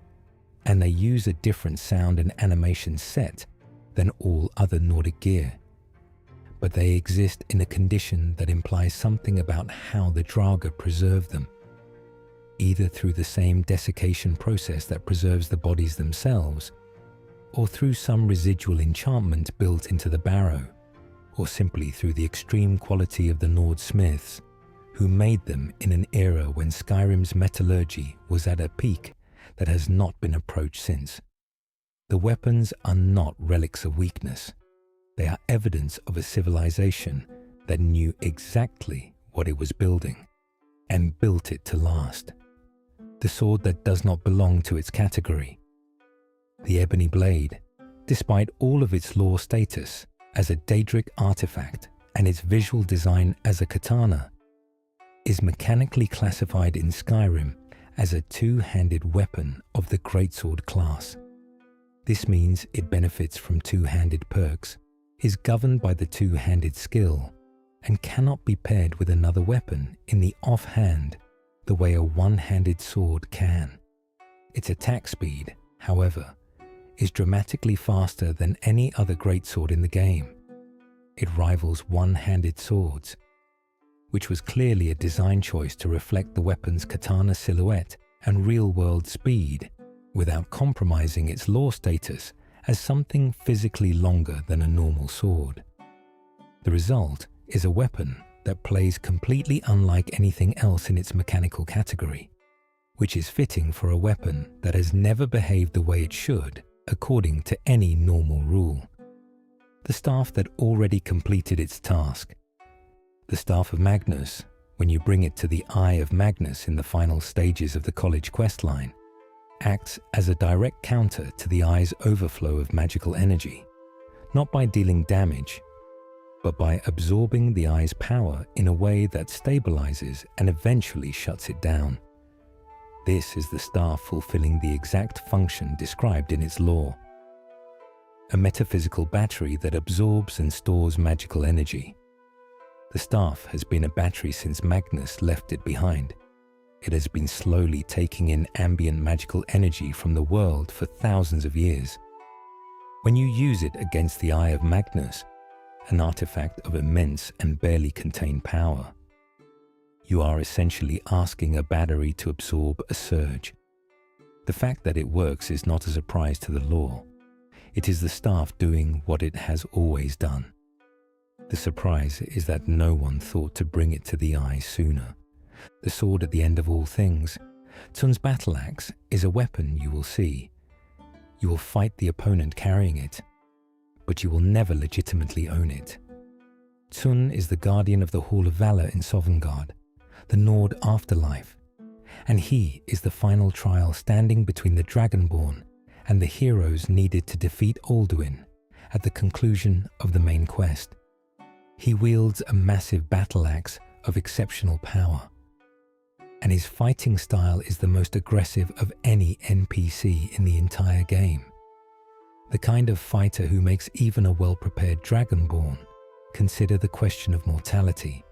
and they use a different sound and animation set than all other Nordic gear. But they exist in a condition that implies something about how the Draugr preserve them, either through the same desiccation process that preserves the bodies themselves, or through some residual enchantment built into the barrow, or simply through the extreme quality of the Nord smiths, who made them in an era when Skyrim's metallurgy was at a peak that has not been approached since. The weapons are not relics of weakness. They are evidence of a civilization that knew exactly what it was building and built it to last. The sword that does not belong to its category. The ebony blade, despite all of its lore status as a Daedric artifact and its visual design as a katana, is mechanically classified in Skyrim as a two-handed weapon of the greatsword class. This means it benefits from two-handed perks, is governed by the two-handed skill, and cannot be paired with another weapon in the offhand the way a one-handed sword can. Its attack speed, however, is dramatically faster than any other greatsword in the game. It rivals one-handed swords, which was clearly a design choice to reflect the weapon's katana silhouette and real-world speed, without compromising its lore status as something physically longer than a normal sword. The result is a weapon that plays completely unlike anything else in its mechanical category, which is fitting for a weapon that has never behaved the way it should according to any normal rule. the staff that already completed its task. The Staff of Magnus, when you bring it to the Eye of Magnus in the final stages of the college quest line, acts as a direct counter to the Eye's overflow of magical energy, not by dealing damage, but by absorbing the Eye's power in a way that stabilizes and eventually shuts it down. This is the staff fulfilling the exact function described in its lore. A metaphysical battery that absorbs and stores magical energy. The staff has been a battery since Magnus left it behind. It has been slowly taking in ambient magical energy from the world for thousands of years. When you use it against the Eye of Magnus, an artifact of immense and barely contained power, you are essentially asking a battery to absorb a surge. The fact that it works is not a surprise to the lore. It is the staff doing what it has always done. The surprise is that no one thought to bring it to the Eye sooner. The sword at the end of all things, Tun's battle axe, is a weapon you will see. You will fight the opponent carrying it, but you will never legitimately own it. Tun is the guardian of the Hall of Valor in Sovngarde, the Nord afterlife, and he is the final trial standing between the Dragonborn and the heroes needed to defeat Alduin at the conclusion of the main quest. He wields a massive battle axe of exceptional power, and his fighting style is the most aggressive of any NPC in the entire game. The kind of fighter who makes even a well-prepared Dragonborn consider the question of mortality.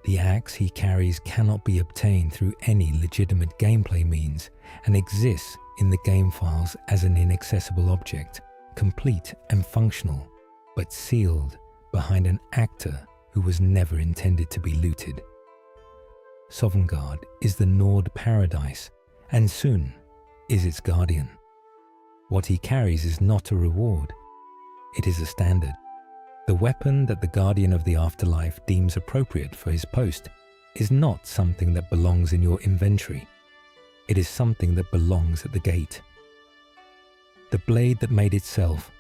The axe he carries cannot be obtained through any legitimate gameplay means and exists in the game files as an inaccessible object, complete and functional, but sealed behind an actor who was never intended to be looted. Sovngarde is the Nord paradise, and Sun is its guardian. What he carries is not a reward, it is a standard. The weapon that the guardian of the afterlife deems appropriate for his post is not something that belongs in your inventory. It is something that belongs at the gate. The blade that made itself,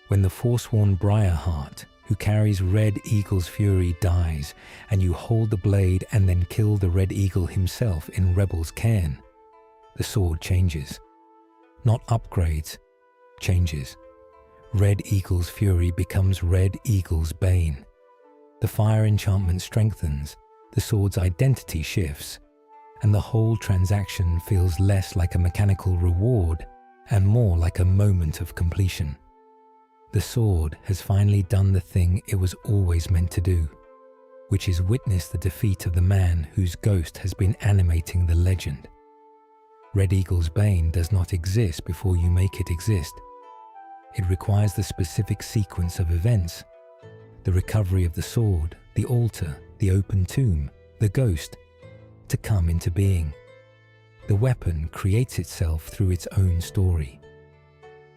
when the forsworn Briarheart, who carries Red Eagle's fury, dies, and you hold the blade and then kill the Red Eagle himself in Rebel's cairn, the sword changes. Not upgrades, changes. Red Eagle's fury becomes Red Eagle's bane. The fire enchantment strengthens, the sword's identity shifts, and the whole transaction feels less like a mechanical reward and more like a moment of completion. The sword has finally done the thing it was always meant to do, which is witness the defeat of the man whose ghost has been animating the legend. Red Eagle's bane does not exist before you make it exist. It requires the specific sequence of events, the recovery of the sword, the altar, the open tomb, the ghost, to come into being. The weapon creates itself through its own story.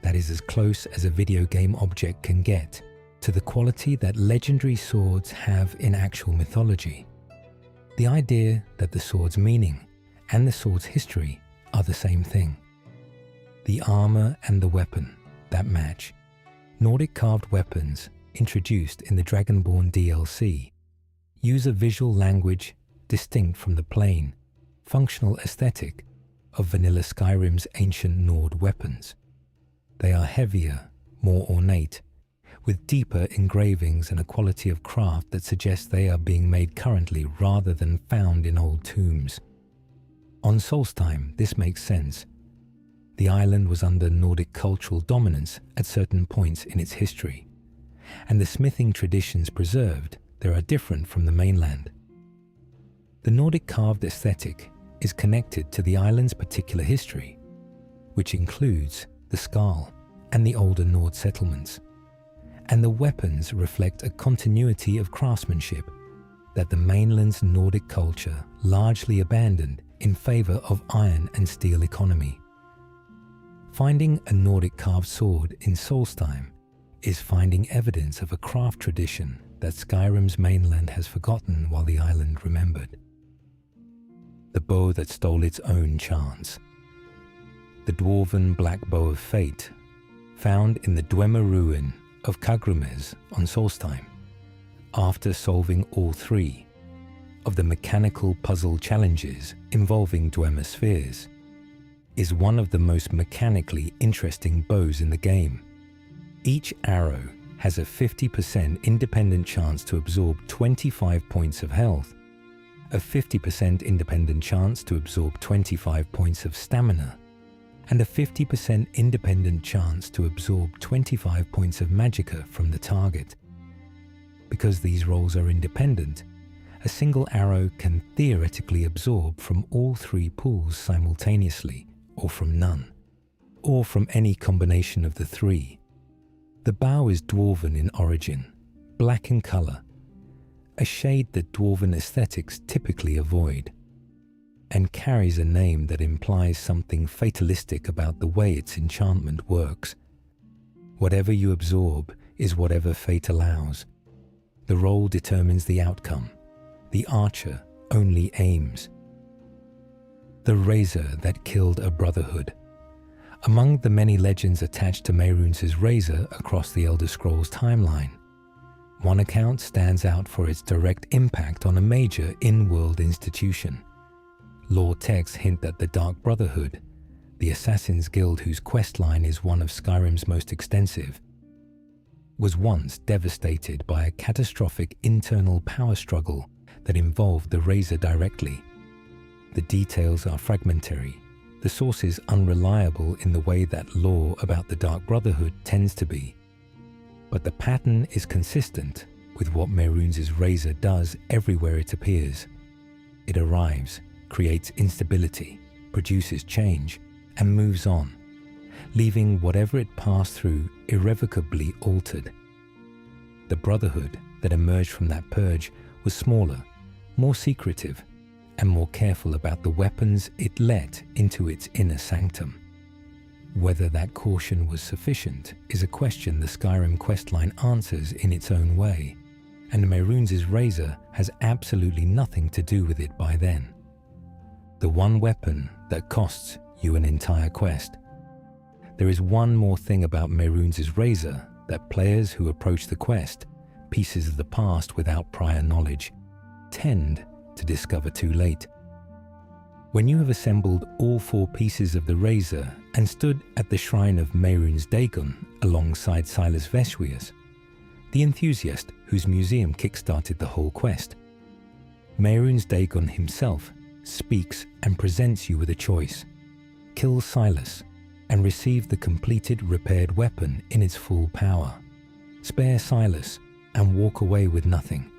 That is as close as a video game object can get to the quality that legendary swords have in actual mythology. The idea that the sword's meaning and the sword's history are the same thing. The armor and the weapon that match. Nordic carved weapons introduced in the Dragonborn DLC use a visual language distinct from the plain, functional aesthetic of vanilla Skyrim's ancient Nord weapons. They are heavier, more ornate, with deeper engravings and a quality of craft that suggests they are being made currently rather than found in old tombs. On Solstheim, this makes sense. The island was under Nordic cultural dominance at certain points in its history, and the smithing traditions preserved there are different from the mainland. The Nordic carved aesthetic is connected to the island's particular history, which includes the Skald and the older Nord settlements, and the weapons reflect a continuity of craftsmanship that the mainland's Nordic culture largely abandoned in favor of iron and steel economy. Finding a Nordic carved sword in Solstheim is finding evidence of a craft tradition that Skyrim's mainland has forgotten while the island remembered. The bow that stole its own chance. The dwarven black bow of fate, found in the Dwemer ruin of Kagrumes on Solstheim, after solving all three of the mechanical puzzle challenges involving Dwemer spheres, is one of the most mechanically interesting bows in the game. Each arrow has a 50% independent chance to absorb 25 points of health, a 50% independent chance to absorb 25 points of stamina, and a 50% independent chance to absorb 25 points of magicka from the target. Because these rolls are independent, a single arrow can theoretically absorb from all three pools simultaneously, or from none, or from any combination of the three. The bow is dwarven in origin, black in colour, a shade that dwarven aesthetics typically avoid, and carries a name that implies something fatalistic about the way its enchantment works. Whatever you absorb is whatever fate allows. The roll determines the outcome. The archer only aims. The razor that killed a brotherhood. Among the many legends attached to Mehrunes' razor across the Elder Scrolls timeline, one account stands out for its direct impact on a major in-world institution. Lore texts hint that the Dark Brotherhood, the Assassin's Guild whose questline is one of Skyrim's most extensive, was once devastated by a catastrophic internal power struggle that involved the razor directly. The details are fragmentary, the sources unreliable in the way that lore about the Dark Brotherhood tends to be. But the pattern is consistent with what Mehrunes' razor does everywhere it appears. It arrives, creates instability, produces change, and moves on, leaving whatever it passed through irrevocably altered. The Brotherhood that emerged from that purge was smaller, more secretive, and more careful about the weapons it let into its inner sanctum. Whether that caution was sufficient is a question the Skyrim questline answers in its own way, and Mehrunes' razor has absolutely nothing to do with it by then. The one weapon that costs you an entire quest. There is one more thing about Mehrunes' razor that players who approach the quest, pieces of the past without prior knowledge, tend to discover too late. When you have assembled all four pieces of the razor and stood at the shrine of Mehrunes Dagon alongside Silas Vesuvius, the enthusiast whose museum kickstarted the whole quest, Mehrunes Dagon himself speaks and presents you with a choice. Kill Silas and receive the completed repaired weapon in its full power. Spare Silas and walk away with nothing.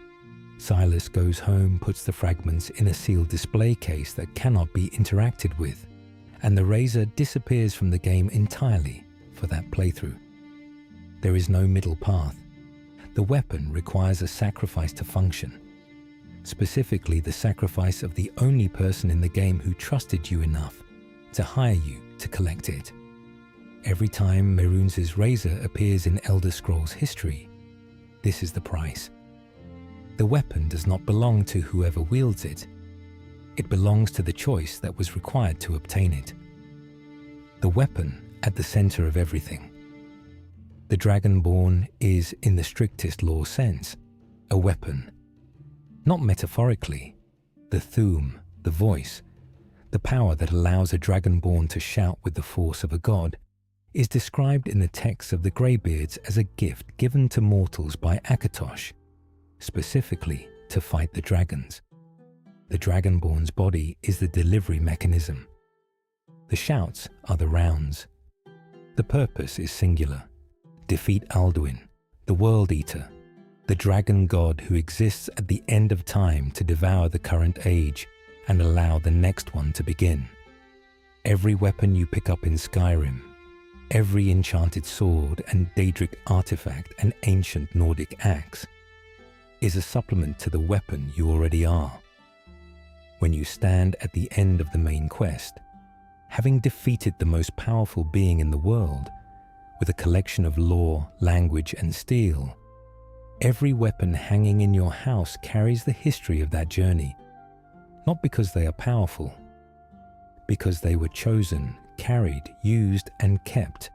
Silas goes home, puts the fragments in a sealed display case that cannot be interacted with, and the razor disappears from the game entirely for that playthrough. There is no middle path. The weapon requires a sacrifice to function, specifically the sacrifice of the only person in the game who trusted you enough to hire you to collect it. Every time Mehrunes' razor appears in Elder Scrolls history, this is the price. The weapon does not belong to whoever wields it. It belongs to the choice that was required to obtain it. The weapon at the center of everything. The Dragonborn is, in the strictest lore sense, a weapon. Not metaphorically. The Thu'um, the voice, the power that allows a Dragonborn to shout with the force of a god, is described in the texts of the Greybeards as a gift given to mortals by Akatosh, specifically to fight the dragons. The Dragonborn's body is the delivery mechanism. The shouts are the rounds. The purpose is singular. Defeat Alduin, the World Eater, the dragon god who exists at the end of time to devour the current age and allow the next one to begin. Every weapon you pick up in Skyrim, every enchanted sword and Daedric artifact and ancient Nordic axe, is a supplement to the weapon you already are. When you stand at the end of the main quest, having defeated the most powerful being in the world, with a collection of lore, language, and steel, every weapon hanging in your house carries the history of that journey, not because they are powerful, because they were chosen, carried, used, and kept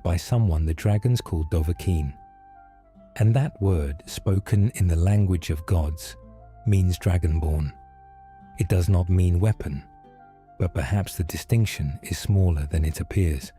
by someone the dragons called Dovahkiin, And that word, spoken in the language of gods, means dragonborn. It does not mean weapon, but perhaps the distinction is smaller than it appears.